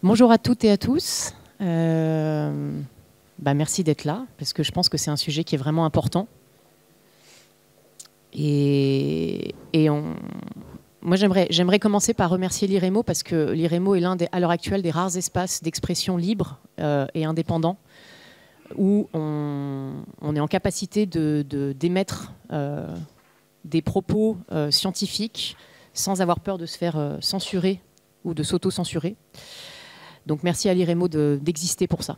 Bonjour à toutes et à tous. Merci d'être là, parce que je pense que c'est un sujet qui est vraiment important. Moi, j'aimerais commencer par remercier l'IREMO, parce que l'IREMO est à l'heure actuelle, des rares espaces d'expression libre et indépendant, où on est en capacité d'émettre des propos scientifiques sans avoir peur de se faire censurer ou de s'auto-censurer. Donc merci à l'IREMO d'exister pour ça.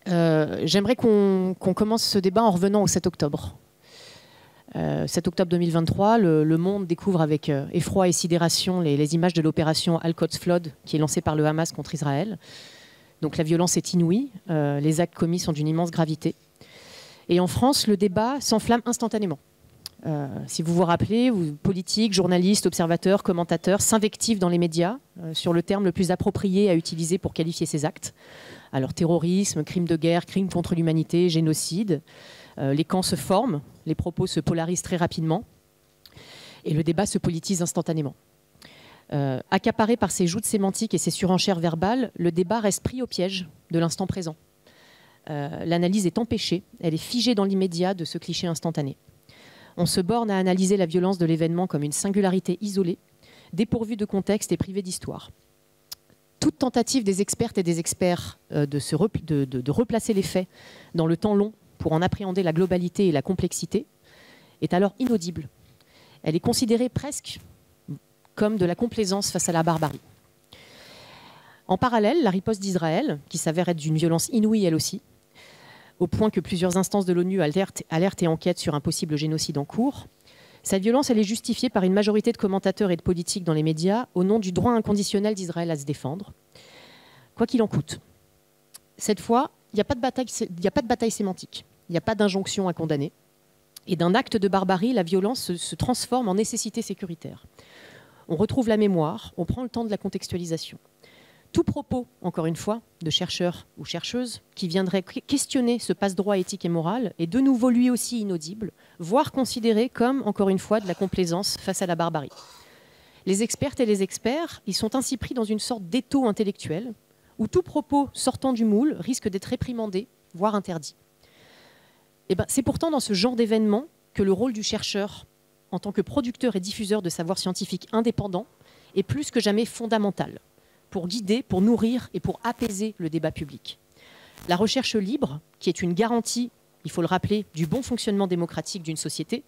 J'aimerais qu'on commence ce débat en revenant au 7 octobre. 7 octobre 2023, le monde découvre avec effroi et sidération les images de l'opération Al-Quds Flood qui est lancée par le Hamas contre Israël. Donc la violence est inouïe, les actes commis sont d'une immense gravité. Et en France, le débat s'enflamme instantanément. Si vous vous rappelez, politiques, journalistes, observateurs, commentateurs s'invectivent dans les médias sur le terme le plus approprié à utiliser pour qualifier ces actes. Alors terrorisme, crime de guerre, crime contre l'humanité, génocide. Les camps se forment, les propos se polarisent très rapidement et le débat se politise instantanément. Accaparé par ces joutes sémantiques et ces surenchères verbales, le débat reste pris au piège de l'instant présent. L'analyse est empêchée, elle est figée dans l'immédiat de ce cliché instantané. On se borne à analyser la violence de l'événement comme une singularité isolée, dépourvue de contexte et privée d'histoire. Toute tentative des expertes et des experts de replacer les faits dans le temps long pour en appréhender la globalité et la complexité est alors inaudible. Elle est considérée presque comme de la complaisance face à la barbarie. En parallèle, la riposte d'Israël, qui s'avère être d'une violence inouïe elle aussi, au point que plusieurs instances de l'ONU alertent et enquêtent sur un possible génocide en cours. Cette violence, elle est justifiée par une majorité de commentateurs et de politiques dans les médias au nom du droit inconditionnel d'Israël à se défendre, quoi qu'il en coûte. Cette fois, il n'y a pas de bataille sémantique, il n'y a pas d'injonction à condamner. Et d'un acte de barbarie, la violence se transforme en nécessité sécuritaire. On retrouve la mémoire, on prend le temps de la contextualisation. Tout propos, encore une fois, de chercheurs ou chercheuses qui viendraient questionner ce passe-droit éthique et moral est de nouveau lui aussi inaudible, voire considéré comme, encore une fois, de la complaisance face à la barbarie. Les expertes et les experts, ils sont ainsi pris dans une sorte d'étau intellectuel où tout propos sortant du moule risque d'être réprimandé, voire interdit. C'est pourtant dans ce genre d'événement que le rôle du chercheur, en tant que producteur et diffuseur de savoir scientifique indépendant, est plus que jamais fondamental, pour guider, pour nourrir et pour apaiser le débat public. La recherche libre, qui est une garantie, il faut le rappeler, du bon fonctionnement démocratique d'une société,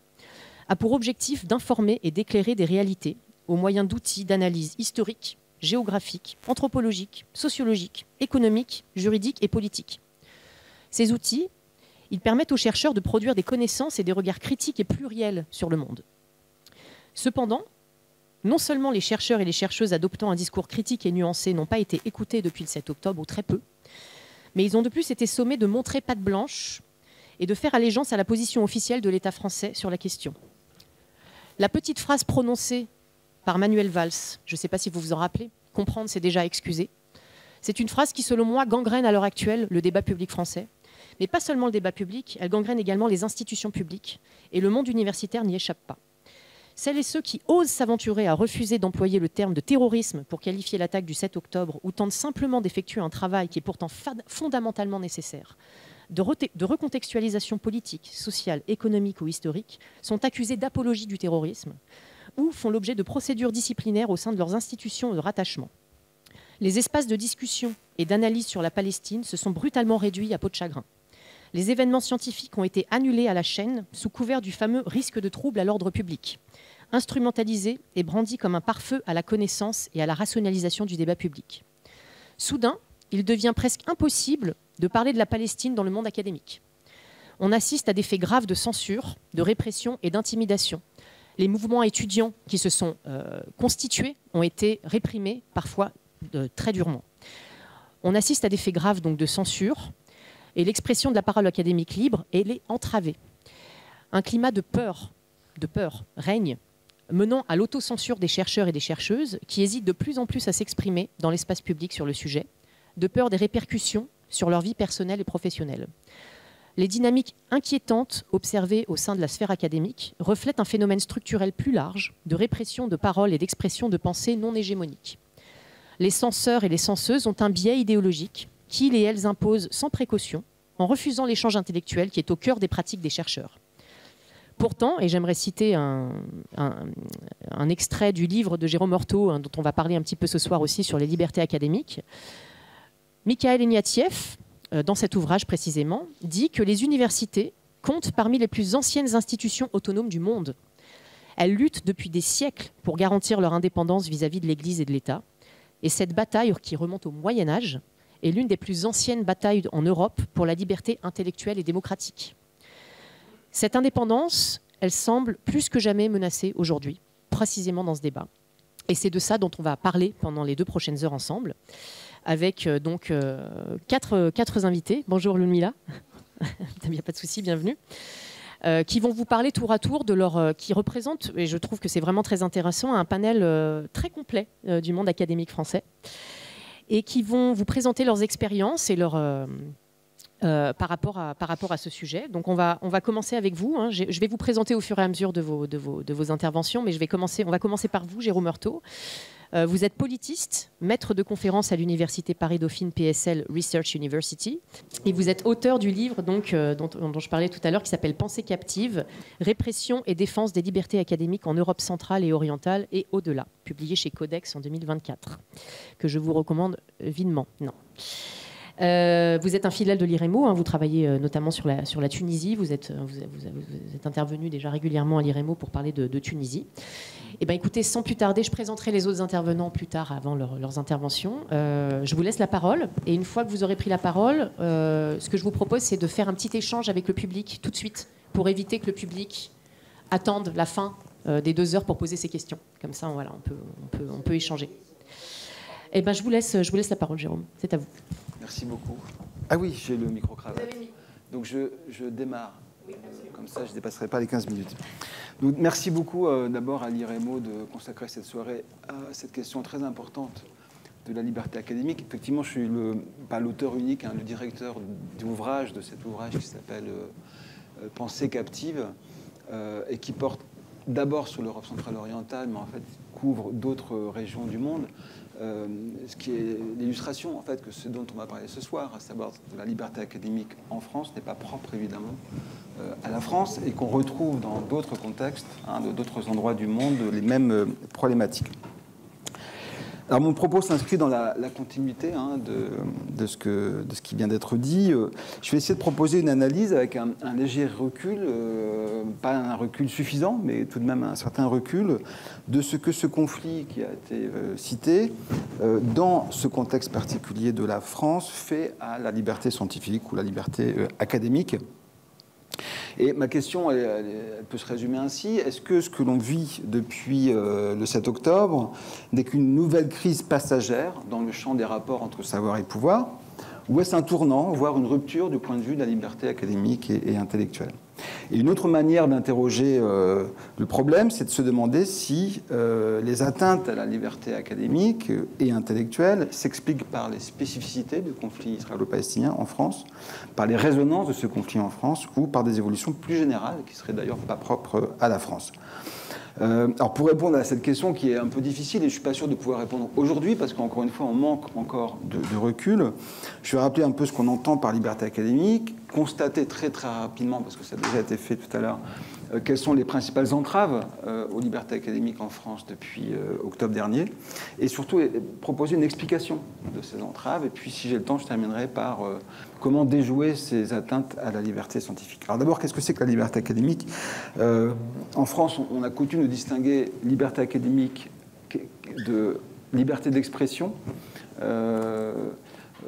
a pour objectif d'informer et d'éclairer des réalités au moyen d'outils d'analyse historique, géographique, anthropologique, sociologique, économique, juridique et politique. Ces outils, ils permettent aux chercheurs de produire des connaissances et des regards critiques et pluriels sur le monde. Cependant, non seulement les chercheurs et les chercheuses adoptant un discours critique et nuancé n'ont pas été écoutés depuis le 7 octobre, ou très peu, mais ils ont de plus été sommés de montrer patte blanche et de faire allégeance à la position officielle de l'État français sur la question. La petite phrase prononcée par Manuel Valls, je ne sais pas si vous vous en rappelez, « comprendre, c'est déjà excuser », c'est une phrase qui, selon moi, gangrène à l'heure actuelle le débat public français. Mais pas seulement le débat public, elle gangrène également les institutions publiques, et le monde universitaire n'y échappe pas. Celles et ceux qui osent s'aventurer à refuser d'employer le terme de terrorisme pour qualifier l'attaque du 7 octobre ou tentent simplement d'effectuer un travail qui est pourtant fondamentalement nécessaire, de recontextualisation politique, sociale, économique ou historique, sont accusés d'apologie du terrorisme ou font l'objet de procédures disciplinaires au sein de leurs institutions de rattachement. Les espaces de discussion et d'analyse sur la Palestine se sont brutalement réduits à peau de chagrin. Les événements scientifiques ont été annulés à la chaîne sous couvert du fameux risque de trouble à l'ordre public, instrumentalisé et brandi comme un pare-feu à la connaissance et à la rationalisation du débat public. Soudain, il devient presque impossible de parler de la Palestine dans le monde académique. On assiste à des faits graves de censure, de répression et d'intimidation. Les mouvements étudiants qui se sont constitués ont été réprimés, parfois très durement. On assiste à des faits graves donc, de censure, et l'expression de la parole académique libre, elle est entravée. Un climat de peur règne, menant à l'autocensure des chercheurs et des chercheuses qui hésitent de plus en plus à s'exprimer dans l'espace public sur le sujet, de peur des répercussions sur leur vie personnelle et professionnelle. Les dynamiques inquiétantes observées au sein de la sphère académique reflètent un phénomène structurel plus large de répression de paroles et d'expression de pensées non hégémoniques. Les censeurs et les censeuses ont un biais idéologique qu'ils et elles imposent sans précaution, en refusant l'échange intellectuel qui est au cœur des pratiques des chercheurs. Pourtant, et j'aimerais citer un extrait du livre de Jérôme Orteau, dont on va parler un petit peu ce soir aussi sur les libertés académiques, Mikhail Ignatieff, dans cet ouvrage précisément, dit que les universités comptent parmi les plus anciennes institutions autonomes du monde. Elles luttent depuis des siècles pour garantir leur indépendance vis-à-vis de l'Église et de l'État. Et cette bataille, qui remonte au Moyen-Âge, est l'une des plus anciennes batailles en Europe pour la liberté intellectuelle et démocratique. Cette indépendance, elle semble plus que jamais menacée aujourd'hui, précisément dans ce débat. Et c'est de ça dont on va parler pendant les 2 prochaines heures ensemble, avec donc 4 invités. Bonjour Ludmila, il n'y a pas de souci, bienvenue. Qui vont vous parler tour à tour de leur... qui représentent, et je trouve que c'est vraiment très intéressant, un panel très complet du monde académique français, et qui vont vous présenter leurs expériences et leur... par rapport à ce sujet. Donc on va commencer avec vous. Je vais vous présenter au fur et à mesure de vos interventions, mais on va commencer par vous, Jérôme Orteau. Vous êtes politiste, maître de conférences à l'université Paris-Dauphine PSL Research University, et vous êtes auteur du livre dont je parlais tout à l'heure, qui s'appelle Pensée captive, répression et défense des libertés académiques en Europe centrale et orientale et au-delà, publié chez Codex en 2024, que je vous recommande vivement. Non. Vous êtes un fidèle de l'IREMO, vous travaillez notamment sur la Tunisie, vous êtes intervenu déjà régulièrement à l'IREMO pour parler de Tunisie. Eh bien, écoutez, sans plus tarder, je présenterai les autres intervenants plus tard avant leurs interventions. Je vous laisse la parole, et une fois que vous aurez pris la parole, ce que je vous propose, c'est de faire un petit échange avec le public tout de suite, pour éviter que le public attende la fin des 2 heures pour poser ses questions. Comme ça, voilà, on peut échanger. Eh ben, je vous laisse la parole, Jérôme. C'est à vous. Merci beaucoup. Ah oui, j'ai le micro-cravate. Donc je démarre. Comme ça, je ne dépasserai pas les 15 minutes. Donc, merci beaucoup d'abord à l'IREMO de consacrer cette soirée à cette question très importante de la liberté académique. Effectivement, je suis pas l'auteur unique, le directeur d'ouvrage, de cet ouvrage qui s'appelle Pensée captive, et qui porte d'abord sur l'Europe centrale orientale, mais en fait couvre d'autres régions du monde. Ce qui est l'illustration en fait que ce dont on va parler ce soir, à savoir de la liberté académique en France, n'est pas propre évidemment à la France, et qu'on retrouve dans d'autres contextes, de d'autres endroits du monde, les mêmes problématiques. Alors mon propos s'inscrit dans la continuité de ce qui vient d'être dit. Je vais essayer de proposer une analyse avec un léger recul, pas un recul suffisant, mais tout de même un certain recul, de ce que ce conflit qui a été cité, dans ce contexte particulier de la France, fait à la liberté scientifique ou la liberté académique. Et ma question, elle peut se résumer ainsi. Est-ce que ce que l'on vit depuis le 7 octobre n'est qu'une nouvelle crise passagère dans le champ des rapports entre savoir et pouvoir, ou est-ce un tournant, voire une rupture du point de vue de la liberté académique et intellectuelle? Et une autre manière d'interroger le problème, c'est de se demander si les atteintes à la liberté académique et intellectuelle s'expliquent par les spécificités du conflit israélo-palestinien en France, par les résonances de ce conflit en France, ou par des évolutions plus générales qui ne seraient d'ailleurs pas propres à la France. Alors pour répondre à cette question qui est un peu difficile, et je ne suis pas sûr de pouvoir répondre aujourd'hui, parce qu'encore une fois, on manque encore de recul, je vais rappeler un peu ce qu'on entend par liberté académique, constater très très rapidement, parce que ça a déjà été fait tout à l'heure, quelles sont les principales entraves aux libertés académiques en France depuis octobre dernier, et surtout proposer une explication de ces entraves, et puis si j'ai le temps, je terminerai par comment déjouer ces atteintes à la liberté scientifique. Alors d'abord, qu'est-ce que c'est que la liberté académique? En France, on a coutume de distinguer liberté académique de liberté d'expression.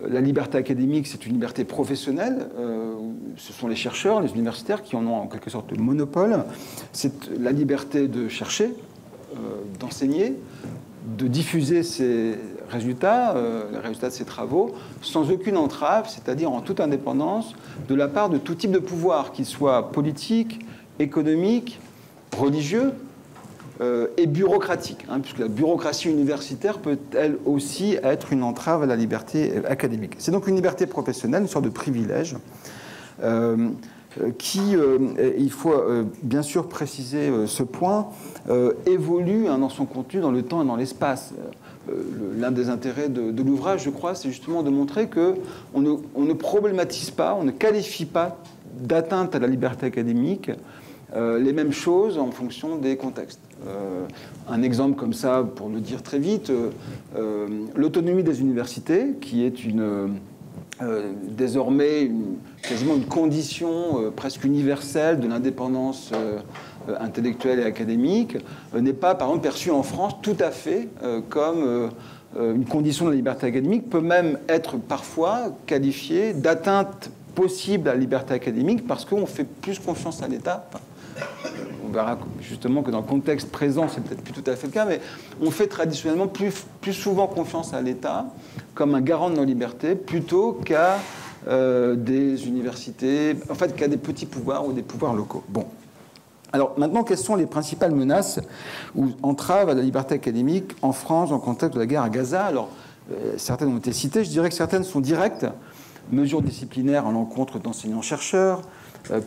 La liberté académique, c'est une liberté professionnelle. Ce sont les chercheurs, les universitaires qui en ont en quelque sorte le monopole. C'est la liberté de chercher, d'enseigner, de diffuser ses résultats, les résultats de ses travaux, sans aucune entrave, c'est-à-dire en toute indépendance, de la part de tout type de pouvoir, qu'il soit politique, économique, religieux, et bureaucratique, puisque la bureaucratie universitaire peut elle aussi être une entrave à la liberté académique. C'est donc une liberté professionnelle, une sorte de privilège, qui, il faut bien sûr préciser ce point, évolue dans son contenu dans le temps et dans l'espace. L'un des intérêts de l'ouvrage, je crois, c'est justement de montrer qu'on ne problématise pas, on ne qualifie pas d'atteinte à la liberté académique les mêmes choses en fonction des contextes. Un exemple comme ça, pour le dire très vite, l'autonomie des universités, qui est désormais quasiment une condition presque universelle de l'indépendance intellectuelle et académique, n'est pas, par exemple, perçue en France tout à fait comme une condition de la liberté académique, peut même être parfois qualifiée d'atteinte possible à la liberté académique parce qu'on fait plus confiance à l'État. On verra justement que dans le contexte présent, c'est peut-être plus tout à fait le cas, mais on fait traditionnellement plus souvent confiance à l'État comme un garant de nos libertés plutôt qu'à des universités, en fait, qu'à des petits pouvoirs ou des pouvoirs locaux. Bon. Alors maintenant, quelles sont les principales menaces ou entraves à la liberté académique en France dans le contexte de la guerre à Gaza? Alors, certaines ont été citées, je dirais que certaines sont directes. Mesures disciplinaires à l'encontre d'enseignants-chercheurs,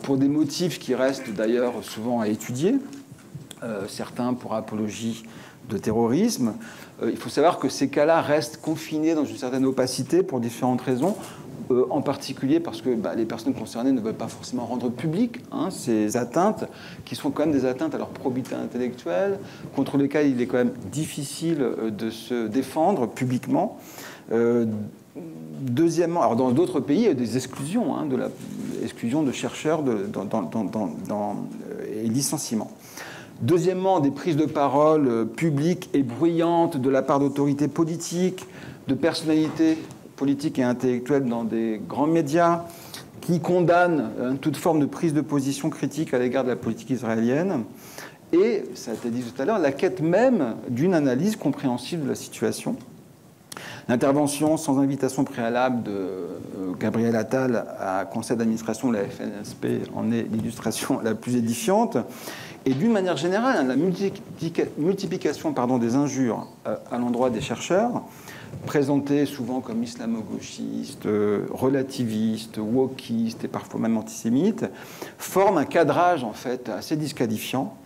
pour des motifs qui restent d'ailleurs souvent à étudier, certains pour apologie de terrorisme. Il faut savoir que ces cas-là restent confinés dans une certaine opacité pour différentes raisons, en particulier parce que les personnes concernées ne veulent pas forcément rendre publiques ces atteintes, qui sont quand même des atteintes à leur probité intellectuelle, contre lesquelles il est quand même difficile de se défendre publiquement. Deuxièmement, alors dans d'autres pays, il y a des exclusions, exclusion de chercheurs et licenciements. Deuxièmement, des prises de parole publiques et bruyantes de la part d'autorités politiques, de personnalités politiques et intellectuelles dans des grands médias qui condamnent toute forme de prise de position critique à l'égard de la politique israélienne. Et, ça a été dit tout à l'heure, la quête même d'une analyse compréhensible de la situation. L'intervention sans invitation préalable de Gabriel Attal à conseil d'administration de la FNSP en est l'illustration la plus édifiante. Et d'une manière générale, la multiplication des injures à l'endroit des chercheurs, présentés souvent comme islamo-gauchistes, relativistes, wokistes et parfois même antisémites, forme un cadrage en fait assez disqualifiant,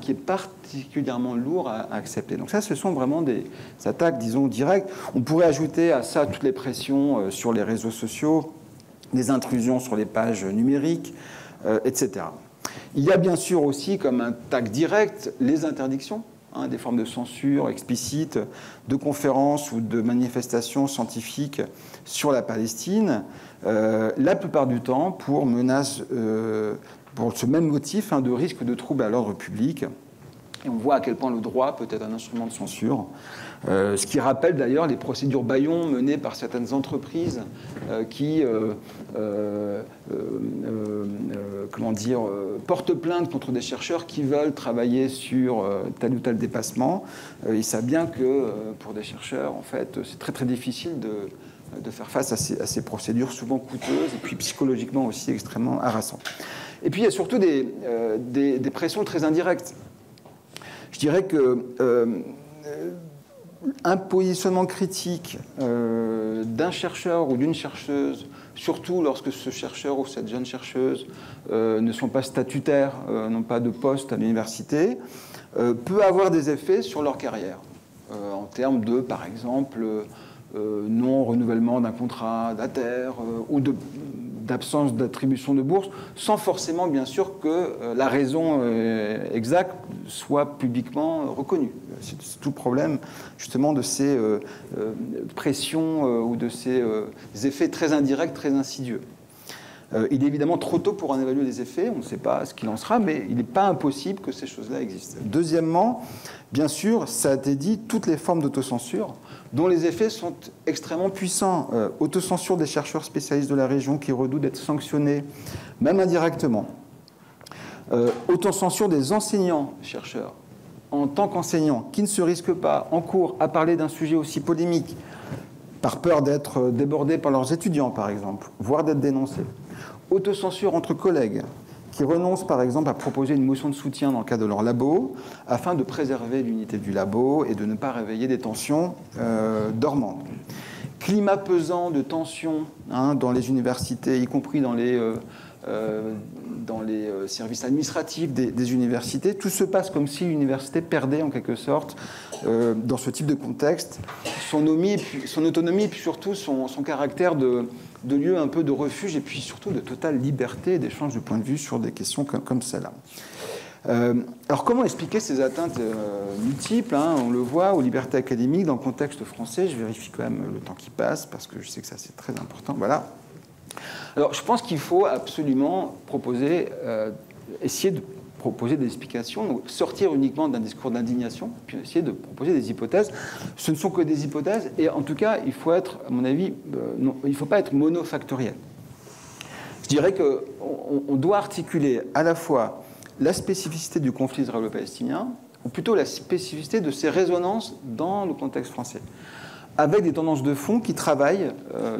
qui est particulièrement lourd à accepter. Donc ça, ce sont vraiment des attaques, disons, directes. On pourrait ajouter à ça toutes les pressions sur les réseaux sociaux, des intrusions sur les pages numériques, etc. Il y a bien sûr aussi, comme attaque directe, les interdictions, des formes de censure explicite, de conférences ou de manifestations scientifiques sur la Palestine, la plupart du temps pour menaces... pour ce même motif de risque de trouble à l'ordre public. Et on voit à quel point le droit peut être un instrument de censure, ce qui rappelle d'ailleurs les procédures bâillons menées par certaines entreprises qui portent plainte contre des chercheurs qui veulent travailler sur tel ou tel dépassement. Ils savent bien que pour des chercheurs, en fait, c'est très très difficile de faire face à ces procédures souvent coûteuses et puis psychologiquement aussi extrêmement harassantes. Et puis il y a surtout des pressions très indirectes. Je dirais que un positionnement critique d'un chercheur ou d'une chercheuse, surtout lorsque ce chercheur ou cette jeune chercheuse ne sont pas statutaires, n'ont pas de poste à l'université, peut avoir des effets sur leur carrière, en termes de, par exemple, non-renouvellement d'un contrat d'ATER ou d'absence d'attribution de bourse, sans forcément, bien sûr, que la raison exacte soit publiquement reconnue. C'est tout le problème, justement, de ces pressions ou de ces effets très indirects, très insidieux. Il est évidemment trop tôt pour en évaluer les effets, on ne sait pas ce qu'il en sera, mais il n'est pas impossible que ces choses-là existent. Deuxièmement, bien sûr, ça a été dit, toutes les formes d'autocensure, dont les effets sont extrêmement puissants. Autocensure des chercheurs spécialistes de la région qui redoutent d'être sanctionnés, même indirectement. Autocensure des enseignants-chercheurs, en tant qu'enseignants, qui ne se risquent pas en cours à parler d'un sujet aussi polémique, par peur d'être débordés par leurs étudiants, par exemple, voire d'être dénoncés. Autocensure entre collègues, qui renoncent par exemple à proposer une motion de soutien dans le cadre de leur labo, afin de préserver l'unité du labo et de ne pas réveiller des tensions dormantes. Climat pesant de tension dans les universités, y compris dans les services administratifs des universités. Tout se passe comme si l'université perdait en quelque sorte, dans ce type de contexte, son autonomie et puis surtout son caractère de lieu un peu de refuge et puis surtout de totale liberté d'échange de points de vue sur des questions comme celle-là. Alors comment expliquer ces atteintes multiples, hein, on le voit, aux libertés académiques dans le contexte français? Je vérifie quand même le temps qui passe parce que je sais que ça c'est très important. Voilà. Alors je pense qu'il faut absolument essayer de proposer des explications, donc sortir uniquement d'un discours d'indignation, puis essayer de proposer des hypothèses. Ce ne sont que des hypothèses et en tout cas il faut être, à mon avis, il ne faut pas être monofactoriel. Je dirais qu'on doit articuler à la fois la spécificité du conflit israélo-palestinien, ou plutôt la spécificité de ses résonances dans le contexte français, avec des tendances de fond qui travaillent,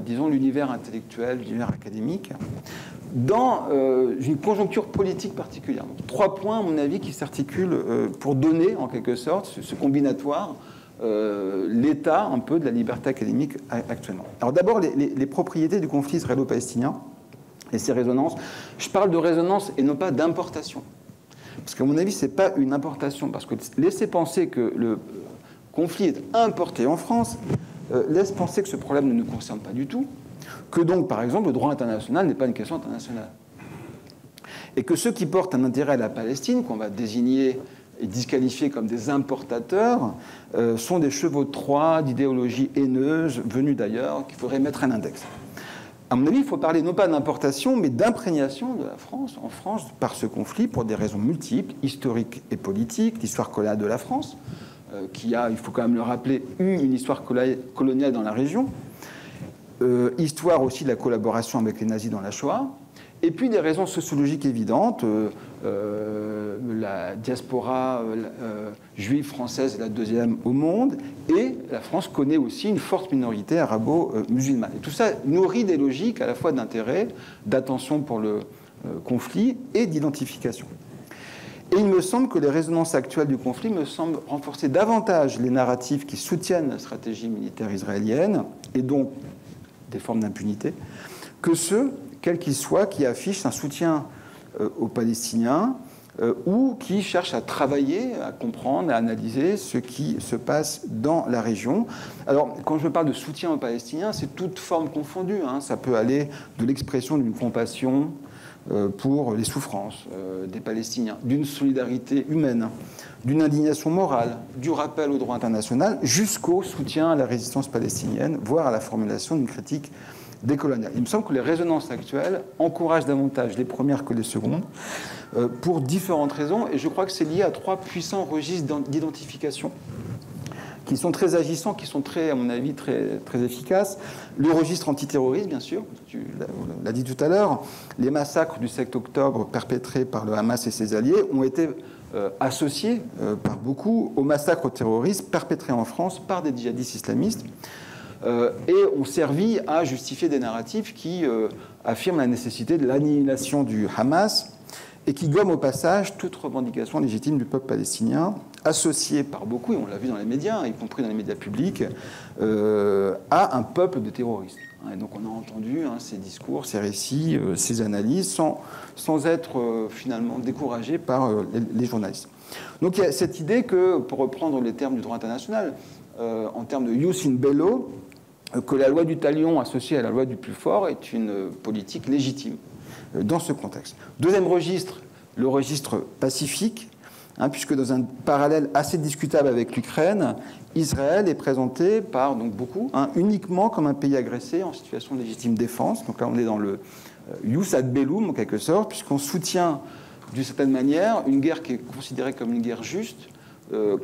disons, l'univers intellectuel, l'univers académique, dans une conjoncture politique particulière. Donc, 3 points, à mon avis, qui s'articulent pour donner, en quelque sorte, ce combinatoire, l'état un peu de la liberté académique actuellement. Alors d'abord, les propriétés du conflit israélo-palestinien et ses résonances. Je parle de résonance et non pas d'importation. Parce qu'à mon avis, ce n'est pas une importation. Parce que laisser penser que le conflit est importé en France laisse penser que ce problème ne nous concerne pas du tout, que donc, par exemple, le droit international n'est pas une question internationale. Et que ceux qui portent un intérêt à la Palestine, qu'on va désigner et disqualifier comme des importateurs, sont des chevaux de Troie d'idéologie haineuse venus d'ailleurs, qu'il faudrait mettre un index. À mon avis, il faut parler non pas d'importation, mais d'imprégnation de la France, en France, par ce conflit, pour des raisons multiples, historiques et politiques, l'histoire coloniale de la France, qui a, il faut quand même le rappeler, eu une histoire coloniale dans la région, histoire aussi de la collaboration avec les nazis dans la Shoah, et puis des raisons sociologiques évidentes, la diaspora juive française est la deuxième au monde, et la France connaît aussi une forte minorité arabo-musulmane. Et tout ça nourrit des logiques à la fois d'intérêt, d'attention pour le conflit et d'identification. Et il me semble que les résonances actuelles du conflit me semblent renforcer davantage les narratifs qui soutiennent la stratégie militaire israélienne, et donc des formes d'impunité, que ceux, quels qu'ils soient, qui affichent un soutien aux Palestiniens ou qui cherchent à travailler, à comprendre, à analyser ce qui se passe dans la région. Alors, quand je parle de soutien aux Palestiniens, c'est toute forme confondue, hein. Ça peut aller de l'expression d'une compassion pour les souffrances des Palestiniens, d'une solidarité humaine, d'une indignation morale, du rappel au droit international, jusqu'au soutien à la résistance palestinienne, voire à la formulation d'une critique décoloniale. Il me semble que les résonances actuelles encouragent davantage les premières que les secondes, pour différentes raisons, et je crois que c'est lié à 3 puissants registres d'identification qui sont très agissants, qui sont très, à mon avis, très, très efficaces. Le registre antiterroriste, bien sûr, tu l'as dit tout à l'heure, les massacres du 7 octobre perpétrés par le Hamas et ses alliés ont été associés par beaucoup aux massacres terroristes perpétrés en France par des djihadistes islamistes, et ont servi à justifier des narratifs qui affirment la nécessité de l'annihilation du Hamas et qui gomment au passage toute revendication légitime du peuple palestinien, associée par beaucoup, et on l'a vu dans les médias, y compris dans les médias publics, à un peuple de terroristes. Et donc on a entendu ces discours, ces récits, ces analyses, sans être finalement découragés par les journalistes. Donc il y a cette idée que, pour reprendre les termes du droit international, en termes de jus in bello, que la loi du talion associée à la loi du plus fort est une politique légitime dans ce contexte. Deuxième registre, le registre pacifique, puisque dans un parallèle assez discutable avec l'Ukraine, Israël est présenté par donc beaucoup uniquement comme un pays agressé en situation de légitime défense. Donc là, on est dans le jus ad bellum, en quelque sorte, puisqu'on soutient d'une certaine manière une guerre qui est considérée comme une guerre juste,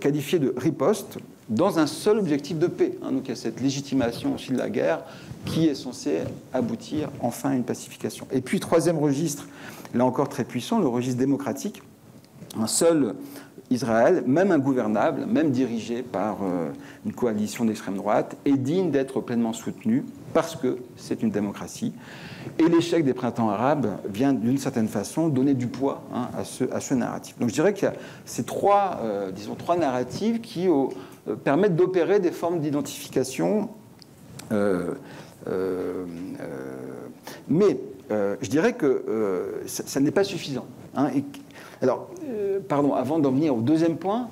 qualifiée de riposte, dans un seul objectif de paix. Donc il y a cette légitimation aussi de la guerre qui est censée aboutir enfin à une pacification. Et puis, troisième registre, là encore très puissant, le registre démocratique. Un seul Israël, même ingouvernable, même dirigé par une coalition d'extrême droite, est digne d'être pleinement soutenu parce que c'est une démocratie. Et l'échec des printemps arabes vient d'une certaine façon donner du poids à ce narratif. Donc je dirais qu'il y a ces trois narratifs qui permettent d'opérer des formes d'identification. Mais je dirais que ça n'est pas suffisant. Hein, pardon, avant d'en venir au deuxième point,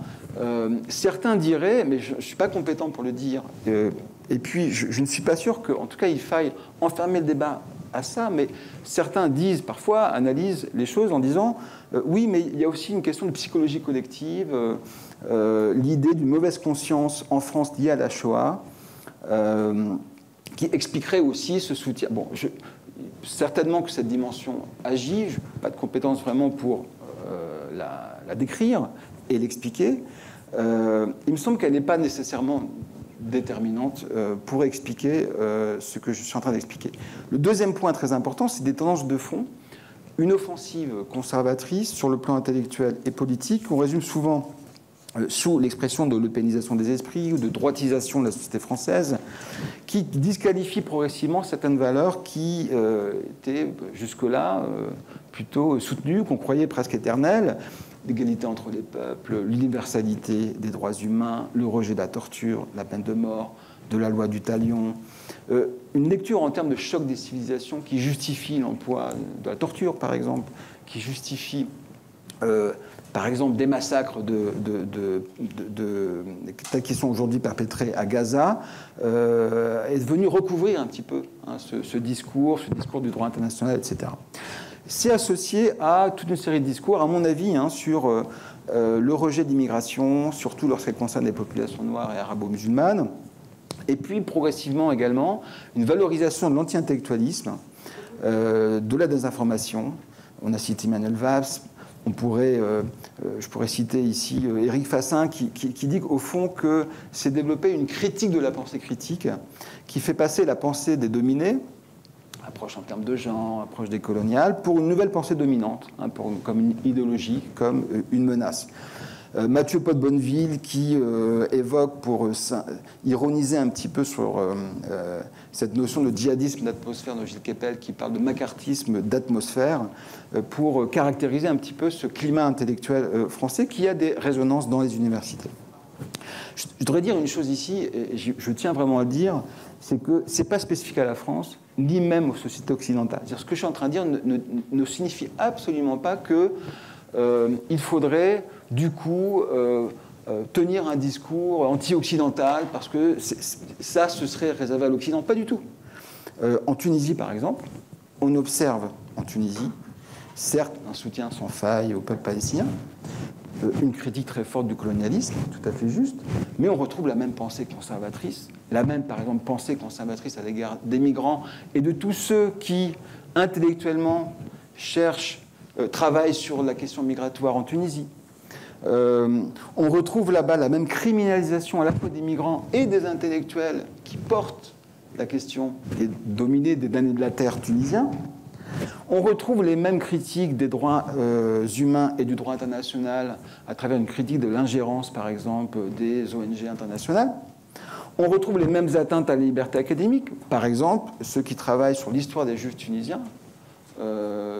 certains diraient, mais je ne suis pas compétent pour le dire, et puis je ne suis pas sûr qu'en tout cas il faille enfermer le débat à ça, mais certains disent parfois, analysent les choses en disant oui, mais il y a aussi une question de psychologie collective, l'idée d'une mauvaise conscience en France liée à la Shoah, qui expliquerait aussi ce soutien. Bon, certainement que cette dimension agit, je n'ai pas de compétences vraiment pour la décrire et l'expliquer. Il me semble qu'elle n'est pas nécessairement déterminante pour expliquer ce que je suis en train d'expliquer. Le deuxième point très important, c'est des tendances de fond, une offensive conservatrice sur le plan intellectuel et politique, qu'on résume souvent sous l'expression de l'eupénisation des esprits ou de droitisation de la société française, qui disqualifie progressivement certaines valeurs qui étaient jusque-là plutôt soutenues, qu'on croyait presque éternelles, l'égalité entre les peuples, l'universalité des droits humains, le rejet de la torture, la peine de mort, de la loi du talion, une lecture en termes de choc des civilisations qui justifie l'emploi de la torture, par exemple, qui justifie par exemple des massacres tels qu'ils sont aujourd'hui perpétrés à Gaza, est venu recouvrir un petit peu ce discours du droit international, etc. C'est associé à toute une série de discours, à mon avis, sur le rejet d'immigration, surtout lorsqu'elle concerne les populations noires et arabo-musulmanes, et puis progressivement également une valorisation de l'anti-intellectualisme, de la désinformation. On a cité Manuel Valls. Je pourrais citer ici Éric Fassin qui dit au fond que s'est développée une critique de la pensée critique qui fait passer la pensée des dominés, approche en termes de genre, approche décoloniale, pour une nouvelle pensée dominante, comme une idéologie, comme une menace. Mathieu Pot de Bonneville qui évoque, pour ironiser un petit peu sur cette notion de djihadisme d'atmosphère de Gilles Kepel, qui parle de macartisme d'atmosphère, pour caractériser un petit peu ce climat intellectuel français qui a des résonances dans les universités. Je voudrais dire une chose ici, et je tiens vraiment à le dire, c'est que ce n'est pas spécifique à la France, ni même aux sociétés occidentales. C'est-à-dire, ce que je suis en train de dire ne signifie absolument pas qu'il faudrait, du coup, tenir un discours anti-occidental, parce que ça, ce serait réservé à l'Occident. Pas du tout. En Tunisie, par exemple, on observe en Tunisie, certes, un soutien sans faille au peuple palestinien, une critique très forte du colonialisme, tout à fait juste, mais on retrouve la même pensée conservatrice, la même, par exemple, pensée conservatrice à l'égard des migrants et de tous ceux qui, intellectuellement, travaillent sur la question migratoire en Tunisie. On retrouve là-bas la même criminalisation à la fois des migrants et des intellectuels qui portent la question des dominés des damnés de la terre tunisiens. On retrouve les mêmes critiques des droits humains et du droit international à travers une critique de l'ingérence, par exemple, des ONG internationales. On retrouve les mêmes atteintes à la liberté académique. Par exemple, ceux qui travaillent sur l'histoire des Juifs tunisiens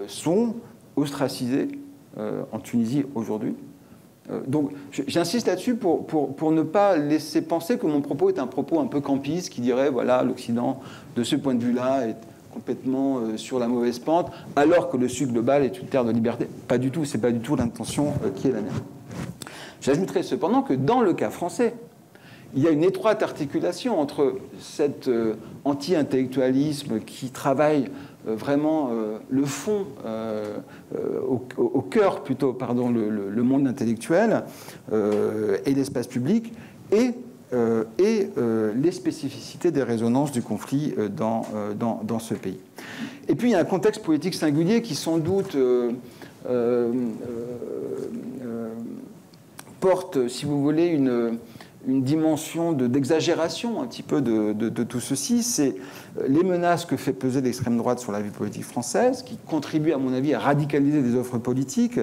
sont ostracisés en Tunisie aujourd'hui. Donc j'insiste là-dessus pour ne pas laisser penser que mon propos est un propos un peu campiste qui dirait, voilà, l'Occident, de ce point de vue-là, est complètement sur la mauvaise pente, alors que le Sud global est une terre de liberté. Pas du tout, c'est pas du tout l'intention qui est la mienne. J'ajouterai cependant que dans le cas français, il y a une étroite articulation entre cet anti-intellectualisme qui travaille vraiment le fond, au cœur plutôt, pardon, le monde intellectuel et l'espace public, et les spécificités des résonances du conflit dans ce pays. Et puis il y a un contexte politique singulier qui sans doute porte, si vous voulez, une dimension d'exagération un petit peu de tout ceci. C'est les menaces que fait peser l'extrême droite sur la vie politique française, qui contribuent, à mon avis, à radicaliser des offres politiques,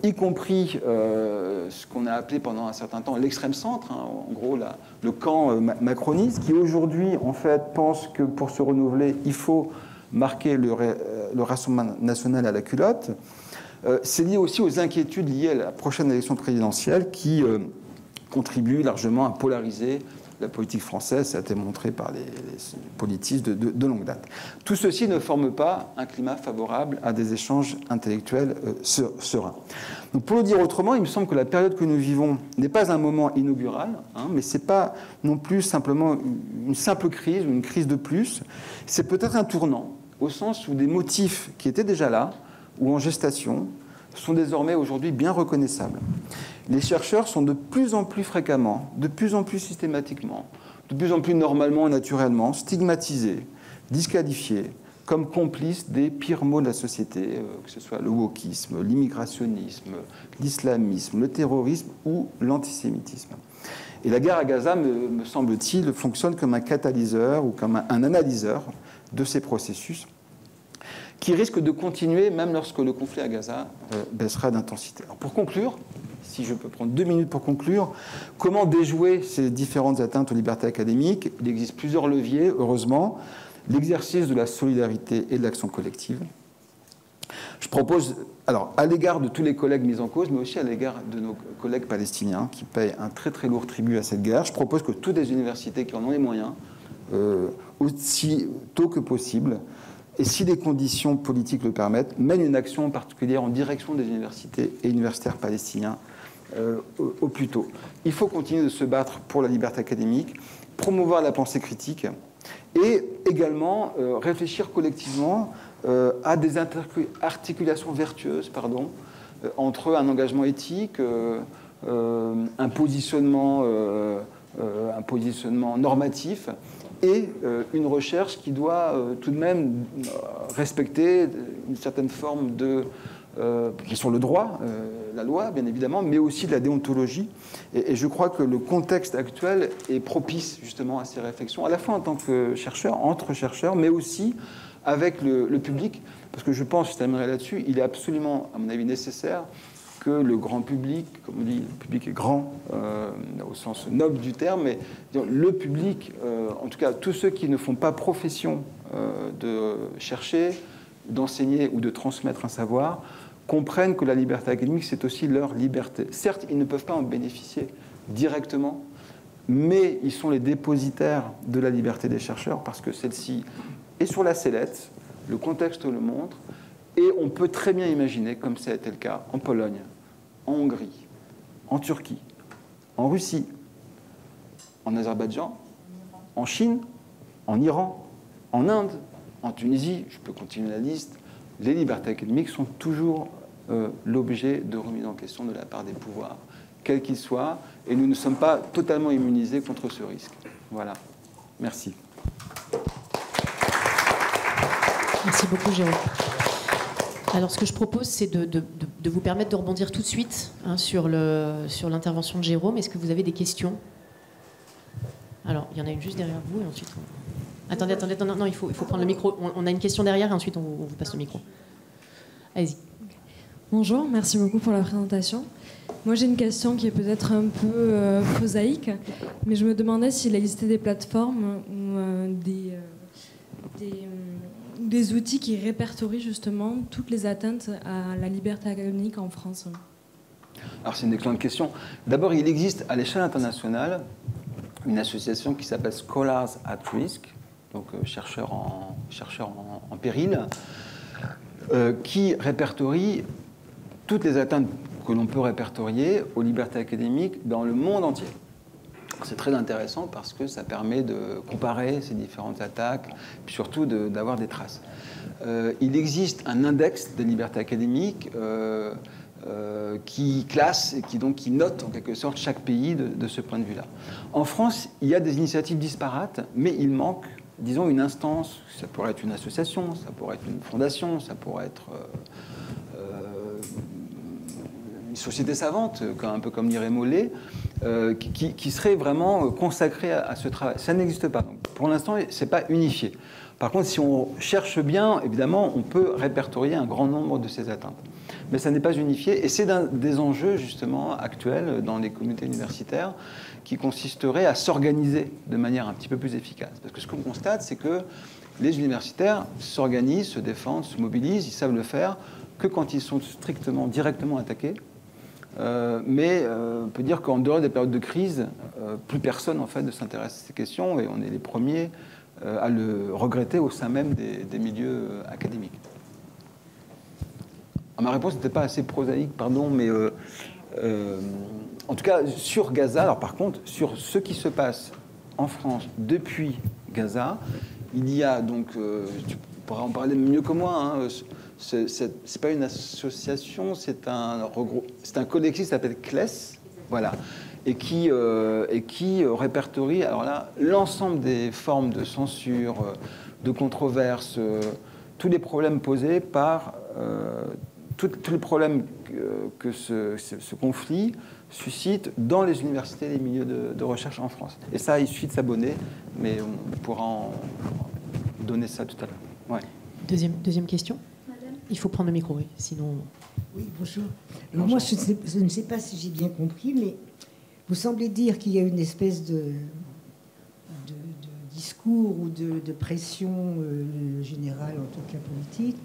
y compris ce qu'on a appelé pendant un certain temps l'extrême centre, en gros le camp macroniste, qui aujourd'hui, en fait, pense que pour se renouveler, il faut marquer le Rassemblement national à la culotte. C'est lié aussi aux inquiétudes liées à la prochaine élection présidentielle qui contribue largement à polariser la politique française, ça a été montré par les politistes de longue date. Tout ceci ne forme pas un climat favorable à des échanges intellectuels sereins. Donc pour le dire autrement, il me semble que la période que nous vivons n'est pas un moment inaugural, mais ce n'est pas non plus simplement une simple crise ou une crise de plus. C'est peut-être un tournant, au sens où des motifs qui étaient déjà là ou en gestation sont désormais aujourd'hui bien reconnaissables. Les chercheurs sont de plus en plus fréquemment, de plus en plus systématiquement, de plus en plus normalement et naturellement stigmatisés, disqualifiés, comme complices des pires maux de la société, que ce soit le wokisme, l'immigrationnisme, l'islamisme, le terrorisme ou l'antisémitisme. Et la guerre à Gaza, me semble-t-il, fonctionne comme un catalyseur ou comme un analyseur de ces processus qui risquent de continuer même lorsque le conflit à Gaza baissera d'intensité. Alors pour conclure, si je peux prendre 2 minutes pour conclure, comment déjouer ces différentes atteintes aux libertés académiques? Il existe plusieurs leviers, heureusement. L'exercice de la solidarité et de l'action collective. Je propose, alors, à l'égard de tous les collègues mis en cause, mais aussi à l'égard de nos collègues palestiniens qui payent un très très lourd tribut à cette guerre, je propose que toutes les universités qui en ont les moyens, aussi tôt que possible, et si les conditions politiques le permettent, mènent une action particulière en direction des universités et universitaires palestiniens au plus tôt. Il faut continuer de se battre pour la liberté académique, promouvoir la pensée critique et également réfléchir collectivement à des articulations vertueuses entre un engagement éthique, un positionnement normatif et une recherche qui doit tout de même respecter une certaine forme qui est sur le droit, la loi bien évidemment, mais aussi de la déontologie. Et je crois que le contexte actuel est propice justement à ces réflexions, à la fois en tant que chercheur, entre chercheurs, mais aussi avec le public, parce que je pense, je terminerai là-dessus, il est absolument, à mon avis, nécessaire que le grand public, comme on dit, le public est grand au sens noble du terme, mais le public, en tout cas tous ceux qui ne font pas profession de chercher, d'enseigner ou de transmettre un savoir, comprennent que la liberté académique, c'est aussi leur liberté. Certes, ils ne peuvent pas en bénéficier directement, mais ils sont les dépositaires de la liberté des chercheurs, parce que celle-ci est sur la sellette, le contexte le montre, et on peut très bien imaginer, comme ça a été le cas en Pologne, en Hongrie, en Turquie, en Russie, en Azerbaïdjan, en Chine, en Iran, en Inde, en Tunisie, je peux continuer la liste, les libertés académiques sont toujours l'objet de remise en question de la part des pouvoirs, quels qu'ils soient, et nous ne sommes pas totalement immunisés contre ce risque. Voilà. Merci. Merci beaucoup, Jérôme. Alors, ce que je propose, c'est de vous permettre de rebondir tout de suite sur l'intervention de Jérôme. Est-ce que vous avez des questions? Alors, il y en a une juste derrière vous, et ensuite... Attendez, non, il faut prendre le micro. On a une question derrière, et ensuite on vous passe le micro. Allez-y. Bonjour, merci beaucoup pour la présentation. Moi, j'ai une question qui est peut-être un peu prosaïque, mais je me demandais s'il existait des plateformes ou des outils qui répertorient justement toutes les atteintes à la liberté académique en France. Alors, c'est une excellente question. D'abord, il existe à l'échelle internationale une association qui s'appelle Scholars at Risk, donc chercheurs en péril, qui répertorie toutes les atteintes que l'on peut répertorier aux libertés académiques dans le monde entier. C'est très intéressant parce que ça permet de comparer ces différentes attaques, puis surtout d'avoir des traces. Il existe un index des libertés académiques qui classe et qui note en quelque sorte chaque pays de ce point de vue-là. En France, il y a des initiatives disparates, mais il manque, disons, une instance. Ça pourrait être une association, ça pourrait être une fondation, ça pourrait être une société savante, un peu comme l'IREMO l'est, qui serait vraiment consacrée à ce travail. Ça n'existe pas. Donc, pour l'instant, ce n'est pas unifié. Par contre, si on cherche bien, évidemment, on peut répertorier un grand nombre de ces atteintes. Mais ça n'est pas unifié, et c'est des enjeux, justement, actuels dans les communautés universitaires qui consisteraient à s'organiser de manière un petit peu plus efficace. Parce que ce qu'on constate, c'est que les universitaires s'organisent, se défendent, se mobilisent, ils savent le faire que quand ils sont strictement, directement attaqués, mais on peut dire qu'en dehors des périodes de crise, plus personne en fait ne s'intéresse à ces questions et on est les premiers à le regretter au sein même des milieux académiques. Alors, ma réponse n'était pas assez prosaïque, pardon, mais en tout cas sur Gaza, alors par contre, sur ce qui se passe en France depuis Gaza, il y a donc, tu pourras en parler mieux que moi, hein, c'est pas une association, c'est un collectif qui s'appelle CLES, voilà, et qui répertorie alors là l'ensemble des formes de censure, de controverses, tous les problèmes posés par tous les problèmes que ce conflit suscite dans les universités et les milieux de recherche en France. Et ça, il suffit de s'abonner, mais on pourra en donner ça tout à l'heure. Ouais. Deuxième question. Madame. Il faut prendre le micro, oui, sinon... Oui, bonjour. Alors moi, je ne sais pas si j'ai bien compris, mais vous semblez dire qu'il y a une espèce de discours ou de pression générale, en tout cas politique,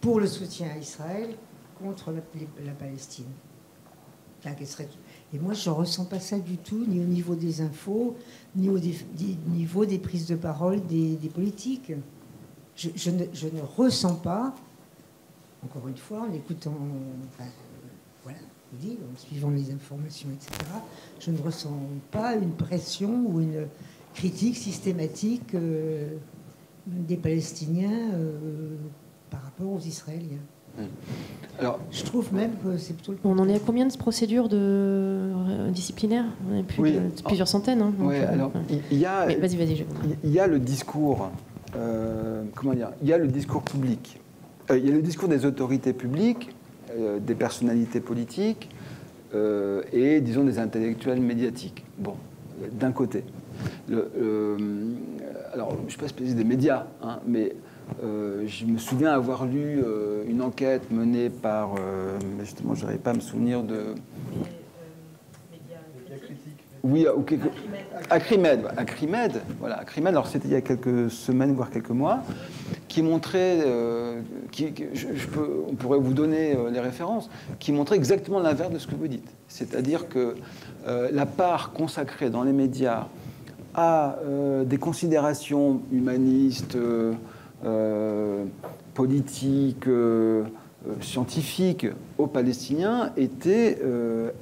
pour le soutien à Israël contre la Palestine. Et moi, je ne ressens pas ça du tout, ni au niveau des infos, ni au niveau des prises de parole des politiques. Je ne ressens pas, encore une fois, en écoutant, voilà, en suivant les informations, etc., je ne ressens pas une pression ou une critique systématique des Palestiniens par rapport aux Israéliens. Alors, je trouve même que c'est plutôt... On en est à combien de procédures disciplinaires? On est plus de plusieurs centaines. Hein, oui, alors, il y a... Vas-y. Il y a le discours... comment dire? Il y a le discours public. Il y a le discours des autorités publiques, des personnalités politiques et, disons, des intellectuels médiatiques. Bon, d'un côté. Alors, je ne suis pas spécialiste des médias, hein, mais... je me souviens avoir lu une enquête menée par, mais justement, je n'arrive pas à me souvenir de... Oui, Acrimed. Voilà, Acrimed, alors c'était il y a quelques semaines, voire quelques mois, qui montrait, on pourrait vous donner les références, qui montrait exactement l'inverse de ce que vous dites. C'est-à-dire que la part consacrée dans les médias à des considérations humanistes, politique, scientifique aux Palestiniens était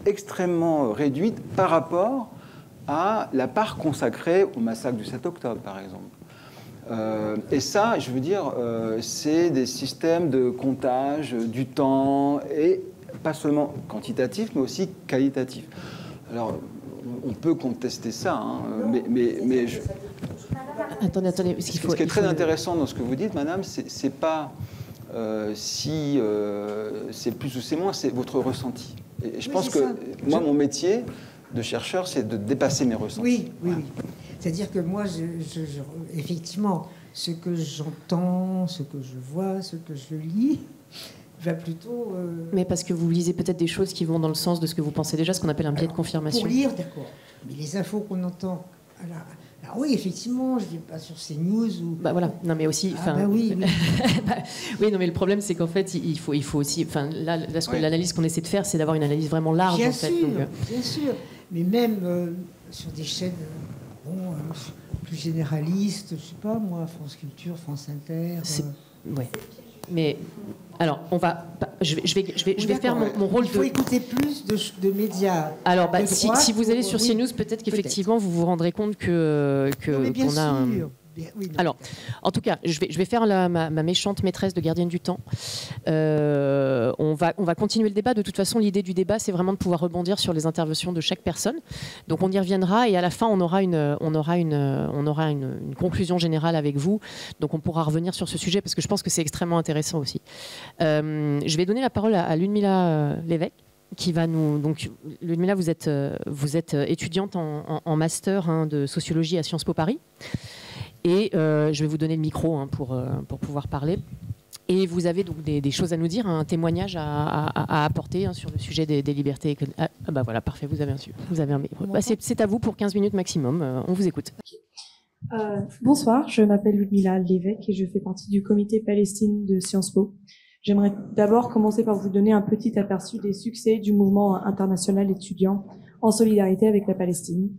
extrêmement réduite par rapport à la part consacrée au massacre du 7 octobre, par exemple. Et ça, je veux dire, c'est des systèmes de comptage du temps, et pas seulement quantitatif, mais aussi qualitatif. Alors, on peut contester ça, hein, mais je... Attendez. Ce qui est très intéressant dans ce que vous dites, madame, c'est pas si c'est plus ou c'est moins, c'est votre ressenti. Et je pense que moi, mon métier de chercheur, c'est de dépasser mes ressentis. Oui. C'est-à-dire que moi, effectivement, ce que j'entends, ce que je vois, ce que je lis, va plutôt... Mais parce que vous lisez peut-être des choses qui vont dans le sens de ce que vous pensez déjà, ce qu'on appelle un biais de confirmation. Pour lire, d'accord. Mais les infos qu'on entend... Alors oui, effectivement, je ne dis pas sur CNews ou... Bah voilà, non mais aussi... oui. Oui, non mais le problème c'est qu'en fait, il faut aussi... L'analyse qu'on essaie de faire, c'est d'avoir une analyse vraiment large. Bien en fait, sûr, donc, bien sûr. Mais même sur des chaînes plus généralistes, je ne sais pas moi, France Culture, France Inter... Oui. Mais... Alors, je vais faire mon rôle de... Il faut écouter plus de médias. Alors, si vous allez sur CNews, peut-être qu'effectivement, vous vous rendrez compte qu'on a... Alors, en tout cas, je vais faire ma méchante maîtresse de gardienne du temps. On va continuer le débat. De toute façon, l'idée du débat, c'est vraiment de pouvoir rebondir sur les interventions de chaque personne. Donc, on y reviendra et à la fin, on aura une conclusion générale avec vous. Donc, on pourra revenir sur ce sujet parce que je pense que c'est extrêmement intéressant aussi. Je vais donner la parole à Ludmila Lévesque, qui va nous... Donc, Ludmila, vous êtes étudiante en master de sociologie à Sciences Po Paris. Et je vais vous donner le micro pour pouvoir parler. Et vous avez donc des choses à nous dire, un témoignage à apporter sur le sujet des libertés économiques. Ah bah voilà, parfait, vous avez un micro. C'est à vous pour 15 minutes maximum, on vous écoute. Bonsoir, je m'appelle Ludmila Lévesque et je fais partie du comité Palestine de Sciences Po. J'aimerais d'abord commencer par vous donner un petit aperçu des succès du mouvement international étudiant en solidarité avec la Palestine.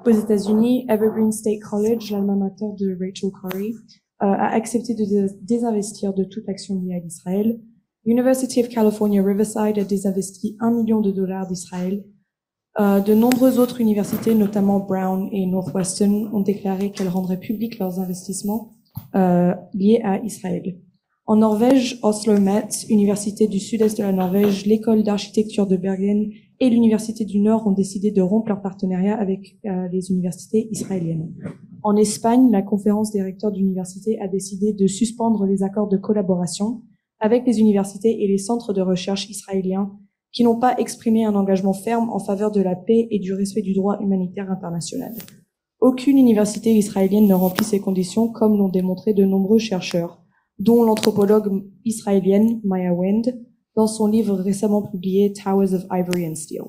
Aux États-Unis, Evergreen State College, l'alma mater de Rachel Corrie, a accepté de désinvestir de toute action liée à l'Israël. University of California, Riverside a désinvesti $1 million d'Israël. De nombreuses autres universités, notamment Brown et Northwestern, ont déclaré qu'elles rendraient publics leurs investissements liés à Israël. En Norvège, Oslo Met, université du sud-est de la Norvège, l'école d'architecture de Bergen et l'université du Nord ont décidé de rompre leur partenariat avec les universités israéliennes. En Espagne, la conférence des recteurs d'université a décidé de suspendre les accords de collaboration avec les universités et les centres de recherche israéliens qui n'ont pas exprimé un engagement ferme en faveur de la paix et du respect du droit humanitaire international. Aucune université israélienne ne remplit ces conditions, comme l'ont démontré de nombreux chercheurs, dont l'anthropologue israélienne Maya Wend, dans son livre récemment publié Towers of Ivory and Steel.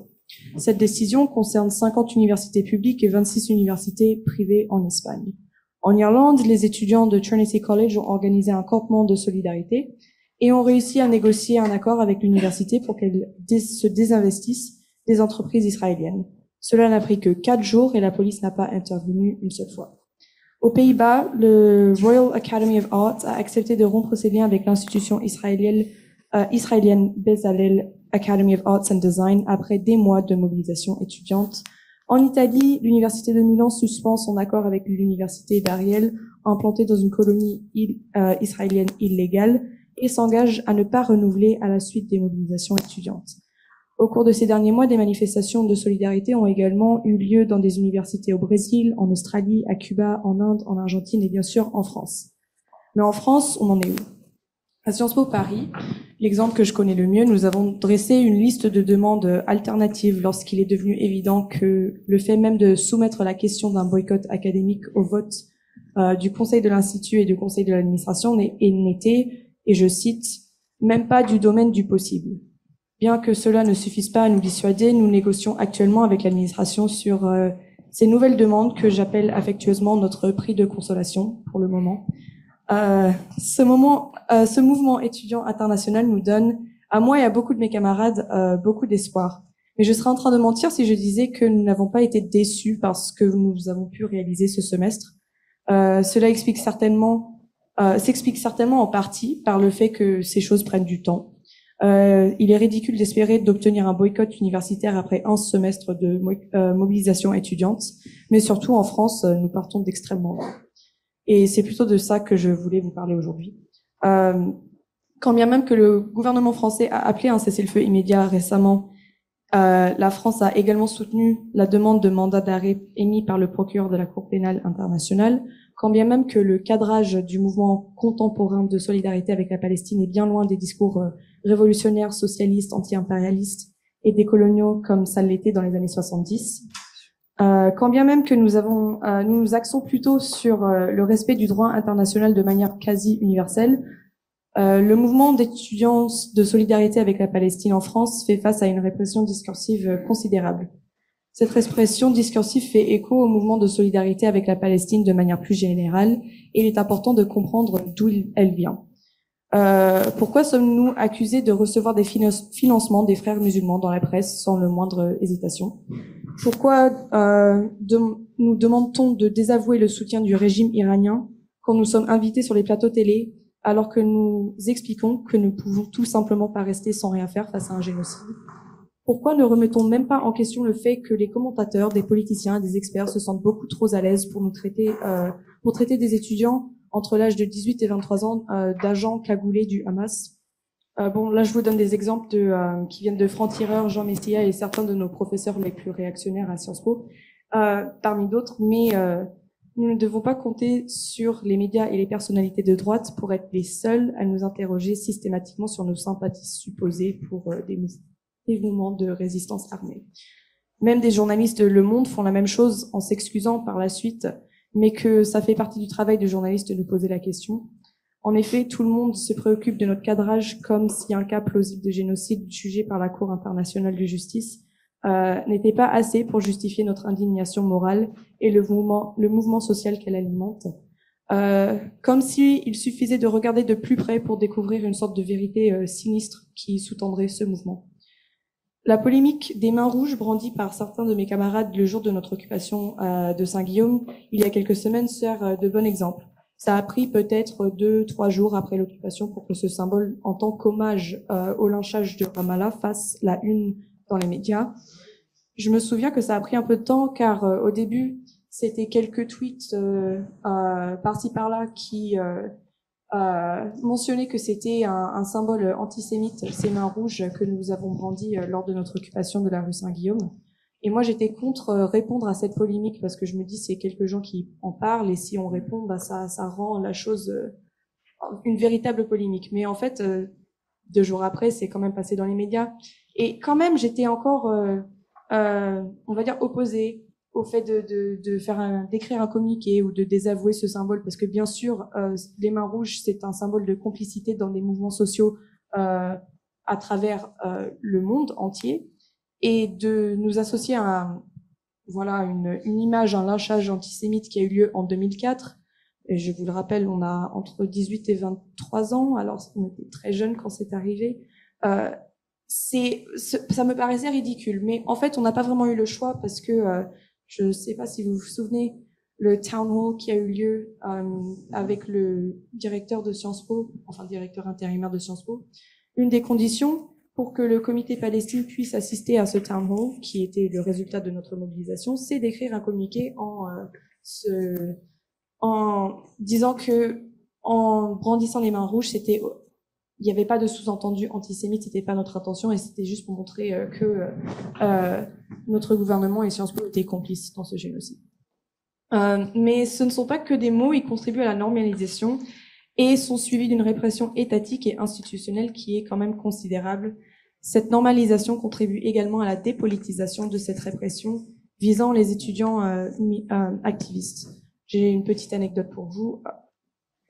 Cette décision concerne 50 universités publiques et 26 universités privées en Espagne. En Irlande, les étudiants de Trinity College ont organisé un campement de solidarité et ont réussi à négocier un accord avec l'université pour qu'elle se désinvestisse des entreprises israéliennes. Cela n'a pris que 4 jours et la police n'a pas intervenu une seule fois. Aux Pays-Bas, le Royal Academy of Arts a accepté de rompre ses liens avec l'institution israélienne Bezalel Academy of Arts and Design après des mois de mobilisation étudiante. En Italie, l'université de Milan suspend son accord avec l'université d'Ariel, implantée dans une colonie israélienne illégale, et s'engage à ne pas renouveler à la suite des mobilisations étudiantes. Au cours de ces derniers mois, des manifestations de solidarité ont également eu lieu dans des universités au Brésil, en Australie, à Cuba, en Inde, en Argentine et bien sûr en France. Mais en France, on en est où? À Sciences Po Paris, l'exemple que je connais le mieux, nous avons dressé une liste de demandes alternatives lorsqu'il est devenu évident que le fait même de soumettre la question d'un boycott académique au vote du Conseil de l'Institut et du Conseil de l'administration n'était, et je cite, même pas du domaine du possible. Bien que cela ne suffise pas à nous dissuader, nous négocions actuellement avec l'administration sur ces nouvelles demandes que j'appelle affectueusement notre prix de consolation pour le moment. Ce mouvement étudiant international nous donne, à moi et à beaucoup de mes camarades, beaucoup d'espoir. Mais je serais en train de mentir si je disais que nous n'avons pas été déçus par ce que nous avons pu réaliser ce semestre. Cela s'explique certainement en partie par le fait que ces choses prennent du temps. Il est ridicule d'espérer d'obtenir un boycott universitaire après un semestre de mobilisation étudiante, mais surtout en France, nous partons d'extrêmement loin. Et c'est plutôt de ça que je voulais vous parler aujourd'hui. Quand bien même que le gouvernement français a appelé un cessez-le-feu immédiat récemment, la France a également soutenu la demande de mandat d'arrêt émis par le procureur de la Cour pénale internationale, quand bien même que le cadrage du mouvement contemporain de solidarité avec la Palestine est bien loin des discours révolutionnaires, socialistes, anti-impérialistes et décoloniaux comme ça l'était dans les années 70. Quand bien même que nous nous axons plutôt sur le respect du droit international de manière quasi universelle, le mouvement d'étudiants de solidarité avec la Palestine en France fait face à une répression discursive considérable. Cette répression discursive fait écho au mouvement de solidarité avec la Palestine de manière plus générale, et il est important de comprendre d'où elle vient. Pourquoi sommes-nous accusés de recevoir des financements des frères musulmans dans la presse sans le moindre hésitation? Pourquoi nous demande-t-on de désavouer le soutien du régime iranien quand nous sommes invités sur les plateaux télé, alors que nous expliquons que nous ne pouvons tout simplement pas rester sans rien faire face à un génocide? Pourquoi ne remettons même pas en question le fait que les commentateurs, des politiciens et des experts se sentent beaucoup trop à l'aise pour traiter des étudiants entre l'âge de 18 et 23 ans d'agents cagoulés du Hamas? Là, je vous donne des exemples qui viennent de francs-tireurs, Jean Messia et certains de nos professeurs les plus réactionnaires à Sciences Po, parmi d'autres, mais nous ne devons pas compter sur les médias et les personnalités de droite pour être les seuls à nous interroger systématiquement sur nos sympathies supposées pour des mouvements de résistance armée. Même des journalistes de Le Monde font la même chose en s'excusant par la suite, mais que ça fait partie du travail de journaliste de nous poser la question. En effet, tout le monde se préoccupe de notre cadrage comme si un cas plausible de génocide jugé par la Cour internationale de justice n'était pas assez pour justifier notre indignation morale et le mouvement social qu'elle alimente. comme s'il suffisait de regarder de plus près pour découvrir une sorte de vérité sinistre qui sous-tendrait ce mouvement. La polémique des mains rouges brandie par certains de mes camarades le jour de notre occupation de Saint-Guillaume, il y a quelques semaines, sert de bon exemple. Ça a pris peut-être 2-3 jours après l'occupation pour que ce symbole, en tant qu'hommage au lynchage de Ramallah, fasse la une dans les médias. Je me souviens que ça a pris un peu de temps car au début, c'était quelques tweets par-ci par-là qui mentionnaient que c'était un symbole antisémite, ces mains rouges que nous avons brandis lors de notre occupation de la rue Saint-Guillaume. Et moi, j'étais contre répondre à cette polémique parce que je me dis c'est quelques gens qui en parlent et si on répond, bah ça rend la chose une véritable polémique. Mais en fait, 2 jours après, c'est quand même passé dans les médias. Et quand même, j'étais encore, on va dire, opposée au fait d'écrire un communiqué ou de désavouer ce symbole, parce que bien sûr, les mains rouges, c'est un symbole de complicité dans des mouvements sociaux à travers le monde entier, et de nous associer à une image, un lynchage antisémite qui a eu lieu en 2004. Et je vous le rappelle, on a entre 18 et 23 ans, alors on était très jeunes quand c'est arrivé. Ça me paraissait ridicule, mais en fait, on n'a pas vraiment eu le choix parce que je ne sais pas si vous vous souvenez, le town hall qui a eu lieu avec le directeur de Sciences Po, enfin directeur intérimaire de Sciences Po. Une des conditions pour que le comité Palestine puisse assister à ce town hall, qui était le résultat de notre mobilisation, c'est d'écrire un communiqué en disant que, en brandissant les mains rouges, il n'y avait pas de sous-entendu antisémite, c'était pas notre intention et c'était juste pour montrer que notre gouvernement et Sciences Po étaient complices dans ce génocide. Mais ce ne sont pas que des mots, ils contribuent à la normalisation et sont suivis d'une répression étatique et institutionnelle qui est quand même considérable. Cette normalisation contribue également à la dépolitisation de cette répression visant les étudiants activistes. J'ai une petite anecdote pour vous.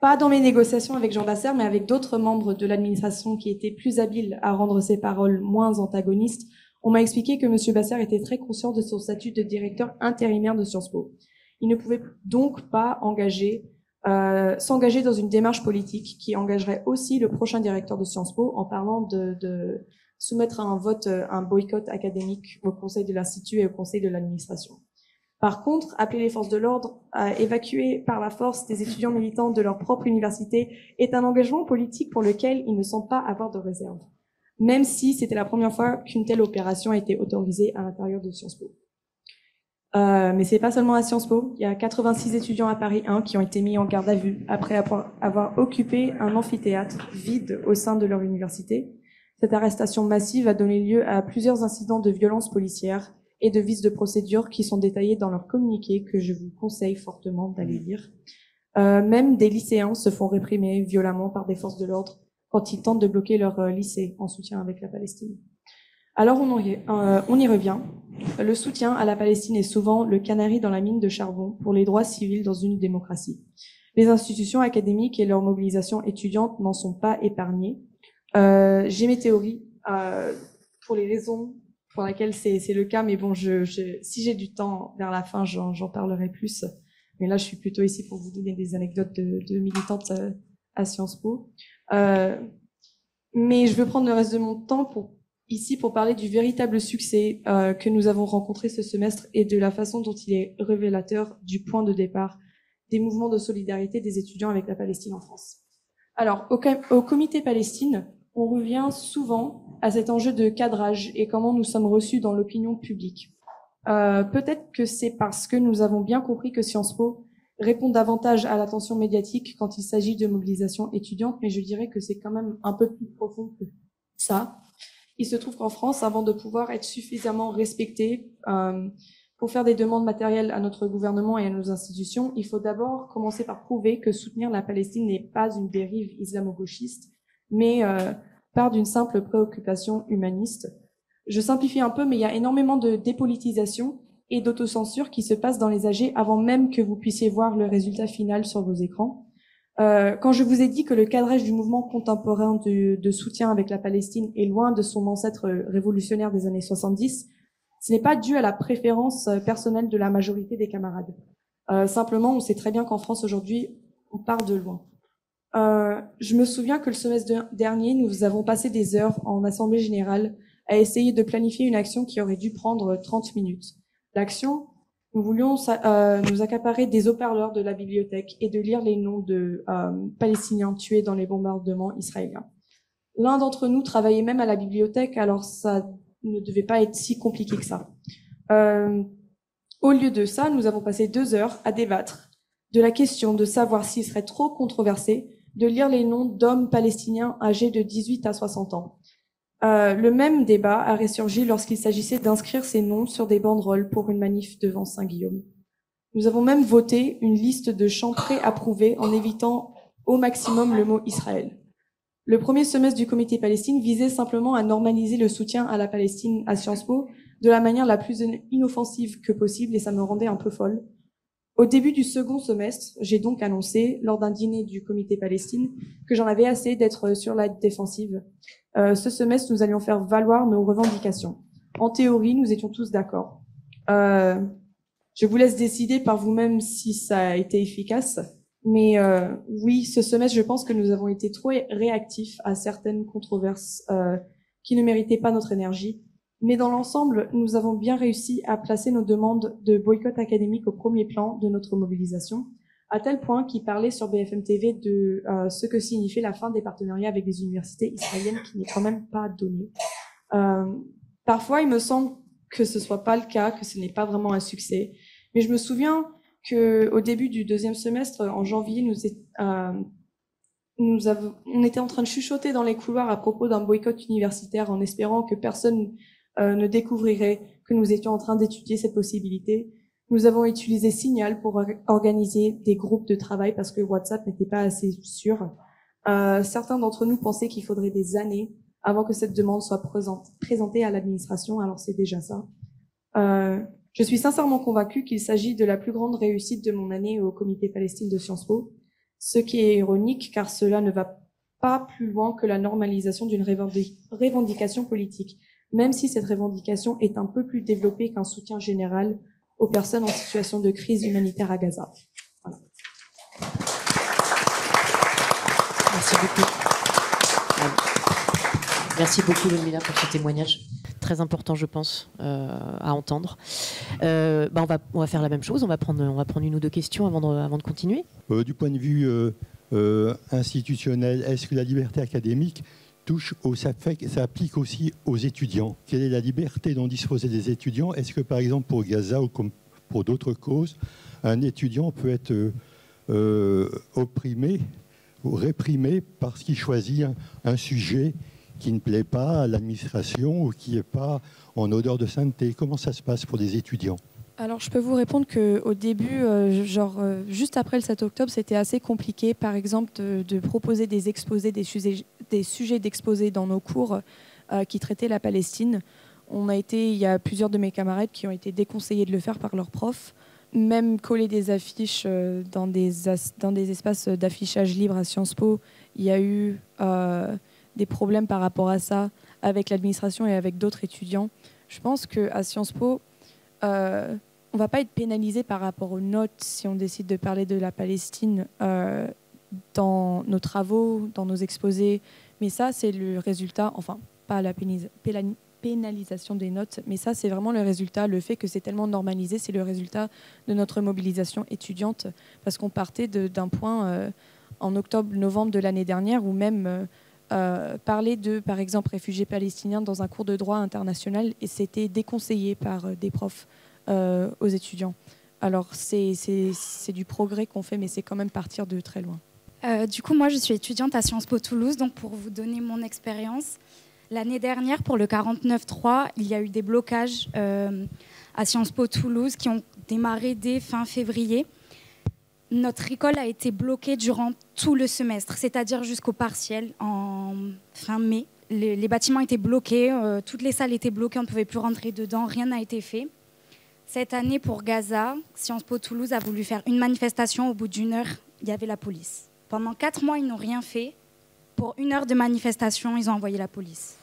Pas dans mes négociations avec Jean Dasser, mais avec d'autres membres de l'administration qui étaient plus habiles à rendre ses paroles moins antagonistes. On m'a expliqué que M. Basser était très conscient de son statut de directeur intérimaire de Sciences Po. Il ne pouvait donc pas s'engager dans une démarche politique qui engagerait aussi le prochain directeur de Sciences Po en parlant de soumettre à un vote un boycott académique au Conseil de l'Institut et au Conseil de l'administration. Par contre, appeler les forces de l'ordre à évacuer par la force des étudiants militants de leur propre université est un engagement politique pour lequel ils ne semblent pas avoir de réserve, même si c'était la première fois qu'une telle opération a été autorisée à l'intérieur de Sciences Po. Mais c'est pas seulement à Sciences Po, il y a 86 étudiants à Paris 1 qui ont été mis en garde à vue après avoir occupé un amphithéâtre vide au sein de leur université. Cette arrestation massive a donné lieu à plusieurs incidents de violence policière et de vices de procédure qui sont détaillés dans leur communiqué que je vous conseille fortement d'aller lire. Même des lycéens se font réprimer violemment par des forces de l'ordre quand ils tentent de bloquer leur lycée en soutien avec la Palestine. Alors on y revient. Le soutien à la Palestine est souvent le canari dans la mine de charbon pour les droits civils dans une démocratie. Les institutions académiques et leur mobilisation étudiante n'en sont pas épargnées. J'ai mes théories pour les raisons pour laquelle c'est le cas, mais bon, si j'ai du temps vers la fin, j'en parlerai plus. Mais là, je suis plutôt ici pour vous donner des anecdotes de militantes à Sciences Po. Mais je veux prendre le reste de mon temps pour parler du véritable succès que nous avons rencontré ce semestre et de la façon dont il est révélateur du point de départ des mouvements de solidarité des étudiants avec la Palestine en France. Alors, au comité Palestine, on revient souvent à cet enjeu de cadrage et comment nous sommes reçus dans l'opinion publique. Peut-être que c'est parce que nous avons bien compris que Sciences Po répond davantage à l'attention médiatique quand il s'agit de mobilisation étudiante, mais je dirais que c'est quand même un peu plus profond que ça. Il se trouve qu'en France, avant de pouvoir être suffisamment respecté pour faire des demandes matérielles à notre gouvernement et à nos institutions, il faut d'abord commencer par prouver que soutenir la Palestine n'est pas une dérive islamo-gauchiste, mais part d'une simple préoccupation humaniste. Je simplifie un peu, mais il y a énormément de dépolitisation et d'autocensure qui se passe dans les AG avant même que vous puissiez voir le résultat final sur vos écrans. Quand je vous ai dit que le cadrage du mouvement contemporain de soutien avec la Palestine est loin de son ancêtre révolutionnaire des années 70, ce n'est pas dû à la préférence personnelle de la majorité des camarades. Simplement, on sait très bien qu'en France aujourd'hui, on part de loin. Je me souviens que le semestre dernier, nous avons passé des heures en assemblée générale à essayer de planifier une action qui aurait dû prendre 30 minutes. L'action, nous voulions nous accaparer des haut-parleurs de la bibliothèque et de lire les noms de Palestiniens tués dans les bombardements israéliens. L'un d'entre nous travaillait même à la bibliothèque, alors ça ne devait pas être si compliqué que ça. Au lieu de ça, nous avons passé 2 heures à débattre de la question de savoir s'il serait trop controversé de lire les noms d'hommes palestiniens âgés de 18 à 60 ans. Le même débat a ressurgi lorsqu'il s'agissait d'inscrire ces noms sur des banderoles pour une manif devant Saint-Guillaume. Nous avons même voté une liste de chants pré-approuvés en évitant au maximum le mot Israël. Le premier semestre du Comité Palestine visait simplement à normaliser le soutien à la Palestine à Sciences Po de la manière la plus inoffensive que possible, et ça me rendait un peu folle. Au début du second semestre, j'ai donc annoncé, lors d'un dîner du Comité Palestine, que j'en avais assez d'être sur la défensive. Ce semestre, nous allions faire valoir nos revendications. En théorie, nous étions tous d'accord. Je vous laisse décider par vous-même si ça a été efficace. Mais oui, ce semestre, je pense que nous avons été trop réactifs à certaines controverses qui ne méritaient pas notre énergie. Mais dans l'ensemble, nous avons bien réussi à placer nos demandes de boycott académique au premier plan de notre mobilisation, à tel point qu'il parlait sur BFM TV de ce que signifiait la fin des partenariats avec les universités israéliennes, qui n'est quand même pas donné. Parfois, il me semble que ce soit pas le cas, que ce n'est pas vraiment un succès. Mais je me souviens qu'au début du deuxième semestre, en janvier, on était en train de chuchoter dans les couloirs à propos d'un boycott universitaire en espérant que personne ne découvrirait que nous étions en train d'étudier cette possibilité. Nous avons utilisé Signal pour organiser des groupes de travail parce que WhatsApp n'était pas assez sûr. Certains d'entre nous pensaient qu'il faudrait des années avant que cette demande soit présentée à l'administration, alors c'est déjà ça. Je suis sincèrement convaincue qu'il s'agit de la plus grande réussite de mon année au Comité Palestine de Sciences Po, ce qui est ironique car cela ne va pas plus loin que la normalisation d'une revendication politique, même si cette revendication est un peu plus développée qu'un soutien général aux personnes en situation de crise humanitaire à Gaza. Voilà. Merci beaucoup. Merci beaucoup, Ludmila, pour ce témoignage. Très important, je pense, à entendre. On va faire la même chose. On va prendre une ou deux questions avant de continuer. Du point de vue institutionnel, est-ce que la liberté académique s'applique aussi aux étudiants? Quelle est la liberté dont disposaient les étudiants? Est-ce que, par exemple, pour Gaza ou comme pour d'autres causes, un étudiant peut être opprimé ou réprimé parce qu'il choisit un sujet qui ne plaît pas à l'administration ou qui n'est pas en odeur de sainteté? Comment ça se passe pour les étudiants? Alors, je peux vous répondre qu'au début, juste après le 7 octobre, c'était assez compliqué, par exemple, de proposer des exposés, des sujets d'exposés dans nos cours qui traitaient la Palestine. Il y a plusieurs de mes camarades qui ont été déconseillés de le faire par leurs profs. Même coller des affiches dans des espaces d'affichage libre à Sciences Po, il y a eu des problèmes par rapport à ça avec l'administration et avec d'autres étudiants. Je pense qu'à Sciences Po, on ne va pas être pénalisé par rapport aux notes si on décide de parler de la Palestine dans nos travaux, dans nos exposés. Mais ça, c'est le résultat, enfin, pas la pénalisation des notes, mais ça, c'est vraiment le résultat. Le fait que c'est tellement normalisé, c'est le résultat de notre mobilisation étudiante, parce qu'on partait d'un point en octobre-novembre de l'année dernière, où même parler de, par exemple, réfugiés palestiniens dans un cours de droit international, et c'était déconseillé par des profs aux étudiants. Alors, c'est du progrès qu'on fait, mais c'est quand même partir de très loin. Du coup, moi, je suis étudiante à Sciences Po Toulouse, donc pour vous donner mon expérience, l'année dernière, pour le 49.3, il y a eu des blocages à Sciences Po Toulouse qui ont démarré dès fin février. Notre école a été bloquée durant tout le semestre, c'est-à-dire jusqu'au partiel en fin mai. Les bâtiments étaient bloqués, toutes les salles étaient bloquées, on ne pouvait plus rentrer dedans, rien n'a été fait. Cette année, pour Gaza, Sciences Po Toulouse a voulu faire une manifestation. Au bout d'1 heure, il y avait la police. Pendant 4 mois, ils n'ont rien fait. Pour 1 heure de manifestation, ils ont envoyé la police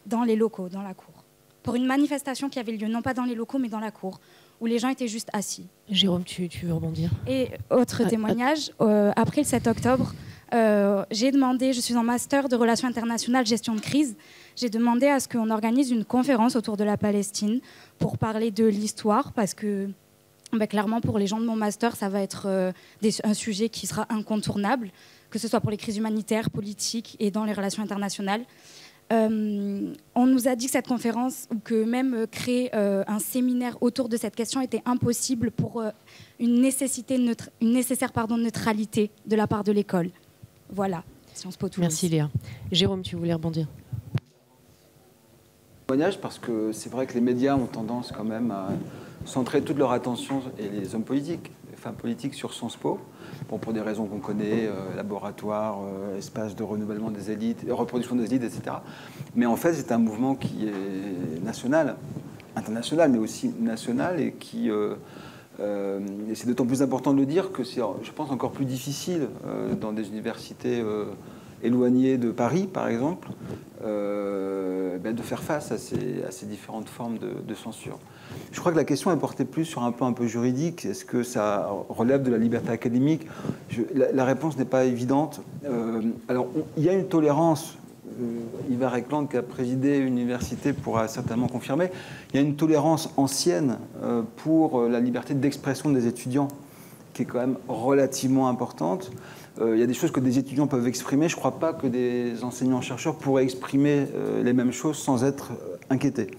dans les locaux, dans la cour. Pour une manifestation qui avait lieu non pas dans les locaux, mais dans la cour. où les gens étaient juste assis. Jérôme, tu veux rebondir? Et autre témoignage, après le 7 octobre, j'ai demandé, je suis en master de relations internationales, gestion de crise, j'ai demandé à ce qu'on organise une conférence autour de la Palestine pour parler de l'histoire, parce que clairement pour les gens de mon master, ça va être un sujet qui sera incontournable, que ce soit pour les crises humanitaires, politiques et dans les relations internationales. On nous a dit que cette conférence, ou que même créer un séminaire autour de cette question était impossible pour une nécessaire neutralité de la part de l'école. Voilà, Sciences Po Toulouse. Merci Léa. Jérôme, tu voulais rebondir? Parce que c'est vrai que les médias ont tendance quand même à centrer toute leur attention, et les hommes politiques, les femmes politiques, sur Sciences Po. Bon, pour des raisons qu'on connaît, laboratoire, espace de renouvellement des élites, reproduction des élites, etc. Mais en fait, c'est un mouvement qui est national, international, mais aussi national, et qui... et c'est d'autant plus important de le dire que c'est, je pense, encore plus difficile dans des universités éloignées de Paris, par exemple, de faire face à ces différentes formes de censure. Je crois que la question est portée plus sur un plan un peu juridique. Est-ce que ça relève de la liberté académique? La réponse n'est pas évidente. Alors, il y a une tolérance. Yves Rekland, qui a présidé une université, pourra certainement confirmer. Il y a une tolérance ancienne pour la liberté d'expression des étudiants, qui est quand même relativement importante. Il y a des choses que des étudiants peuvent exprimer. Je ne crois pas que des enseignants-chercheurs pourraient exprimer les mêmes choses sans être inquiétés.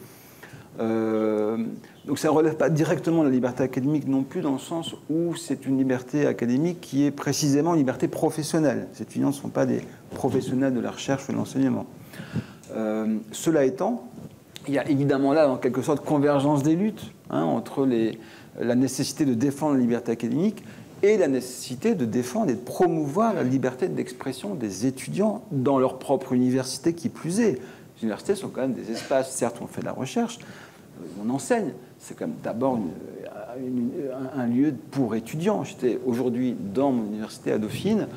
Donc ça ne relève pas directement de la liberté académique non plus, dans le sens où c'est une liberté académique qui est précisément une liberté professionnelle. Les étudiants ne sont pas des professionnels de la recherche ou de l'enseignement. Cela étant, il y a évidemment là, en quelque sorte, convergence des luttes entre la nécessité de défendre la liberté académique et la nécessité de défendre et de promouvoir la liberté d'expression des étudiants dans leur propre université, qui plus est. Les universités sont quand même des espaces, certes, où on fait de la recherche, on enseigne, c'est quand même d'abord un lieu pour étudiants. J'étais aujourd'hui dans mon université à Dauphine.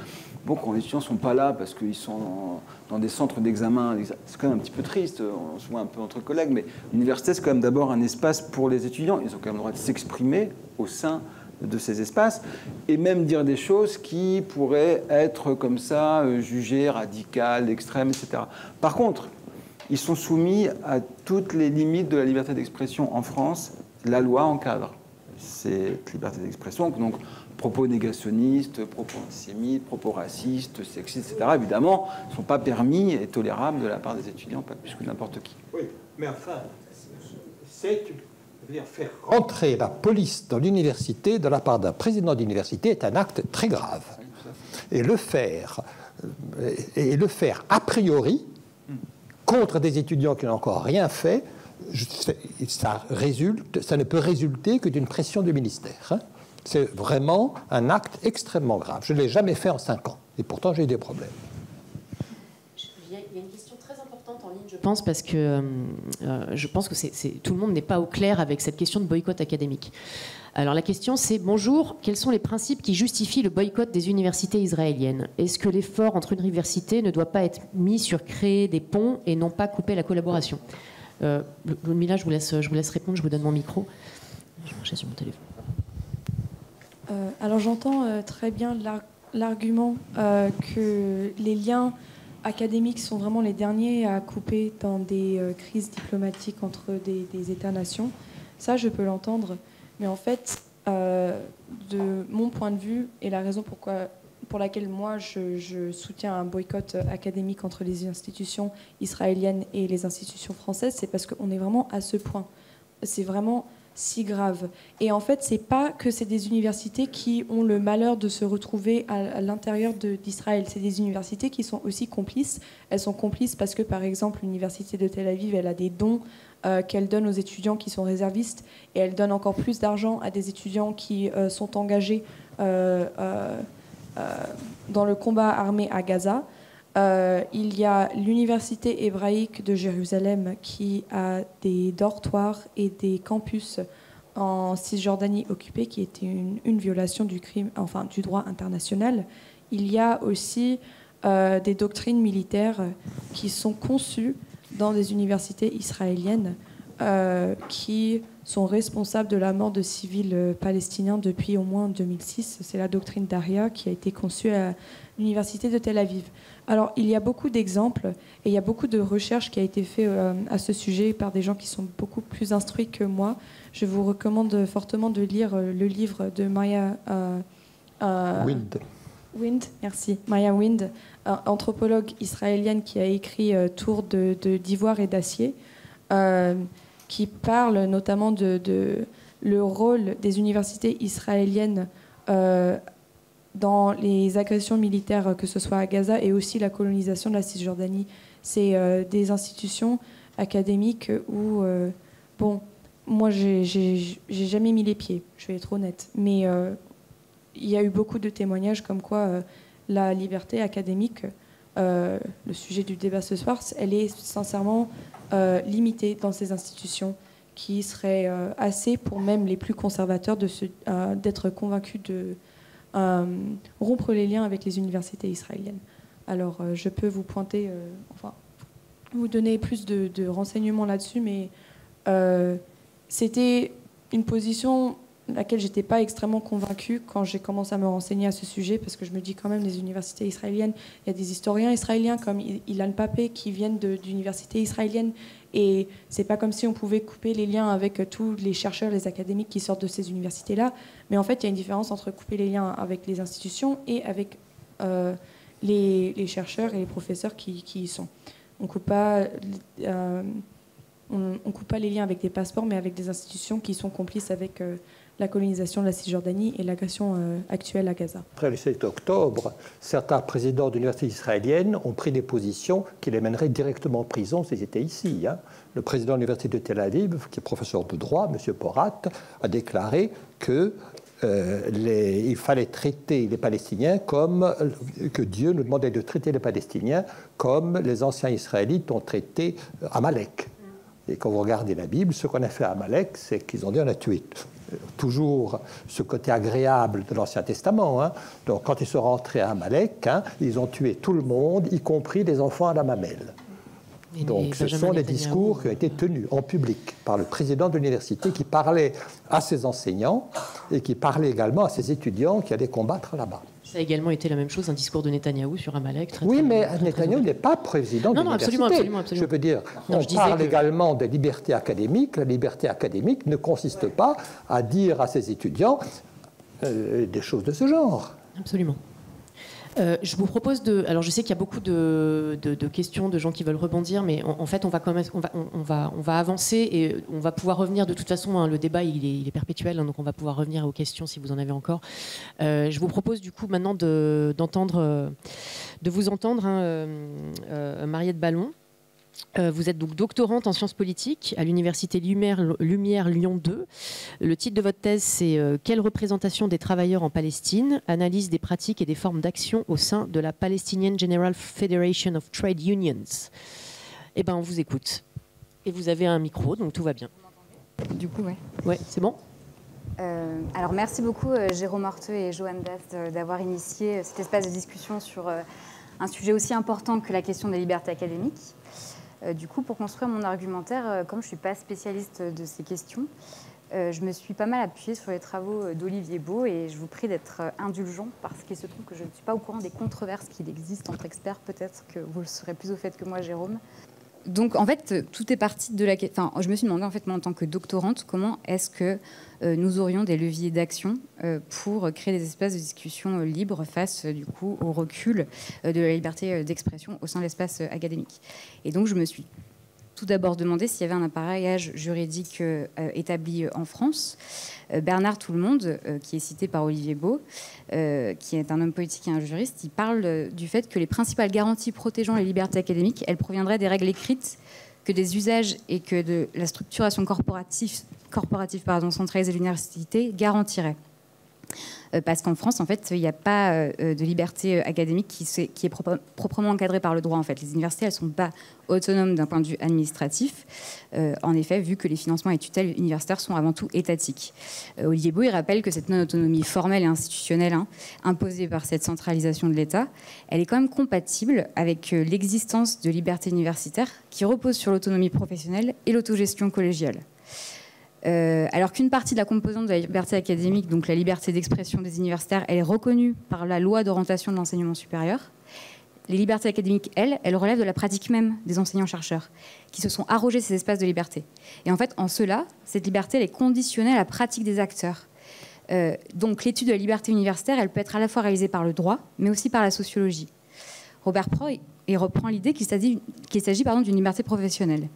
Bon, quand les étudiants ne sont pas là parce qu'ils sont dans des centres d'examen, c'est quand même un petit peu triste, on se voit un peu entre collègues, mais l'université, c'est quand même d'abord un espace pour les étudiants. Ils ont quand même le droit de s'exprimer au sein de ces espaces, et même dire des choses qui pourraient être comme ça, jugées radicales, extrêmes, etc. Par contre, ils sont soumis à toutes les limites de la liberté d'expression en France. La loi encadre cette liberté d'expression, donc propos négationnistes, propos antisémites, propos racistes, sexistes, etc., évidemment, ne sont pas permis et tolérables de la part des étudiants, pas plus que n'importe qui. Oui, mais enfin, faire rentrer la police dans l'université de la part d'un président d'université est un acte très grave. Et le faire a priori contre des étudiants qui n'ont encore rien fait, ça ne peut résulter que d'une pression du ministère. C'est vraiment un acte extrêmement grave. Je ne l'ai jamais fait en 5 ans. Et pourtant, j'ai eu des problèmes. Il y a une question très importante en ligne, je pense, parce que je pense que tout le monde n'est pas au clair avec cette question de boycott académique. Alors la question c'est, bonjour, quels sont les principes qui justifient le boycott des universités israéliennes? Est-ce que l'effort entre universités ne doit pas être mis sur créer des ponts et non pas couper la collaboration? Ludmila, je vous laisse répondre, je vous donne mon micro. Je vais marcher sur mon téléphone. Alors j'entends très bien l'argument que les liens académiques sont vraiment les derniers à couper dans des crises diplomatiques entre des États-nations. Ça, je peux l'entendre. Mais en fait, de mon point de vue, et la raison pour laquelle moi je soutiens un boycott académique entre les institutions israéliennes et les institutions françaises, c'est parce qu'on est vraiment à ce point. C'est vraiment si grave. Et en fait, c'est pas que c'est des universités qui ont le malheur de se retrouver à l'intérieur d'Israël. C'est des universités qui sont aussi complices. Elles sont complices parce que, par exemple, l'université de Tel Aviv, elle a des dons qu'elle donne aux étudiants qui sont réservistes, et elle donne encore plus d'argent à des étudiants qui sont engagés dans le combat armé à Gaza. Il y a l'université hébraïque de Jérusalem qui a des dortoirs et des campus en Cisjordanie occupée, qui était une violation du droit international. Il y a aussi des doctrines militaires qui sont conçues dans des universités israéliennes qui sont responsables de la mort de civils palestiniens depuis au moins 2006. C'est la doctrine Daria qui a été conçue à l'université de Tel Aviv. Alors, il y a beaucoup d'exemples et il y a beaucoup de recherches qui a été fait à ce sujet par des gens qui sont beaucoup plus instruits que moi. Je vous recommande fortement de lire le livre de Maya Wind, merci. Maya Wind, anthropologue israélienne qui a écrit Tour d'ivoire et d'acier, qui parle notamment de le rôle des universités israéliennes dans les agressions militaires, que ce soit à Gaza, et aussi la colonisation de la Cisjordanie. C'est des institutions académiques où, bon, moi, j'ai jamais mis les pieds, je vais être honnête, mais il y a eu beaucoup de témoignages comme quoi la liberté académique, le sujet du débat ce soir, elle est sincèrement limitée dans ces institutions qui seraient assez pour même les plus conservateurs d'être convaincus de rompre les liens avec les universités israéliennes. Alors, je peux vous pointer, vous donner plus de renseignements là-dessus, mais c'était une position laquelle j'étais pas extrêmement convaincue quand j'ai commencé à me renseigner à ce sujet, parce que je me dis quand même, les universités israéliennes, il y a des historiens israéliens comme Ilan Pappé qui viennent d'universités israéliennes, et c'est pas comme si on pouvait couper les liens avec tous les chercheurs, les académiques qui sortent de ces universités-là, mais en fait il y a une différence entre couper les liens avec les institutions et avec les chercheurs et les professeurs qui y sont. On coupe pas les liens avec des passeports, mais avec des institutions qui sont complices avec la colonisation de la Cisjordanie et l'agression actuelle à Gaza. Après le 7 octobre, certains présidents d'universités israéliennes ont pris des positions qui les mèneraient directement en prison s'ils étaient ici. Le président de l'université de Tel Aviv, qui est professeur de droit, M. Porat, a déclaré que il fallait traiter les Palestiniens que Dieu nous demandait de traiter les Palestiniens comme les anciens Israélites ont traité Amalek. Et quand vous regardez la Bible, ce qu'on a fait à Amalek, c'est qu'ils ont dit on a tué. Toujours ce côté agréable de l'Ancien Testament. Donc quand ils sont rentrés à Amalek, ils ont tué tout le monde, y compris les enfants à la mamelle. Donc ce sont les discours qui ont été tenus en public par le président de l'université qui parlait à ses enseignants et qui parlait également à ses étudiants qui allaient combattre là-bas. Ça a également été la même chose, un discours de Netanyahou sur Amalek. Oui, mais Netanyahou n'est pas président de l'université. Non, absolument. Je veux dire, on parle également de liberté académique. La liberté académique ne consiste pas à dire à ses étudiants des choses de ce genre. Absolument. Je vous propose de... Alors, je sais qu'il y a beaucoup de questions, de gens qui veulent rebondir, mais en fait, on va avancer et on va pouvoir revenir. De toute façon, le débat, il est perpétuel, donc on va pouvoir revenir aux questions si vous en avez encore. Je vous propose du coup maintenant de vous entendre, Mariette Ballon. Vous êtes donc doctorante en sciences politiques à l'université Lumière Lyon 2. Le titre de votre thèse, c'est « Quelle représentation des travailleurs en Palestine? Analyse des pratiques et des formes d'action au sein de la Palestinian General Federation of Trade Unions ». Eh bien, on vous écoute. Et vous avez un micro, donc tout va bien. Du coup, ouais. Ouais, c'est bon. Alors, merci beaucoup, Jérôme Horteux et Joanne Bast, d'avoir initié cet espace de discussion sur un sujet aussi important que la question des libertés académiques. Du coup, pour construire mon argumentaire, comme je ne suis pas spécialiste de ces questions, je me suis pas mal appuyée sur les travaux d'Olivier Beau et je vous prie d'être indulgent parce qu'il se trouve que je ne suis pas au courant des controverses qu'il existe entre experts. Peut-être que vous le serez plus au fait que moi, Jérôme. Donc, en fait, tout est parti de la question. Enfin, je me suis demandé, en fait, moi, en tant que doctorante, comment est-ce que nous aurions des leviers d'action pour créer des espaces de discussion libres face, du coup, au recul de la liberté d'expression au sein de l'espace académique. Et donc, je me suis tout d'abord demandé s'il y avait un appareillage juridique établi en France. Bernard Tout-le-Monde, qui est cité par Olivier Beau, qui est un homme politique et un juriste, il parle du fait que les principales garanties protégeant les libertés académiques, elles proviendraient des règles écrites que des usages et que de la structuration corporative centralisée de l'université garantiraient. parce qu'en France, en fait, il n'y a pas de liberté académique qui est proprement encadrée par le droit. En fait, les universités, elles ne sont pas autonomes d'un point de vue administratif, en effet, vu que les financements et tutelles universitaires sont avant tout étatiques. Olivier Beau, il rappelle que cette non-autonomie formelle et institutionnelle imposée par cette centralisation de l'État, elle est quand même compatible avec l'existence de liberté universitaire qui repose sur l'autonomie professionnelle et l'autogestion collégiale. Alors qu'une partie de la composante de la liberté académique, donc la liberté d'expression des universitaires, elle est reconnue par la loi d'orientation de l'enseignement supérieur, les libertés académiques, elles relèvent de la pratique même des enseignants-chercheurs, qui se sont arrogés ces espaces de liberté. Et en fait, en cela, cette liberté, elle est conditionnée à la pratique des acteurs. Donc l'étude de la liberté universitaire, elle peut être à la fois réalisée par le droit, mais aussi par la sociologie. Robert Pro, il reprend l'idée qu'il s'agit d'une liberté professionnelle.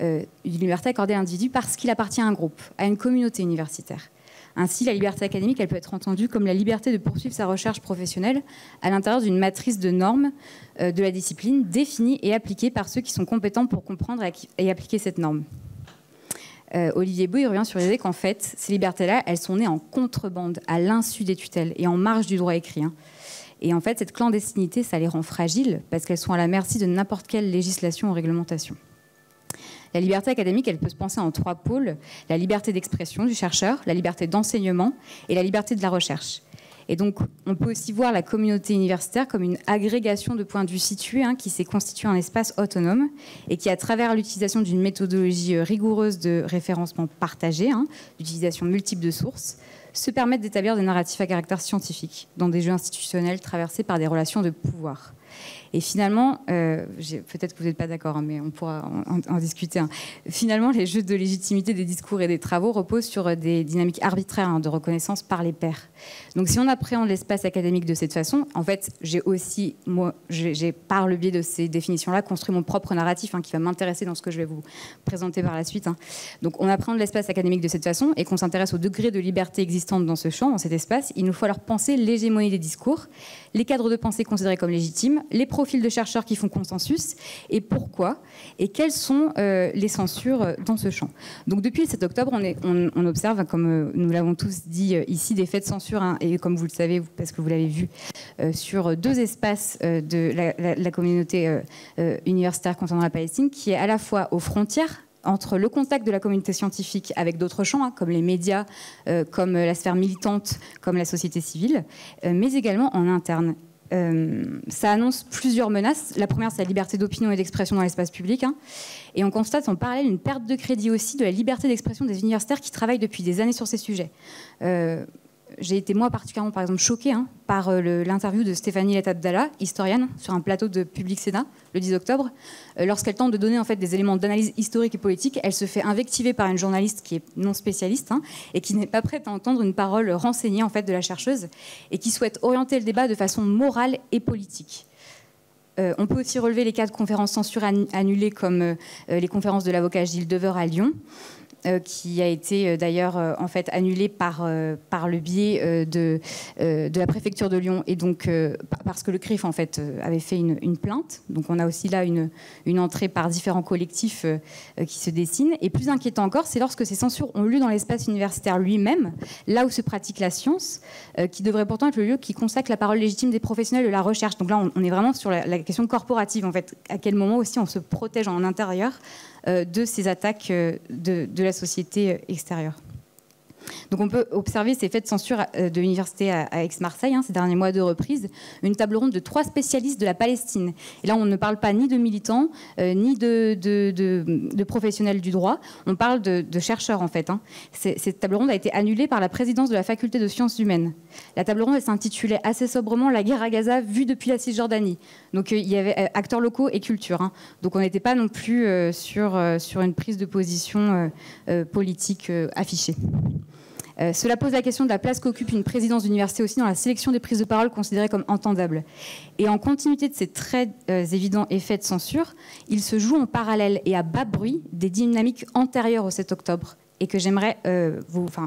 Une liberté accordée à l'individu parce qu'il appartient à un groupe, à une communauté universitaire. Ainsi, la liberté académique, elle peut être entendue comme la liberté de poursuivre sa recherche professionnelle à l'intérieur d'une matrice de normes de la discipline définie et appliquée par ceux qui sont compétents pour comprendre et appliquer cette norme. Olivier Beau, il revient sur l'idée qu'en fait, ces libertés-là, elles sont nées en contrebande, à l'insu des tutelles et en marge du droit écrit. Et en fait, cette clandestinité, ça les rend fragiles parce qu'elles sont à la merci de n'importe quelle législation ou réglementation. La liberté académique, elle peut se penser en 3 pôles: la liberté d'expression du chercheur, la liberté d'enseignement et la liberté de la recherche. Et donc, on peut aussi voir la communauté universitaire comme une agrégation de points de vue situés qui s'est constituée en espace autonome et qui, à travers l'utilisation d'une méthodologie rigoureuse de référencement partagé, d'utilisation multiple de sources, se permettent d'établir des narratifs à caractère scientifique dans des jeux institutionnels traversés par des relations de pouvoir. Et finalement, peut-être que vous n'êtes pas d'accord, mais on pourra en discuter. Finalement, les jeux de légitimité des discours et des travaux reposent sur des dynamiques arbitraires de reconnaissance par les pairs. Donc si on appréhende l'espace académique de cette façon, en fait, j'ai par le biais de ces définitions-là, construit mon propre narratif qui va m'intéresser dans ce que je vais vous présenter par la suite. Donc on appréhende l'espace académique de cette façon et qu'on s'intéresse au degré de liberté existante dans ce champ, dans cet espace. Il nous faut alors penser l'hégémonie des discours, les cadres de pensée considérés comme légitimes, les profils de chercheurs qui font consensus et pourquoi et quelles sont les censures dans ce champ. Donc depuis le 7 octobre, on observe, comme nous l'avons tous dit ici, des faits de censure et comme vous le savez parce que vous l'avez vu sur 2 espaces de la communauté universitaire concernant la Palestine qui est à la fois aux frontières entre le contact de la communauté scientifique avec d'autres champs, comme les médias, comme la sphère militante, comme la société civile, mais également en interne. Ça annonce plusieurs menaces. La première, c'est la liberté d'opinion et d'expression dans l'espace public. Et on constate en parallèle une perte de crédit aussi de la liberté d'expression des universitaires qui travaillent depuis des années sur ces sujets. J'ai été, moi, particulièrement, par exemple, choquée par l'interview de Stéphanie Lett-Abdallah, historienne, sur un plateau de Public Sénat, le 10 octobre. Lorsqu'elle tente de donner en fait, des éléments d'analyse historique et politique, elle se fait invectiver par une journaliste qui est non spécialiste et qui n'est pas prête à entendre une parole renseignée en fait, de la chercheuse et qui souhaite orienter le débat de façon morale et politique. On peut aussi relever les cas de conférences censure annulées comme les conférences de l'avocat Gilles Dever à Lyon, qui a été d'ailleurs en fait annulé par le biais de la préfecture de Lyon et donc parce que le CRIF en fait avait fait une plainte. Donc on a aussi là une entrée par différents collectifs qui se dessinent. Et plus inquiétant encore, c'est lorsque ces censures ont lieu dans l'espace universitaire lui-même, là où se pratique la science, qui devrait pourtant être le lieu qui consacre la parole légitime des professionnels de la recherche. Donc là on est vraiment sur la question corporative en fait. À quel moment aussi on se protège en intérieur de ces attaques de la société extérieure. Donc on peut observer ces faits de censure de l'université à Aix-Marseille, ces derniers mois de reprise, une table ronde de 3 spécialistes de la Palestine. Et là, on ne parle pas ni de militants, ni de professionnels du droit, on parle de chercheurs en fait. Cette table ronde a été annulée par la présidence de la faculté de sciences humaines. La table ronde s'intitulait assez sobrement « La guerre à Gaza vue depuis la Cisjordanie ». Donc il y avait acteurs locaux et culture. Donc on n'était pas non plus sur une prise de position politique affichée. Cela pose la question de la place qu'occupe une présidence d'université aussi dans la sélection des prises de parole considérées comme entendables. Et en continuité de ces très évidents effets de censure, il se joue en parallèle et à bas bruit des dynamiques antérieures au 7 octobre et que j'aimerais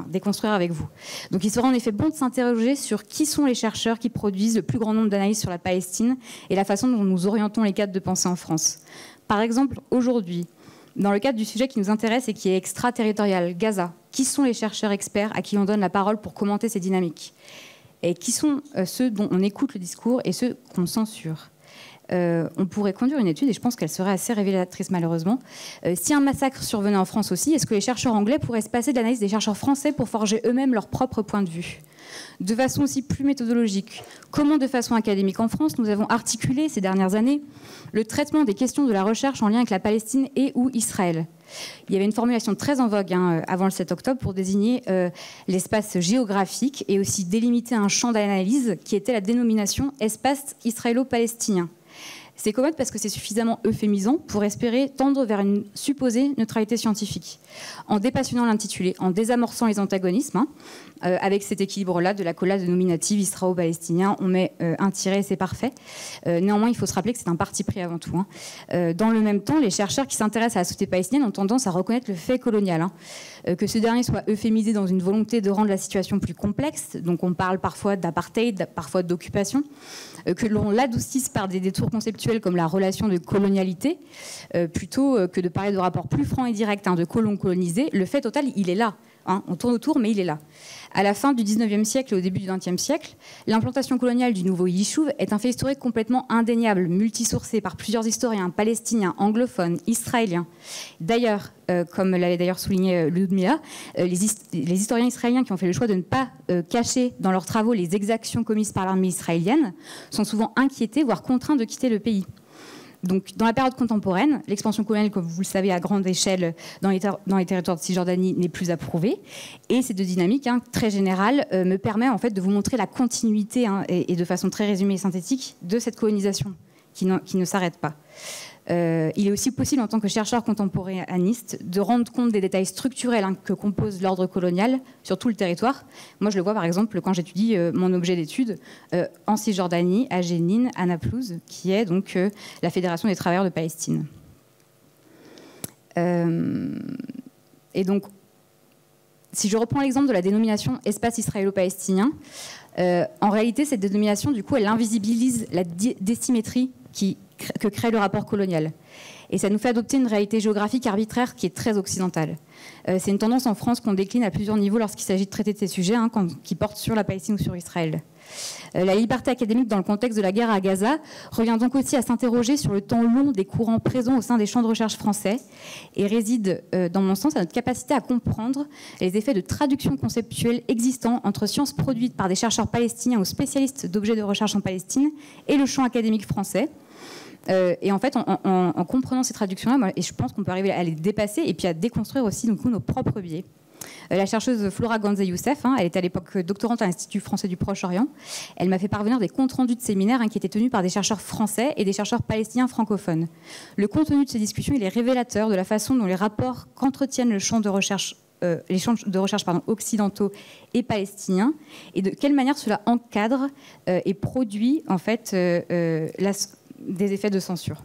déconstruire avec vous. Donc il sera en effet bon de s'interroger sur qui sont les chercheurs qui produisent le plus grand nombre d'analyses sur la Palestine et la façon dont nous orientons les cadres de pensée en France. Par exemple, aujourd'hui, dans le cadre du sujet qui nous intéresse et qui est extraterritorial, Gaza, qui sont les chercheurs experts à qui on donne la parole pour commenter ces dynamiques? et qui sont ceux dont on écoute le discours et ceux qu'on censure. On pourrait conduire une étude, et je pense qu'elle serait assez révélatrice malheureusement. Si un massacre survenait en France aussi, est-ce que les chercheurs anglais pourraient se passer de l'analyse des chercheurs français pour forger eux-mêmes leur propre point de vue ? De façon aussi plus méthodologique, comment de façon académique en France nous avons articulé ces dernières années le traitement des questions de la recherche en lien avec la Palestine et ou Israël ? Il y avait une formulation très en vogue avant le 7 octobre pour désigner l'espace géographique et aussi délimiter un champ d'analyse qui était la dénomination espace israélo-palestinien. C'est commode parce que c'est suffisamment euphémisant pour espérer tendre vers une supposée neutralité scientifique. En dépassionnant l'intitulé, en désamorçant les antagonismes, avec cet équilibre-là de la collade nominative israélo-palestinien, on met un tiret et c'est parfait. Néanmoins, il faut se rappeler que c'est un parti pris avant tout. Dans le même temps, les chercheurs qui s'intéressent à la société palestinienne ont tendance à reconnaître le fait colonial. Que ce dernier soit euphémisé dans une volonté de rendre la situation plus complexe, donc on parle parfois d'apartheid, parfois d'occupation, que l'on l'adoucisse par des détours conceptuels comme la relation de colonialité, plutôt que de parler de rapports plus francs et directs de colons colonisés. Le fait total, il est là. On tourne autour, mais il est là. À la fin du 19e siècle et au début du 20e siècle, l'implantation coloniale du nouveau Yishuv est un fait historique complètement indéniable, multisourcé par plusieurs historiens palestiniens, anglophones, israéliens. D'ailleurs, comme l'avait d'ailleurs souligné Ludmila, les historiens israéliens qui ont fait le choix de ne pas cacher dans leurs travaux les exactions commises par l'armée israélienne sont souvent inquiétés, voire contraints de quitter le pays. Donc, dans la période contemporaine, l'expansion coloniale, comme vous le savez, à grande échelle dans les territoires de Cisjordanie n'est plus approuvée. Et ces deux dynamiques, très générales, me permettent en fait de vous montrer la continuité et de façon très résumée et synthétique de cette colonisation qui ne s'arrête pas. Il est aussi possible, en tant que chercheur contemporanéiste, de rendre compte des détails structurels que compose l'ordre colonial sur tout le territoire. Moi, je le vois, par exemple, quand j'étudie mon objet d'étude en Cisjordanie, à Jénine, à Naplouse, qui est donc la Fédération des travailleurs de Palestine. Et donc, si je reprends l'exemple de la dénomination espace israélo-palestinien, en réalité, cette dénomination, du coup, elle invisibilise la désymétrie que crée le rapport colonial. Et ça nous fait adopter une réalité géographique arbitraire qui est très occidentale. C'est une tendance en France qu'on décline à plusieurs niveaux lorsqu'il s'agit de traiter de ces sujets, qui portent sur la Palestine ou sur Israël. La liberté académique dans le contexte de la guerre à Gaza revient donc aussi à s'interroger sur le temps long des courants présents au sein des champs de recherche français et réside, dans mon sens, à notre capacité à comprendre les effets de traduction conceptuelle existants entre sciences produites par des chercheurs palestiniens ou spécialistes d'objets de recherche en Palestine et le champ académique français. Et en fait, en comprenant ces traductions-là, et je pense qu'on peut arriver à les dépasser et puis à déconstruire aussi du coup, nos propres biais. La chercheuse Flora Ganze-Youssef, elle était à l'époque doctorante à l'Institut français du Proche-Orient. Elle m'a fait parvenir des comptes rendus de séminaires qui étaient tenus par des chercheurs français et des chercheurs palestiniens francophones. Le contenu de ces discussions, il est révélateur de la façon dont les rapports qu'entretiennent les champs de recherche occidentaux et palestiniens, et de quelle manière cela encadre et produit en fait des effets de censure.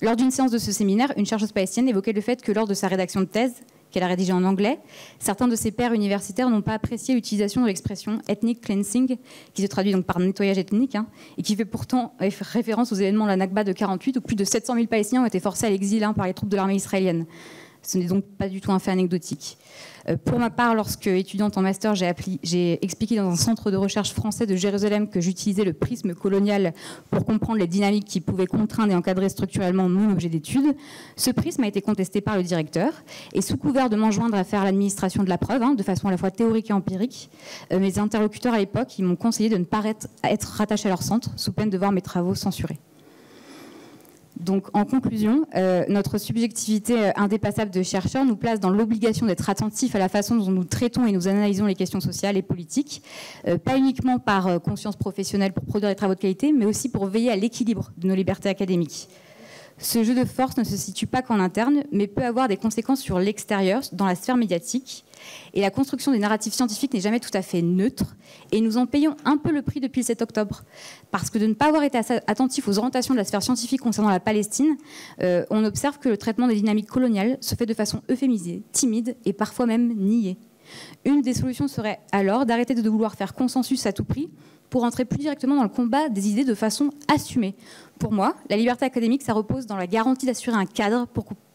Lors d'une séance de ce séminaire, une chercheuse palestinienne évoquait le fait que lors de sa rédaction de thèse, qu'elle a rédigée en anglais, certains de ses pairs universitaires n'ont pas apprécié l'utilisation de l'expression ethnic cleansing, qui se traduit donc par nettoyage ethnique, et qui fait pourtant référence aux événements de la Nakba de 1948, où plus de 700 000 Palestiniens ont été forcés à l'exil par les troupes de l'armée israélienne. Ce n'est donc pas du tout un fait anecdotique. Pour ma part, lorsque étudiante en master, j'ai expliqué dans un centre de recherche français de Jérusalem que j'utilisais le prisme colonial pour comprendre les dynamiques qui pouvaient contraindre et encadrer structurellement mon objet d'étude. Ce prisme a été contesté par le directeur et sous couvert de m'enjoindre à faire l'administration de la preuve, de façon à la fois théorique et empirique, mes interlocuteurs à l'époque m'ont conseillé de ne pas être rattaché à leur centre sous peine de voir mes travaux censurés. Donc, en conclusion, notre subjectivité indépassable de chercheurs nous place dans l'obligation d'être attentifs à la façon dont nous traitons et nous analysons les questions sociales et politiques, pas uniquement par conscience professionnelle pour produire des travaux de qualité, mais aussi pour veiller à l'équilibre de nos libertés académiques. Ce jeu de force ne se situe pas qu'en interne, mais peut avoir des conséquences sur l'extérieur, dans la sphère médiatique. Et la construction des narratifs scientifiques n'est jamais tout à fait neutre. Et nous en payons un peu le prix depuis le 7 octobre. Parce que de ne pas avoir été attentifs aux orientations de la sphère scientifique concernant la Palestine, on observe que le traitement des dynamiques coloniales se fait de façon euphémisée, timide et parfois même niée. Une des solutions serait alors d'arrêter de vouloir faire consensus à tout prix pour entrer plus directement dans le combat des idées de façon assumée. Pour moi, la liberté académique, ça repose dans la garantie d'assurer un cadre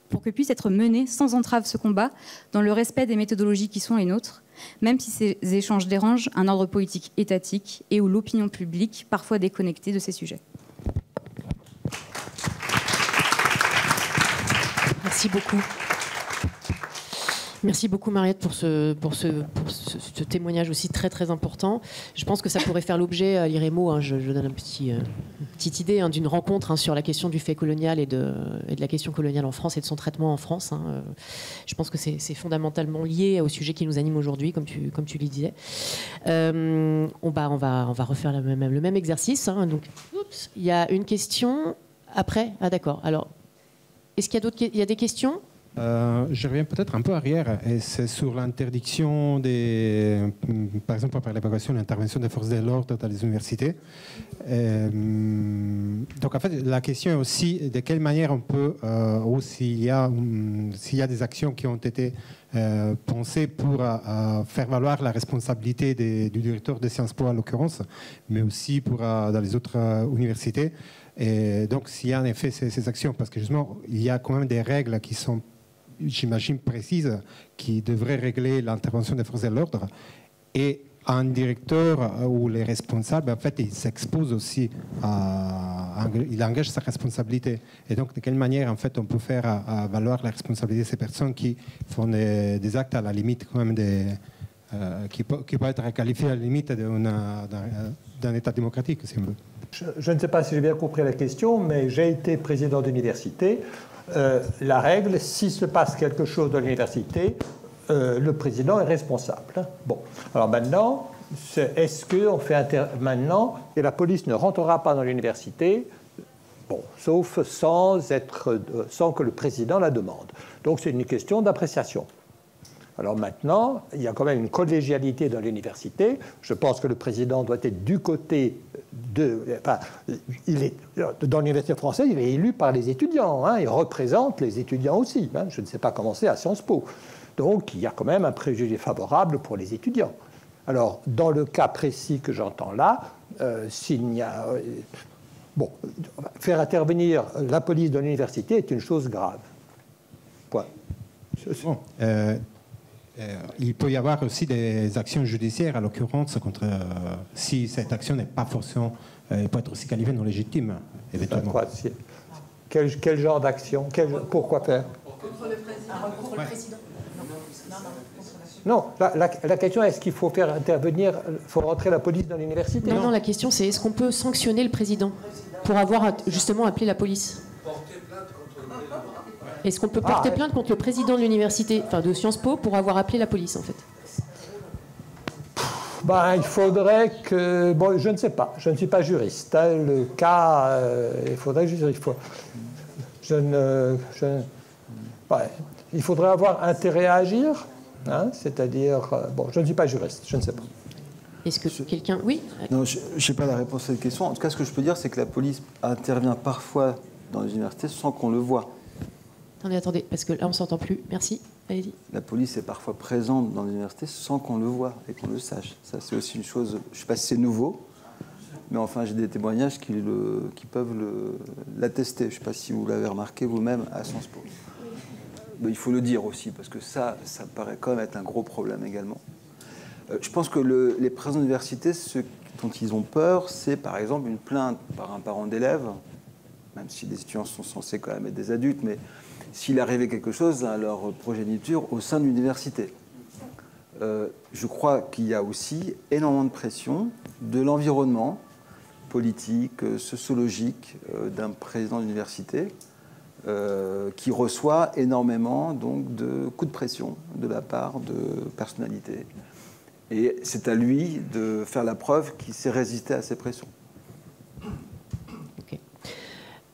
pour que puisse être mené sans entrave ce combat, dans le respect des méthodologies qui sont les nôtres, même si ces échanges dérangent un ordre politique étatique et ou l'opinion publique, parfois déconnectée de ces sujets. Merci beaucoup. Merci beaucoup Mariette pour ce témoignage aussi très très important. Je pense que ça pourrait faire l'objet à l'IREMO, hein, je donne une petite idée hein, d'une rencontre hein, sur la question du fait colonial et de la question coloniale en France et de son traitement en France. Hein. Je pense que c'est fondamentalement lié au sujet qui nous anime aujourd'hui, comme tu le disais. On va refaire le même exercice. Hein. Donc, il y a une question après. Ah d'accord. Alors, est-ce qu'il y a des questions ? Je reviens peut-être un peu arrière, et c'est sur l'interdiction par exemple, par l'évacuation et l'intervention des forces de l'ordre dans les universités. Donc, en fait, la question est aussi de quelle manière on peut, ou s'il y a des actions qui ont été pensées pour faire valoir la responsabilité du directeur de Sciences Po, en l'occurrence, mais aussi dans les autres universités. Et donc, s'il y a en effet ces actions, parce que justement, il y a quand même des règles qui sont, j'imagine, précises, qui devraient régler l'intervention des forces de l'ordre. Et un directeur ou les responsables, en fait, il s'expose aussi il engage sa responsabilité. Et donc, de quelle manière, en fait, on peut faire valoir la responsabilité de ces personnes qui font des actes à la limite, quand même, qui peuvent être qualifiés à la limite d'un État démocratique, si on veut. Je ne sais pas si j'ai bien compris la question, mais j'ai été président d'université. La règle, s'il se passe quelque chose dans l'université, le président est responsable. Bon, alors maintenant, est-ce qu'on fait maintenant, et la police ne rentrera pas dans l'université, bon, sauf sans que le président la demande. Donc c'est une question d'appréciation. Alors maintenant, il y a quand même une collégialité dans l'université. Je pense que le président doit être du côté dans l'université française, il est élu par les étudiants. Hein, il représente les étudiants aussi. Hein, je ne sais pas comment c'est à Sciences Po. Donc il y a quand même un préjugé favorable pour les étudiants. Alors, dans le cas précis que j'entends là, faire intervenir la police dans l'université est une chose grave. Point. Bon, il peut y avoir aussi des actions judiciaires, à l'occurrence, si cette action n'est pas forcément, elle peut être aussi qualifiée non légitime, éventuellement. Quel genre d'action? Pourquoi faire? Contre le président. Non, la question est, est-ce qu'il faut faire intervenir, faut rentrer la police dans l'université? Non, la question c'est est-ce qu'on peut sanctionner le président pour avoir justement appelé la police? Est-ce qu'on peut porter plainte contre le président de l'université, enfin de Sciences Po, pour avoir appelé la police en fait? Il faudrait que... Bon, je ne sais pas, je ne suis pas juriste. Hein, le cas, il faudrait que il faudrait avoir intérêt à agir, hein, c'est-à-dire... bon, je ne suis pas juriste, je ne sais pas. Est-ce que quelqu'un... Oui? Non, je n'ai pas la réponse à cette question. En tout cas, ce que je peux dire, c'est que la police intervient parfois dans les universités sans qu'on le voie. Attendez, parce que là, on ne s'entend plus. Merci, allez-y. La police est parfois présente dans l'université sans qu'on le voie et qu'on le sache. Ça, c'est aussi une chose, je ne sais pas si c'est nouveau, mais enfin, j'ai des témoignages qui peuvent l'attester. Je ne sais pas si vous l'avez remarqué vous-même à Sciences Po. Mais il faut le dire aussi, parce que ça me paraît quand même être un gros problème également. Je pense que les présidents d'université, ce dont ils ont peur, c'est par exemple une plainte par un parent d'élève, même si les étudiants sont censés quand même être des adultes, mais s'il arrivait quelque chose à leur progéniture au sein de l'université. Je crois qu'il y a aussi énormément de pression de l'environnement politique, sociologique d'un président d'université qui reçoit énormément donc, de coups de pression de la part de personnalités. Et c'est à lui de faire la preuve qu'il s'est résisté à ces pressions.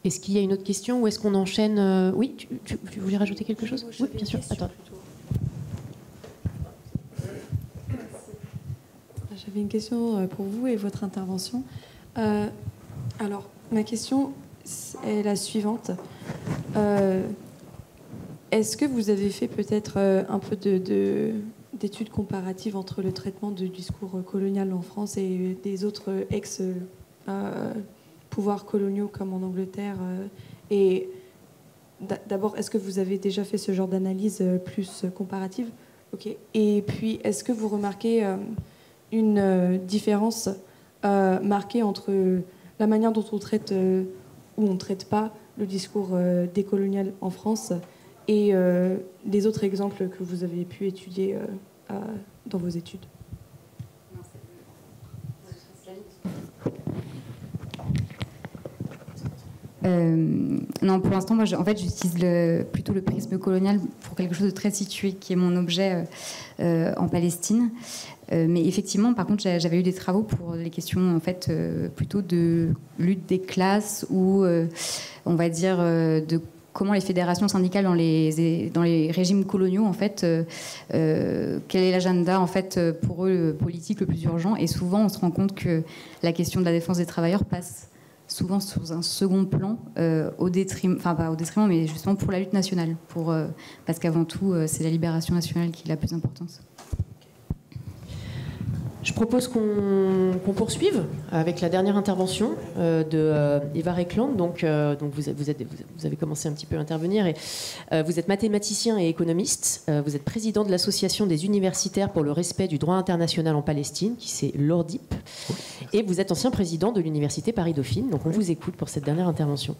Est-ce qu'il y a une autre question ou est-ce qu'on enchaîne? Oui, tu voulais rajouter quelque chose? Oui, bien sûr. Attends. J'avais une question pour vous et votre intervention. Alors, ma question est la suivante. Est-ce que vous avez fait peut-être un peu d'études comparatives entre le traitement du discours colonial en France et des autres pouvoirs coloniaux comme en Angleterre et d'abord, est-ce que vous avez déjà fait ce genre d'analyse plus comparative? Ok. Et puis, est-ce que vous remarquez une différence marquée entre la manière dont on traite ou on ne traite pas le discours décolonial en France et les autres exemples que vous avez pu étudier dans vos études? Non, pour l'instant, moi, en fait, j'utilise plutôt le prisme colonial pour quelque chose de très situé, qui est mon objet en Palestine. Mais effectivement, par contre, j'avais eu des travaux pour les questions, en fait, plutôt de lutte des classes ou, on va dire, de comment les fédérations syndicales dans les régimes coloniaux, en fait, quel est l'agenda, en fait, pour eux, politique le plus urgent. Et souvent, on se rend compte que la question de la défense des travailleurs passe souvent sous un second plan, au détriment, enfin pas au détriment, mais justement pour la lutte nationale, parce qu'avant tout, c'est la libération nationale qui est la plus importante. Je propose qu'on poursuive avec la dernière intervention de Eva Rekland. Donc vous avez commencé un petit peu à intervenir. Et, vous êtes mathématicien et économiste. Vous êtes président de l'Association des universitaires pour le respect du droit international en Palestine, qui c'est l'ORDIP. Et vous êtes ancien président de l'Université Paris-Dauphine. Donc on vous écoute pour cette dernière intervention.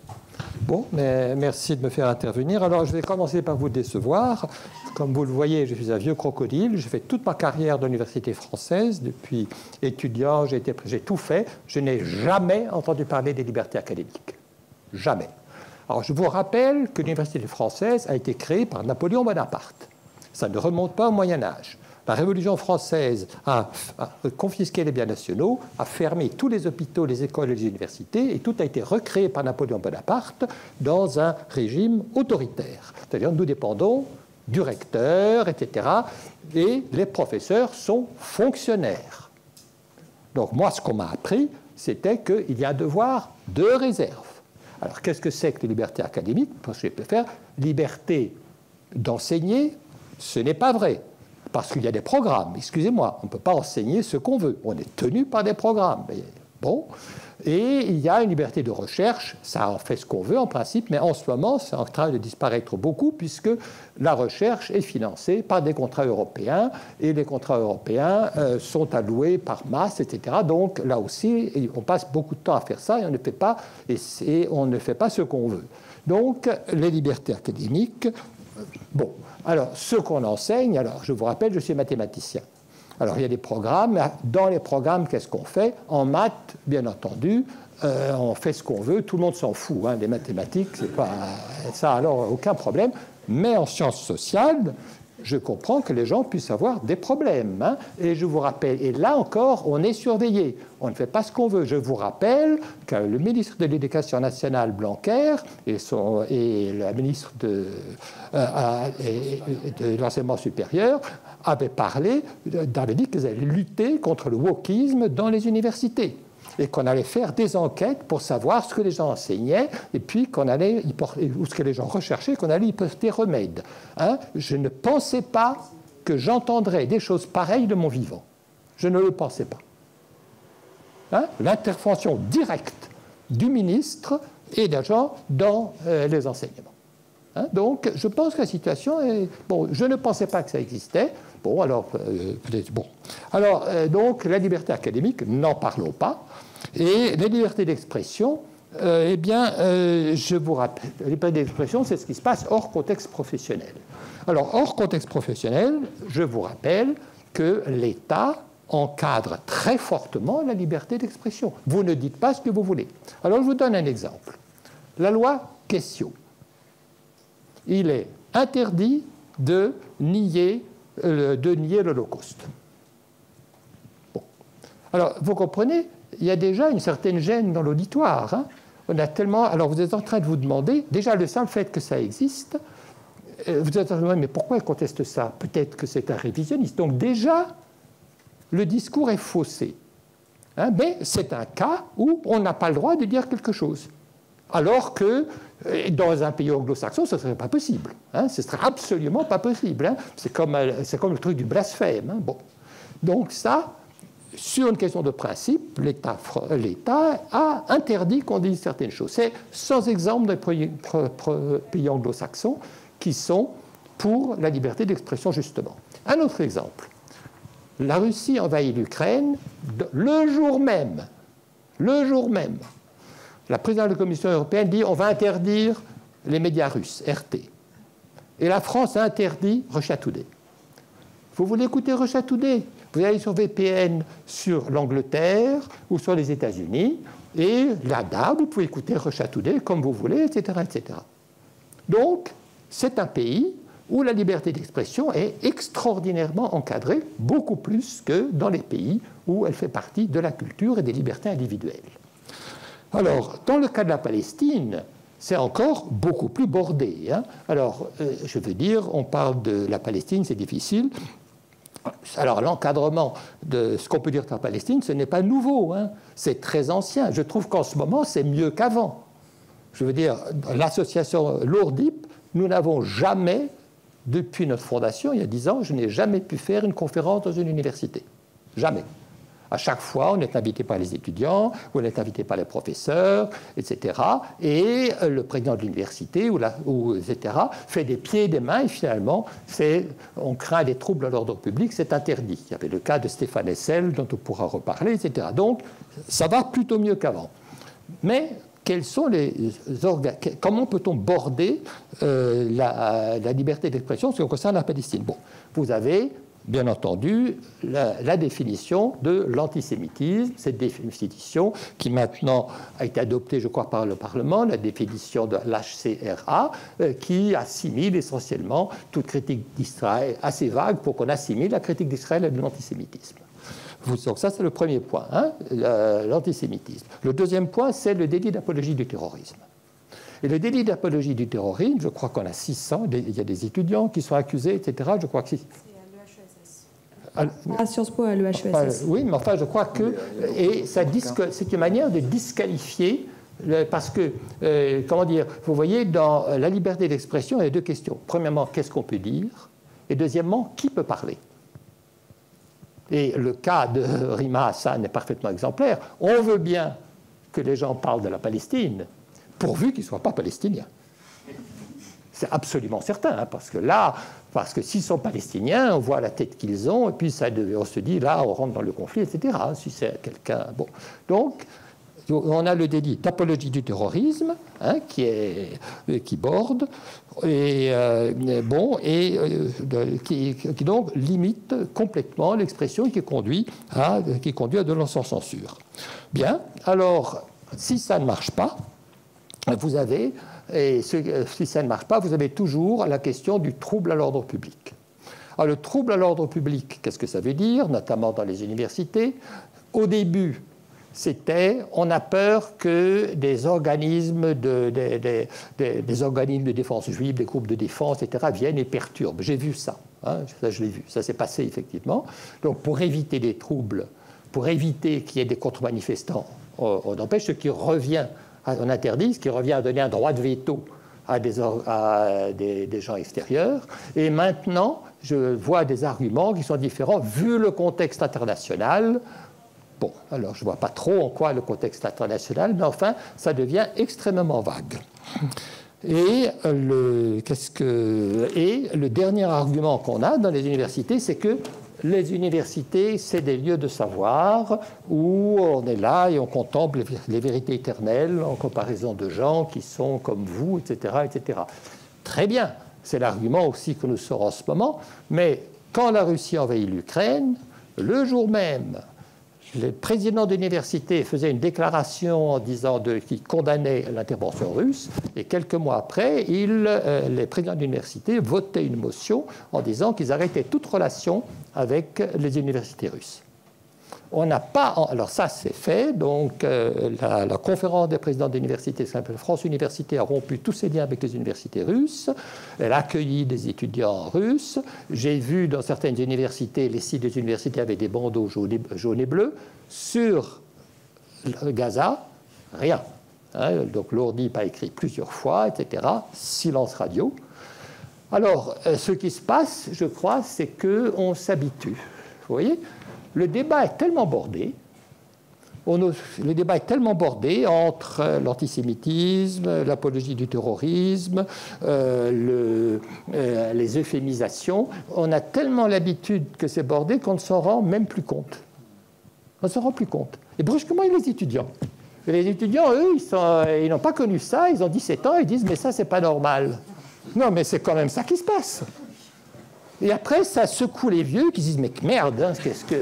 Bon, mais merci de me faire intervenir. Alors je vais commencer par vous décevoir. Comme vous le voyez, je suis un vieux crocodile. J'ai fait toute ma carrière dans l'université française. Depuis étudiant, j'ai tout fait. Je n'ai jamais entendu parler des libertés académiques. Jamais. Alors je vous rappelle que l'université française a été créée par Napoléon Bonaparte. Ça ne remonte pas au Moyen-Âge. La Révolution française a confisqué les biens nationaux, a fermé tous les hôpitaux, les écoles et les universités, et tout a été recréé par Napoléon Bonaparte dans un régime autoritaire. C'est-à-dire nous dépendons du recteur, etc. Et les professeurs sont fonctionnaires. Donc moi, ce qu'on m'a appris, c'était qu'il y a un devoir de réserve. Alors qu'est-ce que c'est que les libertés académiques? Parce que je peux faire liberté d'enseigner, ce n'est pas vrai. Parce qu'il y a des programmes, excusez-moi, on ne peut pas enseigner ce qu'on veut. On est tenu par des programmes. Bon. Et il y a une liberté de recherche, ça en fait ce qu'on veut en principe, mais en ce moment, c'est en train de disparaître beaucoup puisque la recherche est financée par des contrats européens et les contrats européens sont alloués par masse, etc. Donc là aussi, on passe beaucoup de temps à faire ça et on ne fait pas ce qu'on veut. Donc les libertés académiques, bon. Alors, ce qu'on enseigne, alors je vous rappelle, je suis mathématicien. Alors, il y a des programmes. Dans les programmes, qu'est-ce qu'on fait? En maths, bien entendu, on fait ce qu'on veut. Tout le monde s'en fout. Hein, les mathématiques, c'est pas ça, alors aucun problème. Mais en sciences sociales, je comprends que les gens puissent avoir des problèmes. Hein, et je vous rappelle, et là encore, on est surveillé. On ne fait pas ce qu'on veut. Je vous rappelle que le ministre de l'Éducation nationale, Blanquer, et la ministre de l'enseignement supérieur avaient dit qu'ils allaient lutter contre le wokisme dans les universités et qu'on allait faire des enquêtes pour savoir ce que les gens enseignaient et puis ou ce que les gens recherchaient, qu'on allait y porter remède. Hein? Je ne pensais pas que j'entendrais des choses pareilles de mon vivant. Je ne le pensais pas. Hein? L'intervention directe du ministre et d'agents dans les enseignements. Hein? Donc, je pense que la situation est... Bon, je ne pensais pas que ça existait. Bon, alors, peut-être... Bon. Alors, donc, la liberté académique, n'en parlons pas. Et la liberté d'expression, eh bien, je vous rappelle, la liberté d'expression, c'est ce qui se passe hors contexte professionnel. Alors, hors contexte professionnel, je vous rappelle que l'État encadre très fortement la liberté d'expression. Vous ne dites pas ce que vous voulez. Alors, je vous donne un exemple. La loi Quaisio. Il est interdit de nier l'Holocauste. Bon. Alors, vous comprenez, il y a déjà une certaine gêne dans l'auditoire. Hein. On a tellement... Alors, vous êtes en train de vous demander, déjà le simple fait que ça existe, vous êtes en train de demander, mais pourquoi il conteste ça? Peut-être que c'est un révisionniste. Donc, déjà, le discours est faussé. Hein, mais c'est un cas où on n'a pas le droit de dire quelque chose. Alors que dans un pays anglo-saxon, ce ne serait pas possible. Hein, ce ne serait absolument pas possible. Hein. C'est comme le truc du blasphème. Hein. Bon. Donc ça, sur une question de principe, l'État a interdit qu'on dise certaines choses. C'est sans exemple des pays anglo-saxons qui sont pour la liberté d'expression, justement. Un autre exemple. La Russie envahit l'Ukraine le jour même, la présidente de la Commission européenne dit on va interdire les médias russes, RT. Et la France a interdit Russia Today. Vous voulez écouter Russia Today? Vous allez sur VPN sur l'Angleterre ou sur les États-Unis, et là, vous pouvez écouter Russia Today comme vous voulez, etc., etc. Donc, c'est un pays où la liberté d'expression est extraordinairement encadrée, beaucoup plus que dans les pays où elle fait partie de la culture et des libertés individuelles. Alors, dans le cas de la Palestine, c'est encore beaucoup plus bordé. Hein. Alors, je veux dire, on parle de la Palestine, c'est difficile. Alors, l'encadrement de ce qu'on peut dire de la Palestine, ce n'est pas nouveau, hein. C'est très ancien. Je trouve qu'en ce moment, c'est mieux qu'avant. Je veux dire, l'association Lourdip, nous n'avons jamais, depuis notre fondation, il y a 10 ans, je n'ai jamais pu faire une conférence dans une université. Jamais. À chaque fois, on est invité par les étudiants, ou on est invité par les professeurs, etc. Et le président de l'université, etc., fait des pieds et des mains, et finalement, on craint des troubles à l'ordre public, c'est interdit. Il y avait le cas de Stéphane Hessel, dont on pourra reparler, etc. Donc, ça va plutôt mieux qu'avant. Mais quels sont comment peut-on border la liberté d'expression en ce qui concerne la Palestine? Bon, vous avez bien entendu la définition de l'antisémitisme, cette définition qui maintenant a été adoptée, je crois, par le Parlement, la définition de l'HCRA, qui assimile essentiellement toute critique d'Israël, assez vague pour qu'on assimile la critique d'Israël à de l'antisémitisme. Donc ça, c'est le premier point, hein, l'antisémitisme. Le deuxième point, c'est le délit d'apologie du terrorisme. Et le délit d'apologie du terrorisme, je crois qu'on a 600, il y a des étudiants qui sont accusés, etc. Je crois que à Sciences Po, à l'EHESS. Oui, mais enfin, je crois que... Et c'est une manière de disqualifier, parce que, comment dire, vous voyez, dans la liberté d'expression, il y a deux questions. Premièrement, qu'est-ce qu'on peut dire? Et deuxièmement, qui peut parler? Et le cas de Rima Hassan est parfaitement exemplaire. On veut bien que les gens parlent de la Palestine, pourvu qu'ils ne soient pas palestiniens. C'est absolument certain, hein, parce que s'ils sont palestiniens, on voit la tête qu'ils ont, et puis on se dit, là, on rentre dans le conflit, etc. Si c'est quelqu'un... Bon. Donc, on a le délit d'apologie du terrorisme, hein, qui borde, et, qui donc limite complètement l'expression qui conduit à de l'autocensure. Bien, alors, si ça ne marche pas, vous avez... Et si ça ne marche pas, vous avez toujours la question du trouble à l'ordre public. Alors, le trouble à l'ordre public, qu'est-ce que ça veut dire, notamment dans les universités? Au début, on a peur que des organismes des organismes de défense juive, des groupes de défense, etc., viennent et perturbent. J'ai vu ça, hein, ça je l'ai vu, ça s'est passé effectivement. Donc, pour éviter des troubles, pour éviter qu'il y ait des contre-manifestants, on empêche ce qui revient. On interdit, ce qui revient à donner un droit de veto à des gens extérieurs. Et maintenant, je vois des arguments qui sont différents vu le contexte international. Bon, alors je ne vois pas trop en quoi le contexte international, mais enfin, ça devient extrêmement vague. Et le dernier argument qu'on a dans les universités, c'est que les universités, c'est des lieux de savoir où on est là et on contemple les vérités éternelles en comparaison de gens qui sont comme vous, etc., etc. Très bien, c'est l'argument aussi que nous sortons en ce moment, mais quand la Russie envahit l'Ukraine, le jour même, le président d'université faisait une déclaration en disant qu'il condamnait l'intervention russe, et quelques mois après, les présidents d'université votaient une motion en disant qu'ils arrêtaient toute relation avec les universités russes. On n'a pas... Alors ça, c'est fait. Donc, la conférence des présidents d'université, qui s'appelle France Université, a rompu tous ses liens avec les universités russes. Elle a accueilli des étudiants russes. J'ai vu dans certaines universités, les sites des universités avaient des bandeaux jaunes et bleus. Sur Gaza, rien. Hein, donc, Lourdip a écrit plusieurs fois, etc. Silence radio. Alors, ce qui se passe, je crois, c'est qu'on s'habitue. Vous voyez ? le débat est tellement bordé, le débat est tellement bordé entre l'antisémitisme, l'apologie du terrorisme, les euphémisations. On a tellement l'habitude que c'est bordé qu'on ne s'en rend même plus compte. On ne s'en rend plus compte. Et brusquement, il y a les étudiants. Et les étudiants, eux, ils n'ont pas connu ça, ils ont 17 ans, ils disent « mais ça, c'est pas normal ». Non, mais c'est quand même ça qui se passe. Et après, ça secoue les vieux qui disent « mais merde, hein, qu'est-ce que… »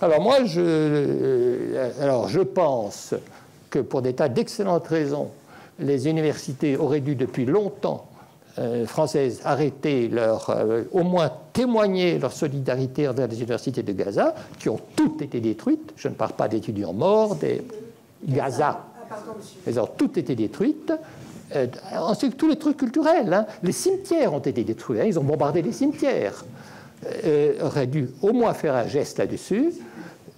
Alors moi, je pense que pour des tas d'excellentes raisons, les universités auraient dû depuis longtemps, françaises, arrêter au moins témoigner leur solidarité envers les universités de Gaza, qui ont toutes été détruites. Je ne parle pas d'étudiants morts, des Gaza. Elles ont toutes été détruites. Ensuite, tous les trucs culturels. Hein. Les cimetières ont été détruits. Hein. Ils ont bombardé les cimetières. Auraient dû au moins faire un geste là-dessus.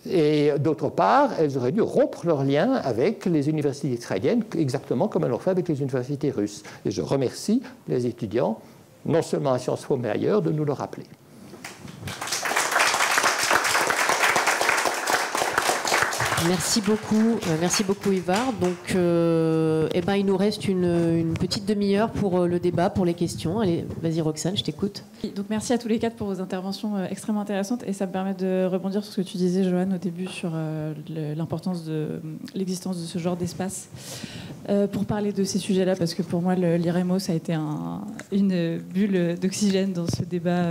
Et d'autre part, elles auraient dû rompre leurs liens avec les universités israéliennes, exactement comme elles l'ont fait avec les universités russes. Et je remercie les étudiants, non seulement à Sciences Po, mais ailleurs, de nous le rappeler. Merci beaucoup Ivar. Donc, il nous reste une petite demi-heure pour le débat, pour les questions. Allez, vas-y Roxane, je t'écoute. Donc merci à tous les quatre pour vos interventions extrêmement intéressantes et ça me permet de rebondir sur ce que tu disais, Joanne, au début sur l'importance de l'existence de ce genre d'espace pour parler de ces sujets-là, parce que pour moi l'IREMO ça a été une bulle d'oxygène dans ce débat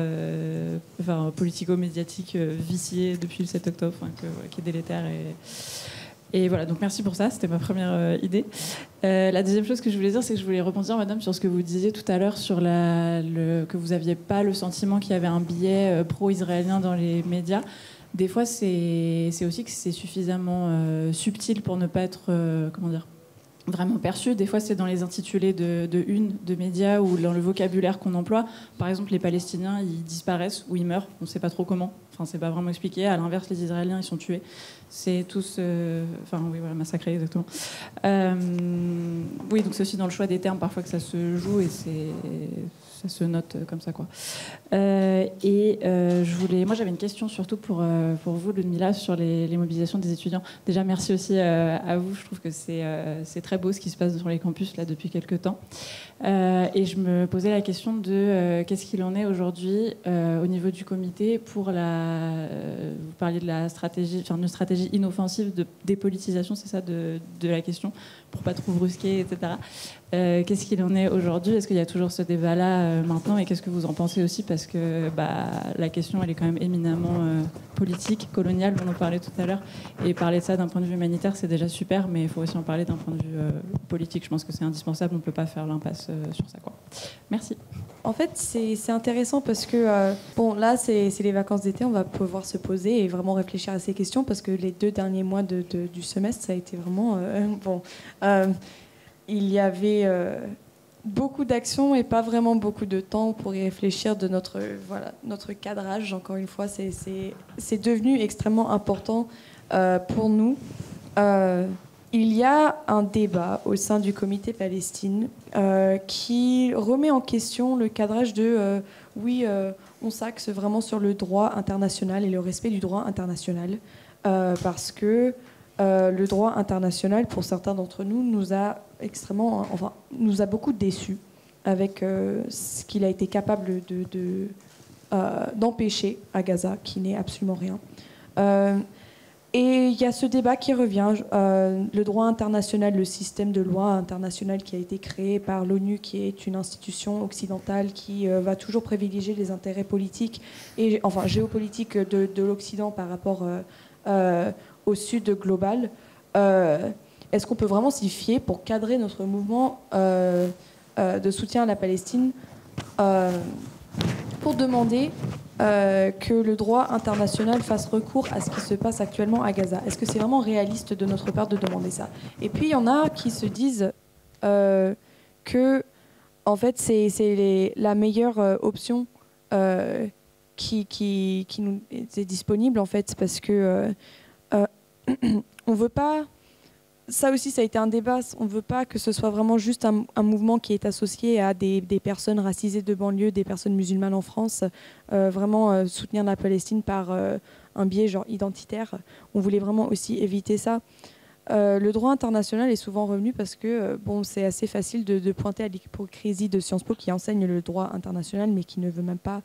politico-médiatique vicié depuis le 7 octobre, qui est délétère. Et voilà, donc merci pour ça, c'était ma première idée. La deuxième chose que je voulais dire, c'est que je voulais rebondir, madame, sur ce que vous disiez tout à l'heure, sur que vous n'aviez pas le sentiment qu'il y avait un biais pro-israélien dans les médias. Des fois, c'est aussi que c'est suffisamment subtil pour ne pas être, vraiment perçu. Des fois, c'est dans les intitulés de une de médias ou dans le vocabulaire qu'on emploie. Par exemple, les Palestiniens, ils disparaissent ou ils meurent. On ne sait pas trop comment. Enfin, c'est pas vraiment expliqué. À l'inverse, les Israéliens, ils sont tués. C'est tous... massacrés, exactement. Oui, donc c'est aussi dans le choix des termes, parfois, que ça se joue et ça se note comme ça, quoi. Moi, j'avais une question surtout pour vous, Ludmila, sur les mobilisations des étudiants. Déjà, merci aussi à vous. Je trouve que c'est très beau ce qui se passe sur les campus là depuis quelques temps. Et je me posais la question de qu'est-ce qu'il en est aujourd'hui au niveau du comité pour vous parliez de la stratégie, une stratégie inoffensive de dépolitisation, c'est ça, de la question, pour pas trop brusquer, etc. Qu'est-ce qu'il en est aujourd'hui? Est-ce qu'il y a toujours ce débat-là maintenant? Et qu'est-ce que vous en pensez aussi? Parce que la question, elle est quand même éminemment politique, coloniale, on en parlait tout à l'heure. Et parler de ça d'un point de vue humanitaire, c'est déjà super, mais il faut aussi en parler d'un point de vue politique. Je pense que c'est indispensable, on ne peut pas faire l'impasse sur ça, quoi. Merci. En fait, c'est intéressant parce que, là, c'est les vacances d'été, on va pouvoir se poser et vraiment réfléchir à ces questions, parce que les 2 derniers mois du semestre, ça a été vraiment... il y avait beaucoup d'actions et pas vraiment beaucoup de temps pour y réfléchir de notre cadrage. Encore une fois, c'est devenu extrêmement important pour nous. Il y a un débat au sein du comité Palestine qui remet en question le cadrage de on s'axe vraiment sur le droit international et le respect du droit international, parce que le droit international, pour certains d'entre nous, nous a beaucoup déçus avec ce qu'il a été capable d'empêcher à Gaza, qui n'est absolument rien. Et il y a ce débat qui revient, le droit international, le système de loi international qui a été créé par l'ONU, qui est une institution occidentale qui va toujours privilégier les intérêts politiques et géopolitiques de l'Occident par rapport au Sud global. Est-ce qu'on peut vraiment s'y fier pour cadrer notre mouvement de soutien à la Palestine pour demander que le droit international fasse recours à ce qui se passe actuellement à Gaza? Est-ce que c'est vraiment réaliste de notre part de demander ça? Et puis il y en a qui se disent que en fait c'est la meilleure option qui nous est disponible, en fait, parce que on veut pas. ça aussi, ça a été un débat. On ne veut pas que ce soit vraiment juste un mouvement qui est associé à des personnes racisées de banlieue, des personnes musulmanes en France. Vraiment soutenir la Palestine par un biais genre identitaire. On voulait vraiment aussi éviter ça. Le droit international est souvent revenu parce que bon, c'est assez facile de pointer à l'hypocrisie de Sciences Po qui enseigne le droit international mais qui ne veut même pas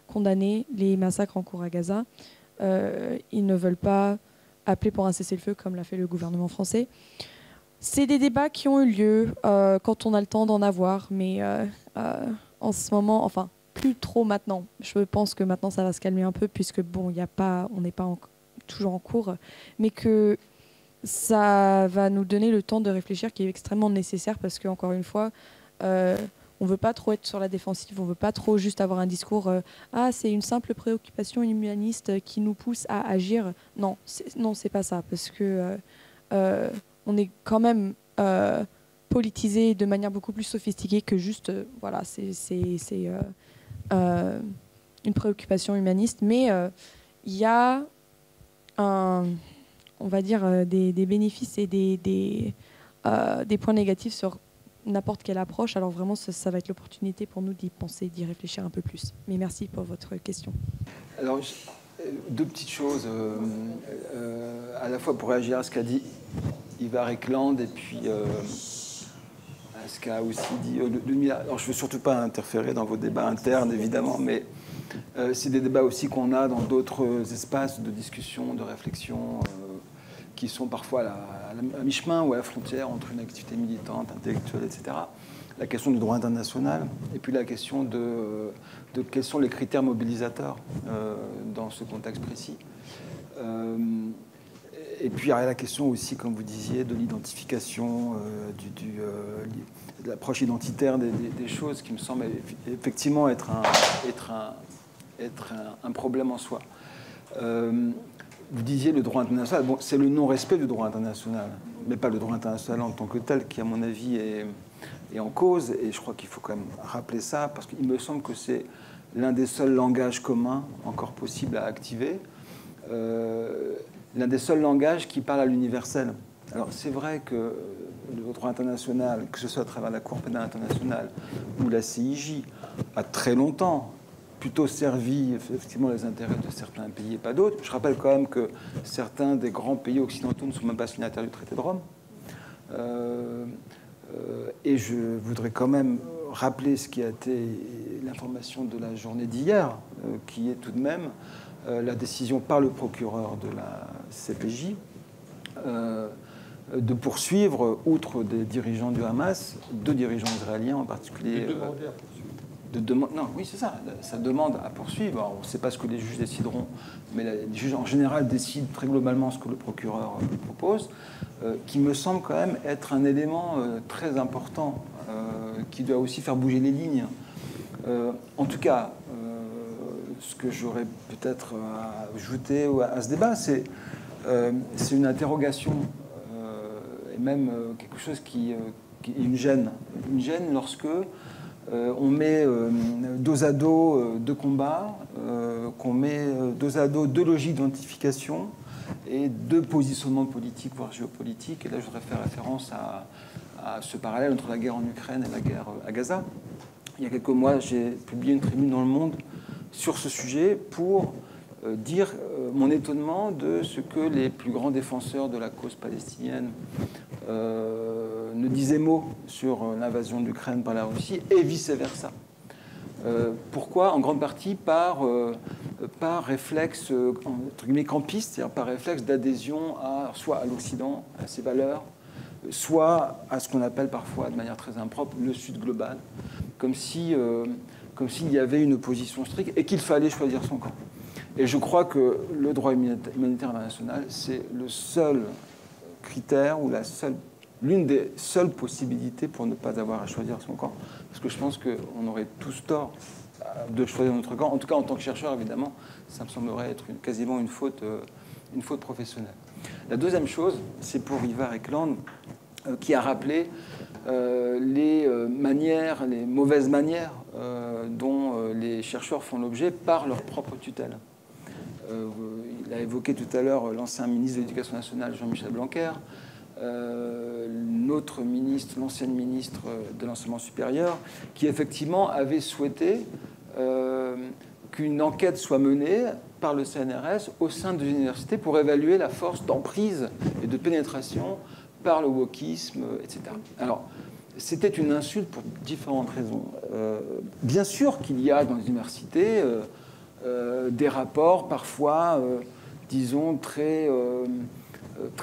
condamner les massacres en cours à Gaza. Ils ne veulent pas appeler pour un cessez-le-feu comme l'a fait le gouvernement français. C'est des débats qui ont eu lieu quand on a le temps d'en avoir, mais en ce moment, enfin plus trop maintenant. Je pense que maintenant ça va se calmer un peu puisque bon, on n'est pas toujours en cours, mais que ça va nous donner le temps de réfléchir qui est extrêmement nécessaire parce que encore une fois, on ne veut pas trop être sur la défensive, on ne veut pas trop juste avoir un discours c'est une simple préoccupation humaniste qui nous pousse à agir. Non, c'est pas ça, parce que on est quand même politisé de manière beaucoup plus sophistiquée que juste, voilà, c'est une préoccupation humaniste, mais il y a on va dire des bénéfices et des points négatifs sur n'importe quelle approche. Alors vraiment, ça va être l'opportunité pour nous d'y penser, d'y réfléchir un peu plus. Mais merci pour votre question. Alors, deux petites choses, à la fois pour réagir à ce qu'a dit Ivar Ekland et puis à ce qu'a aussi dit Ludmila. Alors, je ne veux surtout pas interférer dans vos débats internes, évidemment, mais c'est des débats aussi qu'on a dans d'autres espaces de discussion, de réflexion, qui sont parfois à mi-chemin ou à la frontière entre une activité militante, intellectuelle, etc. La question du droit international et puis la question de quels sont les critères mobilisateurs dans ce contexte précis. Et puis il y a la question aussi, comme vous disiez, de l'identification, de l'approche identitaire des choses qui me semble effectivement être un problème en soi. Vous disiez le droit international. Bon, c'est le non-respect du droit international, mais pas le droit international en tant que tel, qui, à mon avis, est en cause. Et je crois qu'il faut quand même rappeler ça, parce qu'il me semble que c'est l'un des seuls langages communs encore possibles à activer, l'un des seuls langages qui parle à l'universel. Alors, c'est vrai que le droit international, que ce soit à travers la Cour pénale internationale ou la CIJ, a très longtemps plutôt servi effectivement les intérêts de certains pays et pas d'autres. Je rappelle quand même que certains des grands pays occidentaux ne sont même pas signataires du traité de Rome. Et je voudrais quand même rappeler ce qui a été l'information de la journée d'hier, qui est tout de même la décision par le procureur de la CPJ de poursuivre, outre des dirigeants du Hamas, 2 dirigeants israéliens en particulier. Non, oui, c'est ça. Ça demande à poursuivre. Alors, on ne sait pas ce que les juges décideront, mais les juges en général décident très globalement ce que le procureur propose, qui me semble quand même être un élément très important, qui doit aussi faire bouger les lignes. En tout cas, ce que j'aurais peut-être à ajouter à ce débat, c'est une interrogation, et même quelque chose qui est une gêne. Une gêne lorsque on met dos à dos 2 combats, qu'on met dos à dos 2 logiques d'identification et 2 positionnements politiques, voire géopolitiques. Et là, je voudrais faire référence à ce parallèle entre la guerre en Ukraine et la guerre à Gaza. Il y a quelques mois, j'ai publié une tribune dans Le Monde sur ce sujet pour dire mon étonnement de ce que les plus grands défenseurs de la cause palestinienne ne disaient mot sur l'invasion de l'Ukraine par la Russie et vice-versa. Pourquoi ? En grande partie par réflexe entre guillemets campiste, c'est-à-dire par réflexe d'adhésion soit à l'Occident, à ses valeurs, soit à ce qu'on appelle parfois de manière très impropre le Sud global, comme s'il y avait une opposition stricte et qu'il fallait choisir son camp. Et je crois que le droit humanitaire international, c'est le seul critère ou l'une des seules possibilités pour ne pas avoir à choisir son camp. Parce que je pense qu'on aurait tous tort de choisir notre camp. En tout cas, en tant que chercheur, évidemment, ça me semblerait être quasiment une faute professionnelle. La deuxième chose, c'est pour Ivar Ekland, qui a rappelé les mauvaises manières dont les chercheurs font l'objet par leur propre tutelle. Il a évoqué tout à l'heure l'ancien ministre de l'Éducation nationale, Jean-Michel Blanquer, notre ministre, l'ancienne ministre de l'enseignement supérieur, qui effectivement avait souhaité qu'une enquête soit menée par le CNRS au sein de l'université pour évaluer la force d'emprise et de pénétration par le wokisme, etc. Alors, c'était une insulte pour différentes raisons. Bien sûr qu'il y a dans les universités des rapports parfois, disons, très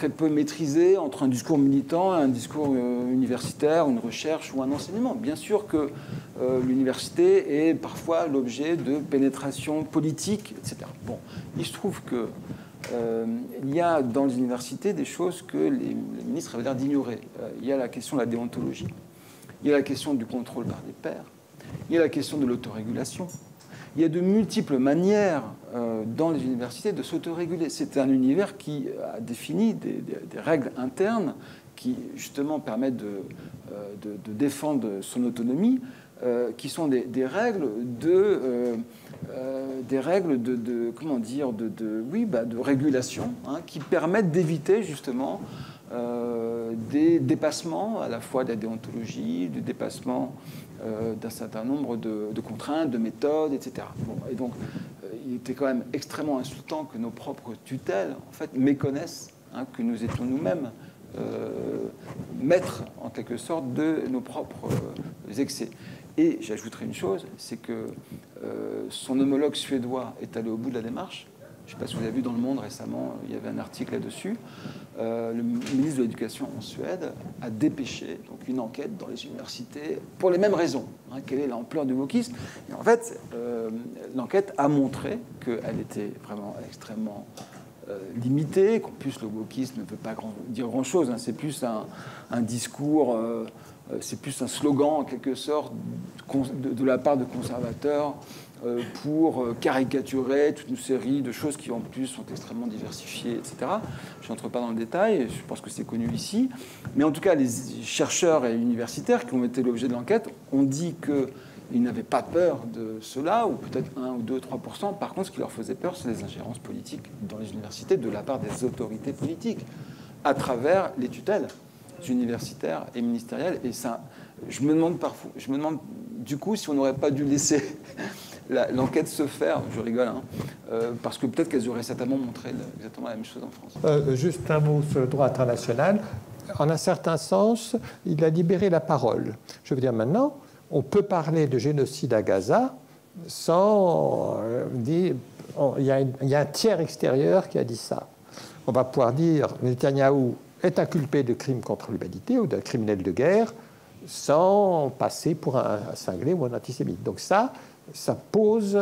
peu maîtrisés entre un discours militant et un discours universitaire, une recherche ou un enseignement. Bien sûr que l'université est parfois l'objet de pénétration politique, etc. Bon, il se trouve que il y a dans les universités des choses que les ministres avaient l'air d'ignorer. Il y a la question de la déontologie, il y a la question du contrôle par des pairs, il y a la question de l'autorégulation. Il y a de multiples manières dans les universités de s'autoréguler. C'est un univers qui a défini des règles internes qui, justement, permettent de défendre son autonomie, qui sont des règles de régulation, hein, qui permettent d'éviter, justement, des dépassements, à la fois de la déontologie, du dépassement d'un certain nombre de contraintes, de méthodes, etc. Bon, et donc, il était quand même extrêmement insultant que nos propres tutelles, en fait, méconnaissent que nous étions nous-mêmes maîtres, en quelque sorte, de nos propres excès. Et j'ajouterai une chose, c'est que son homologue suédois est allé au bout de la démarche. Je ne sais pas si vous avez vu dans Le Monde récemment, il y avait un article là-dessus. Le ministre de l'Éducation en Suède a dépêché donc, une enquête dans les universités pour les mêmes raisons. Hein, quelle est l'ampleur du wokisme? Et en fait, l'enquête a montré qu'elle était vraiment extrêmement limitée, qu'en plus le wokisme ne veut pas dire grand-chose. Hein, c'est plus un discours, c'est plus un slogan en quelque sorte de la part de conservateurs pour caricaturer toute une série de choses qui en plus sont extrêmement diversifiées, etc. Je n'entre pas dans le détail, je pense que c'est connu ici. Mais en tout cas, les chercheurs et universitaires qui ont été l'objet de l'enquête ont dit qu'ils n'avaient pas peur de cela, ou peut-être 1 ou 2, 3%. Par contre, ce qui leur faisait peur, c'est les ingérences politiques dans les universités de la part des autorités politiques, à travers les tutelles universitaires et ministérielles. Et ça, je me demande du coup si on n'aurait pas dû laisser l'enquête se faire, je rigole, hein, parce que peut-être qu'elles auraient certainement montré exactement la même chose en France. Juste un mot sur le droit international. En un certain sens, il a libéré la parole. Je veux dire, maintenant, on peut parler de génocide à Gaza sans dire... Il y a un tiers extérieur qui a dit ça. On va pouvoir dire Netanyahou est inculpé de crimes contre l'humanité ou d'un criminel de guerre sans passer pour un cinglé ou un antisémite. Donc ça pose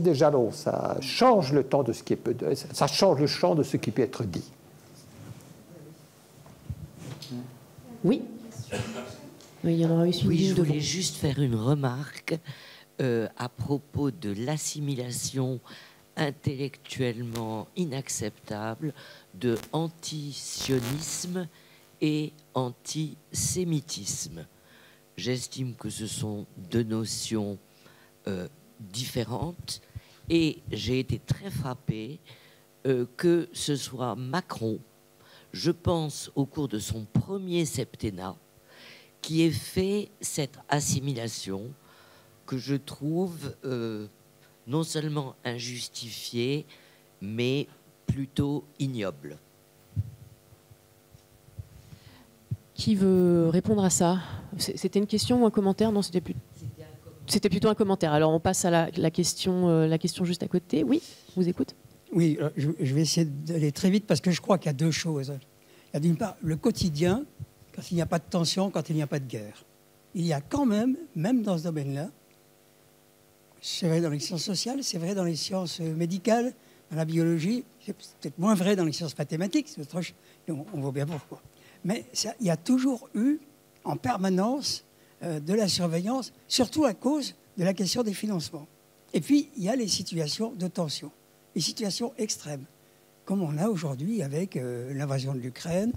des jalons, ça change le temps de ce qui peut, ça change le champ de ce qui peut être dit. Oui. Oui, il y en aura aussi. Oui, je voulais juste faire une remarque à propos de l'assimilation intellectuellement inacceptable de antisionisme et antisémitisme. J'estime que ce sont deux notions différentes et j'ai été très frappée que ce soit Macron, je pense au cours de son premier septennat, qui ait fait cette assimilation que je trouve non seulement injustifiée, mais plutôt ignoble. Qui veut répondre à ça? C'était une question ou un commentaire? Non, c'était plutôt un commentaire. Alors on passe à la question juste à côté. Oui, je vous écoute. Oui, je vais essayer d'aller très vite parce que je crois qu'il y a deux choses. Il y a d'une part le quotidien, quand il n'y a pas de tension, quand il n'y a pas de guerre. Il y a quand même dans ce domaine-là, c'est vrai dans les sciences sociales, c'est vrai dans les sciences médicales, dans la biologie, c'est peut-être moins vrai dans les sciences mathématiques, on voit bien pourquoi. Mais il y a toujours eu, en permanence, de la surveillance, surtout à cause de la question des financements. Et puis, il y a les situations de tension, les situations extrêmes, comme on a aujourd'hui avec l'invasion de l'Ukraine,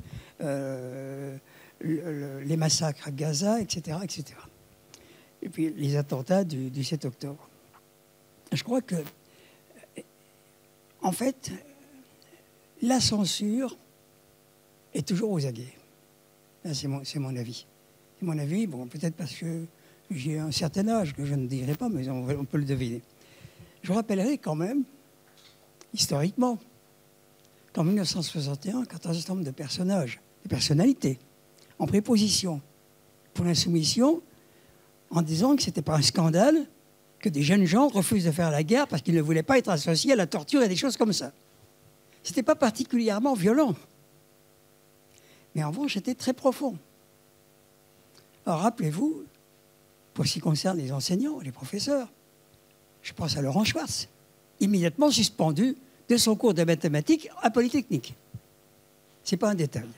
les massacres à Gaza, etc., etc. Et puis, les attentats du 7 octobre. Je crois que, en fait, la censure est toujours aux aguets. C'est mon avis. C'est mon avis, bon, peut-être parce que j'ai un certain âge, que je ne dirai pas, mais on peut le deviner. Je rappellerai quand même, historiquement, qu'en 1961, quand un certain nombre de personnages, de personnalités, en préposition pour l'insoumission, en disant que ce n'était pas un scandale que des jeunes gens refusent de faire la guerre parce qu'ils ne voulaient pas être associés à la torture et des choses comme ça. Ce n'était pas particulièrement violent. Mais en revanche, c'était très profond. Alors rappelez-vous, pour ce qui concerne les enseignants, les professeurs, je pense à Laurent Schwartz, immédiatement suspendu de son cours de mathématiques à Polytechnique. Ce n'est pas un détail.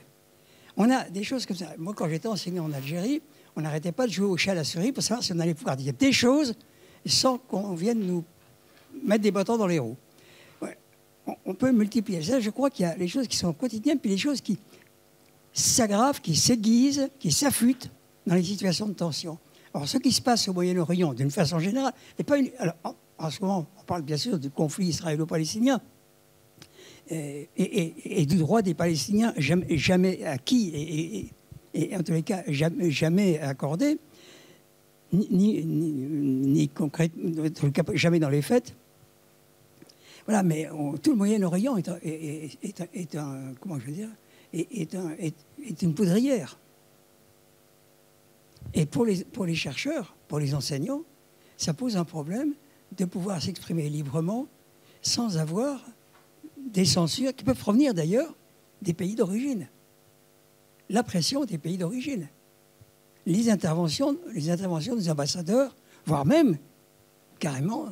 On a des choses comme ça. Moi, quand j'étais enseignant en Algérie, on n'arrêtait pas de jouer au chat à la souris pour savoir si on allait pouvoir dire des choses sans qu'on vienne nous mettre des bâtons dans les roues. Ouais. On peut multiplier ça. Je crois qu'il y a les choses qui sont quotidiennes, puis les choses qui s'aggravent, qui s'aiguisent, qui s'affûtent dans les situations de tension. Alors, ce qui se passe au Moyen-Orient, d'une façon générale, n'est pas une... Alors, en ce moment, on parle bien sûr du conflit israélo-palestinien et du droit des Palestiniens jamais acquis et en tous les cas jamais accordé, ni concret, jamais dans les faits. Voilà, mais tout le Moyen-Orient est un, comment je veux dire, est une poudrière. Et pour les chercheurs, pour les enseignants, ça pose un problème de pouvoir s'exprimer librement sans avoir des censures qui peuvent provenir d'ailleurs des pays d'origine. La pression des pays d'origine. Les interventions des ambassadeurs, voire même carrément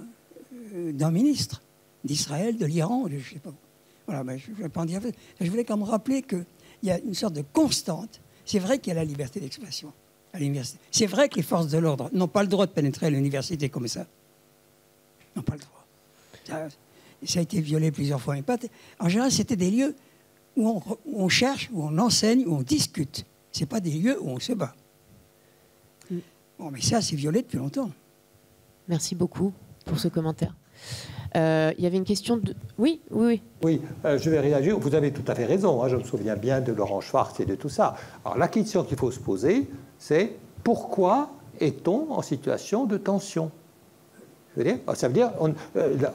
d'un ministre d'Israël, de l'Iran, je ne sais pas. Voilà, mais je ne vais pas en dire plus. Je voulais quand même rappeler qu'il y a une sorte de constante. C'est vrai qu'il y a la liberté d'expression à l'université. C'est vrai que les forces de l'ordre n'ont pas le droit de pénétrer à l'université comme ça. N'ont pas le droit. Ça a été violé plusieurs fois. En général, c'était des lieux où on cherche, où on enseigne, où on discute. Ce n'est pas des lieux où on se bat. Bon, mais ça, c'est violé depuis longtemps. Merci beaucoup pour ce commentaire. Il y avait une question de... Oui. Oui, je vais réagir. Vous avez tout à fait raison. Hein. Je me souviens bien de Laurent Schwartz et de tout ça. Alors, la question qu'il faut se poser, c'est pourquoi est-on en situation de tension ? Ça veut dire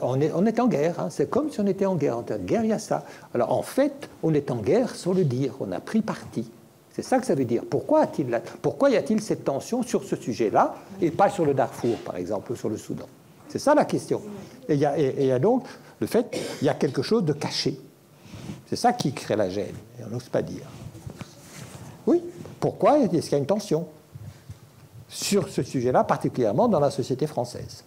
on est en guerre. Hein. C'est comme si on était en guerre. En guerre, il y a ça. Alors, en fait, on est en guerre sans le dire. On a pris parti. C'est ça que ça veut dire. Pourquoi y a-t-il cette tension sur ce sujet-là et pas sur le Darfour, par exemple, ou sur le Soudan ? C'est ça la question. Et il y a donc le fait qu'il y a quelque chose de caché. C'est ça qui crée la gêne. Et on n'ose pas dire. Oui, pourquoi est-ce qu'il y a une tension sur ce sujet-là, particulièrement dans la société française ?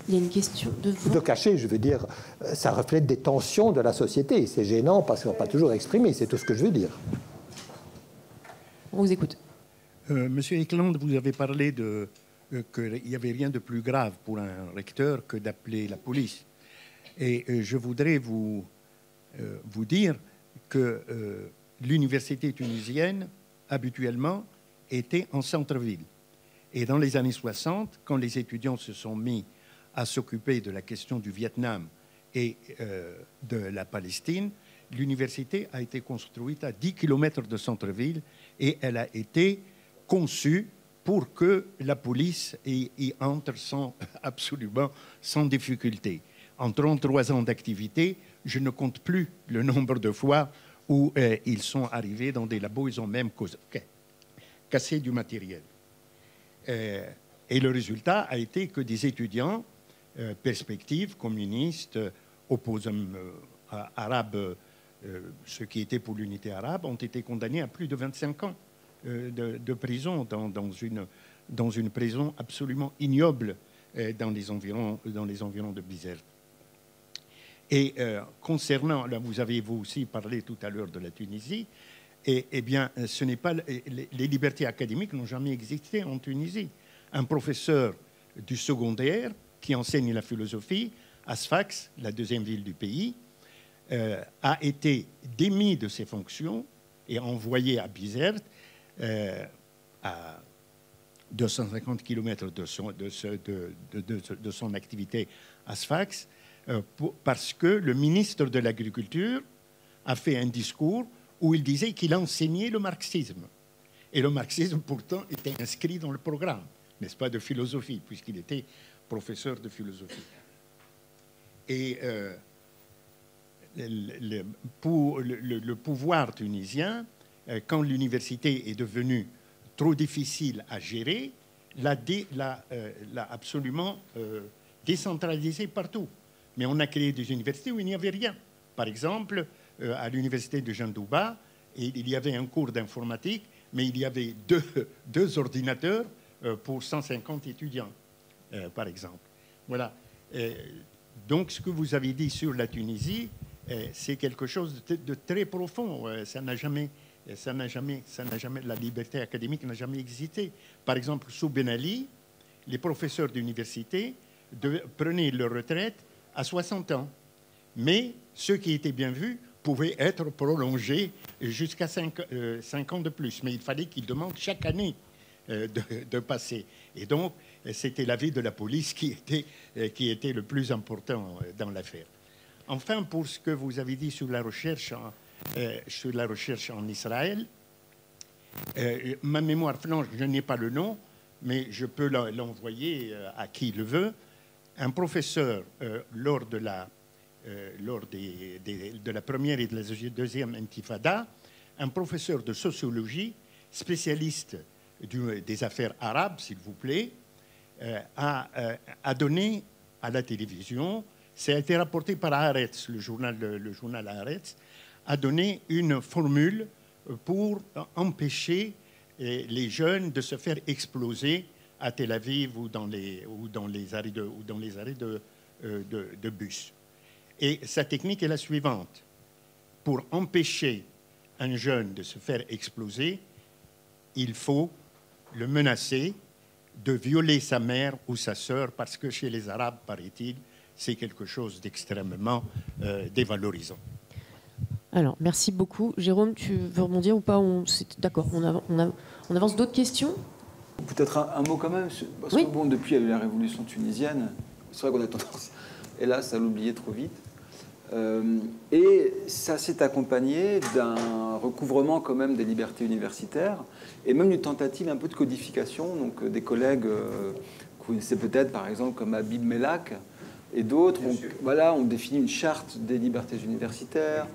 Il y a une question de caché, je veux dire, ça reflète des tensions de la société. C'est gênant parce qu'on ne peut pas toujours exprimer, c'est tout ce que je veux dire. On vous écoute. Monsieur Eklund, vous avez parlé qu'il n'y avait rien de plus grave pour un recteur que d'appeler la police. Et je voudrais vous dire que l'université tunisienne, habituellement, était en centre-ville. Et dans les années 60, quand les étudiants se sont mis à s'occuper de la question du Vietnam et de la Palestine, l'université a été construite à 10 km de centre-ville et elle a été conçue pour que la police y entre absolument sans difficulté. En 33 ans d'activité, je ne compte plus le nombre de fois où ils sont arrivés dans des labos, ils ont même cassé du matériel. Et le résultat a été que des étudiants perspectives communistes, opposants arabes, ceux qui étaient pour l'unité arabe, ont été condamnés à plus de 25 ans de prison dans une prison absolument ignoble dans les environs de Bizerte. Et concernant, là vous avez vous aussi parlé tout à l'heure de la Tunisie, eh bien ce n'est pas les libertés académiques n'ont jamais existé en Tunisie. Un professeur du secondaire qui enseigne la philosophie à Sfax, la deuxième ville du pays, a été démis de ses fonctions et envoyé à Bizerte, à 250 km de son activité à Sfax, parce que le ministre de l'Agriculture a fait un discours où il disait qu'il enseignait le marxisme. Et le marxisme, pourtant, était inscrit dans le programme, n'est-ce pas, de philosophie, puisqu'il était professeur de philosophie. Et pour le pouvoir tunisien, quand l'université est devenue trop difficile à gérer, l'a absolument décentralisé partout. Mais on a créé des universités où il n'y avait rien. Par exemple, à l'université de Jandouba, il y avait un cours d'informatique, mais il y avait deux ordinateurs pour 150 étudiants, par exemple. Voilà. Donc, ce que vous avez dit sur la Tunisie, c'est quelque chose de très profond. La liberté académique n'a jamais existé. Par exemple, sous Ben Ali, les professeurs d'université prenaient leur retraite à 60 ans. Mais ceux qui étaient bien vus pouvaient être prolongés jusqu'à 5 ans de plus. Mais il fallait qu'ils demandent chaque année de passer. Et donc, c'était l'avis de la police qui était le plus important dans l'affaire. Enfin, pour ce que vous avez dit sur la recherche en Israël, ma mémoire flanche, je n'ai pas le nom, mais je peux l'envoyer à qui le veut. Un professeur, lors de la première et de la deuxième intifada, un professeur de sociologie, spécialiste des affaires arabes, s'il vous plaît, a donné à la télévision, ça a été rapporté par Haaretz, le journal Haaretz, a donné une formule pour empêcher les jeunes de se faire exploser à Tel Aviv ou dans les arrêts de bus. Et sa technique est la suivante. Pour empêcher un jeune de se faire exploser, il faut le menacer de violer sa mère ou sa sœur, parce que chez les Arabes, paraît-il, c'est quelque chose d'extrêmement dévalorisant. Alors, merci beaucoup. Jérôme, tu veux rebondir ou pas? D'accord, on avance d'autres questions? Peut-être un mot quand même, parce que bon, depuis la révolution tunisienne, c'est vrai qu'on a tendance, hélas, à l'oublier trop vite. Et ça s'est accompagné d'un recouvrement quand même des libertés universitaires et même d'une tentative un peu de codification. Donc des collègues que vous connaissez peut-être, par exemple, comme Habib Melak et d'autres, ont défini une charte des libertés universitaires.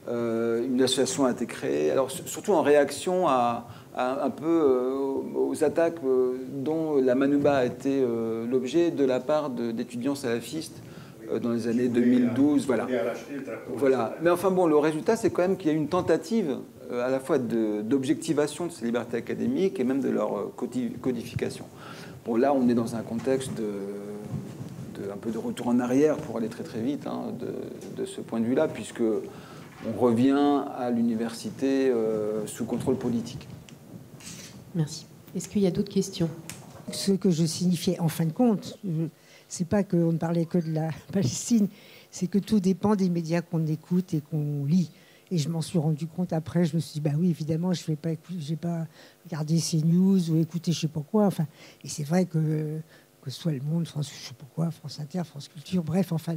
Une association a été créée, alors surtout en réaction à un peu aux attaques dont la Manouba a été l'objet de la part d'étudiants salafistes dans les années 2012, voilà. Mais enfin bon, le résultat, c'est quand même qu'il y a une tentative à la fois d'objectivation de ces libertés académiques et même de leur codification. Bon, là, on est dans un contexte un peu de retour en arrière pour aller très très vite de ce point de vue-là, puisque on revient à l'université sous contrôle politique. Merci. Est-ce qu'il y a d'autres questions? Ce que je signifiais en fin de compte, c'est pas qu'on ne parlait que de la Palestine, c'est que tout dépend des médias qu'on écoute et qu'on lit. Et je m'en suis rendu compte après, je me suis dit, bah oui, évidemment, je vais pas regarder CNews ou écouter je sais pas quoi. Enfin, et c'est vrai que ce soit Le Monde, France, je sais pas quoi, France Inter, France Culture, bref, enfin,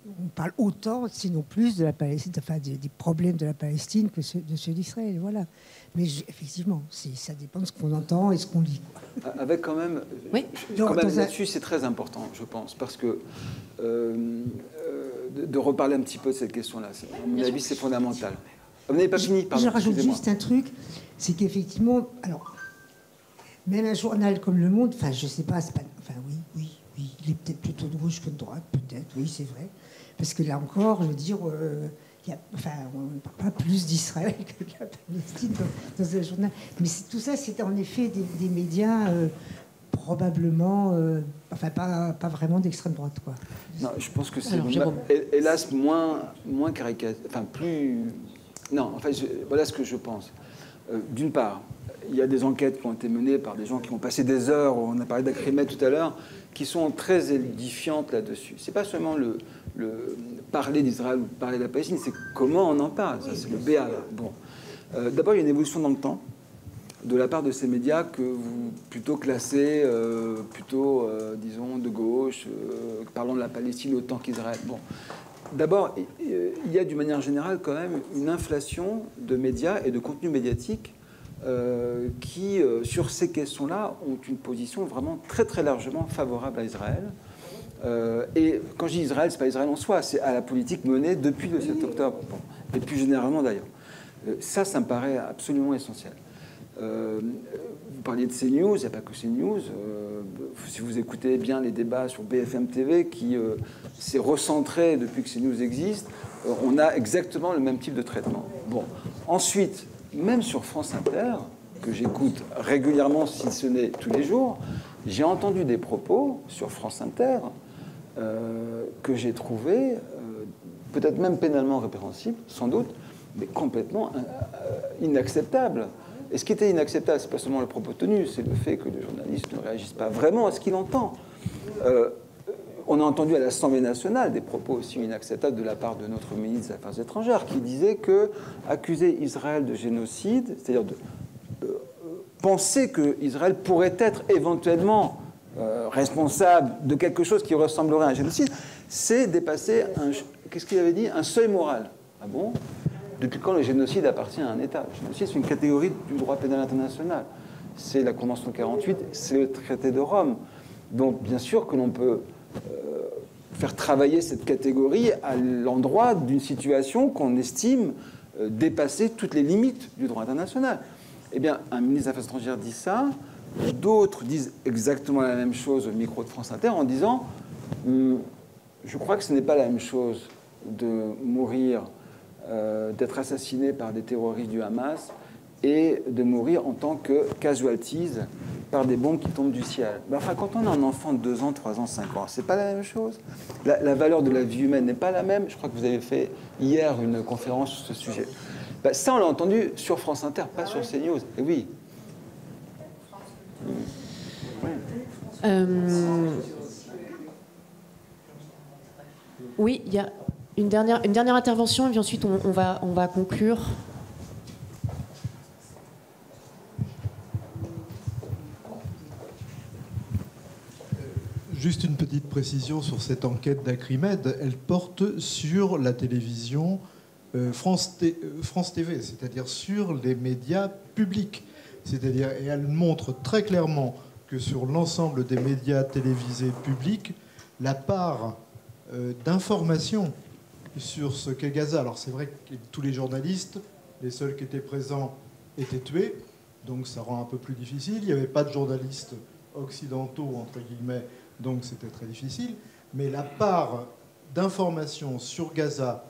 on parle autant, sinon plus, de la Palestine, enfin, des problèmes de la Palestine que de ceux d'Israël, voilà. Mais effectivement, ça dépend de ce qu'on entend et ce qu'on lit, quoi. Avec quand même, là-dessus, c'est très important, je pense, parce que de reparler un petit peu de cette question-là, à mon avis, c'est fondamental. Vous n'avez pas fini, pardon. Je rajoute juste un truc, c'est qu'effectivement, alors, même un journal comme Le Monde, enfin, je sais pas, c'est pas, enfin, oui, il est peut-être plutôt de gauche que de droite, peut-être, oui, c'est vrai. Parce que là encore, je veux dire, on ne parle pas plus d'Israël que de la Palestine dans un journal. Mais tout ça, c'est en effet des médias probablement, pas vraiment d'extrême droite, quoi. Non, je pense que c'est, hélas, moins caricature, enfin, plus... Non, enfin, voilà ce que je pense. D'une part, il y a des enquêtes qui ont été menées par des gens qui ont passé des heures, on a parlé d'Akrimet tout à l'heure, qui sont très édifiantes là-dessus. C'est pas seulement le parler d'Israël ou parler de la Palestine, c'est comment on en parle. Ça, c'est le BA. Bon. D'abord, il y a une évolution dans le temps de la part de ces médias que vous plutôt classez, disons, de gauche, parlant de la Palestine autant qu'Israël. Bon. D'abord, il y a d'une manière générale quand même une inflation de médias et de contenus médiatiques qui, sur ces questions-là, ont une position vraiment très très largement favorable à Israël. Et quand je dis Israël, c'est pas Israël en soi, c'est à la politique menée depuis le 7 octobre, bon, et plus généralement d'ailleurs. Ça me paraît absolument essentiel. Vous parliez de CNews, il n'y a pas que CNews. Si vous écoutez bien les débats sur BFM TV, qui s'est recentré depuis que CNews existe, on a exactement le même type de traitement. Bon. Ensuite, même sur France Inter, que j'écoute régulièrement, si ce n'est tous les jours, j'ai entendu des propos sur France Inter que j'ai trouvés peut-être même pénalement répréhensibles, sans doute, mais complètement inacceptables. Et ce qui était inacceptable, c'est pas seulement le propos tenu, c'est le fait que le journaliste ne réagisse pas vraiment à ce qu'il entend. On a entendu à l'Assemblée nationale des propos aussi inacceptables de la part de notre ministre des Affaires étrangères, qui disait que accuser Israël de génocide, c'est-à-dire de penser que Israël pourrait être éventuellement responsable de quelque chose qui ressemblerait à un génocide, c'est dépasser qu'est-ce qu'il avait dit, un seuil moral. Ah bon? Depuis quand le génocide appartient à un État? Le génocide, c'est une catégorie du droit pénal international. C'est la Convention 48, c'est le traité de Rome. Donc, bien sûr que l'on peut faire travailler cette catégorie à l'endroit d'une situation qu'on estime dépasser toutes les limites du droit international. Eh bien, un ministre des Affaires étrangères dit ça, d'autres disent exactement la même chose au micro de France Inter en disant « Je crois que ce n'est pas la même chose de mourir d'être assassiné par des terroristes du Hamas et de mourir en tant que casualties par des bombes qui tombent du ciel. » Enfin, quand on a un enfant de 2 ans, 3 ans, 5 ans, c'est pas la même chose. La valeur de la vie humaine n'est pas la même. Je crois que vous avez fait hier une conférence sur ce sujet. Ça, on l'a entendu sur France Inter, pas sur CNews. Et oui. Oui, il y a une dernière intervention, et puis ensuite on va conclure. Juste une petite précision sur cette enquête d'Acrimed. Elle porte sur la télévision France TV, c'est-à-dire sur les médias publics. C'est-à-dire, et elle montre très clairement que sur l'ensemble des médias télévisés publics, la part d'information sur ce qu'est Gaza. Alors c'est vrai que tous les journalistes, les seuls qui étaient présents, étaient tués, donc ça rend un peu plus difficile. Il n'y avait pas de journalistes occidentaux, entre guillemets, donc c'était très difficile. Mais la part d'information sur Gaza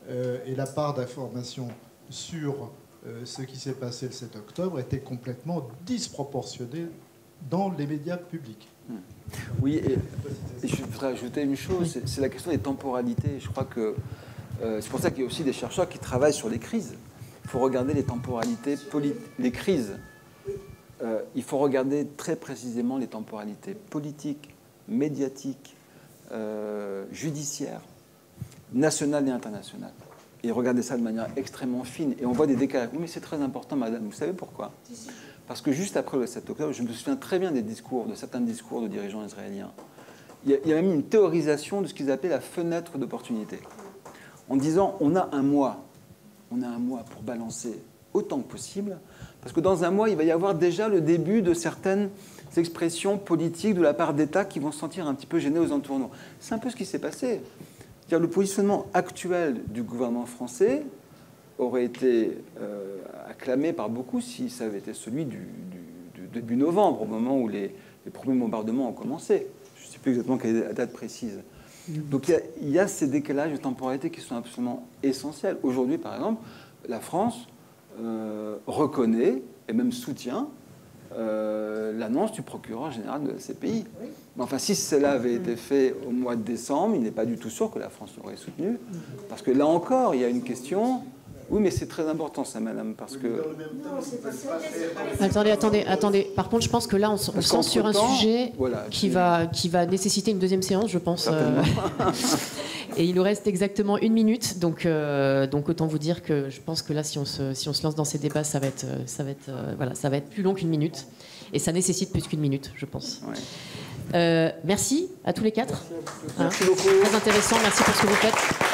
et la part d'information sur ce qui s'est passé le 7 octobre était complètement disproportionnée dans les médias publics. Oui, et je voudrais ajouter une chose, c'est la question des temporalités. Je crois que c'est pour ça qu'il y a aussi des chercheurs qui travaillent sur les crises. Il faut regarder les temporalités, les crises. Il faut regarder très précisément les temporalités politiques, médiatiques, judiciaires, nationales et internationales. Et regarder ça de manière extrêmement fine. Et on voit des décalages. Oui, mais c'est très important, madame. Vous savez pourquoi ? Parce que juste après le 7 octobre, je me souviens très bien de certains discours de dirigeants israéliens. Il y a même une théorisation de ce qu'ils appelaient la fenêtre d'opportunité. En disant, on a un mois pour balancer autant que possible, parce que dans un mois, il va y avoir déjà le début de certaines expressions politiques de la part d'États qui vont se sentir un petit peu gênés aux entournants. C'est un peu ce qui s'est passé. C'est-à-dire, le positionnement actuel du gouvernement français aurait été acclamé par beaucoup si ça avait été celui du début novembre, au moment où les premiers bombardements ont commencé. Je ne sais plus exactement quelle est la date précise. Donc il y a ces décalages de temporalité qui sont absolument essentiels. Aujourd'hui, par exemple, la France reconnaît et même soutient l'annonce du procureur général de la CPI. Mais enfin, si cela avait été fait au mois de décembre, il n'est pas du tout sûr que la France l'aurait soutenu. Parce que là encore, il y a une question... Oui, mais c'est très important ça, madame, parce que... Attendez. Par contre, je pense que là, on sent sur un sujet qui va nécessiter une deuxième séance, je pense. Et il nous reste exactement 1 minute, donc autant vous dire que je pense que là, si on se lance dans ces débats, ça va être plus long qu'1 minute, et ça nécessite plus qu'1 minute, je pense. Ouais. Merci à tous les 4. Merci beaucoup. Très intéressant. Merci pour ce que vous faites.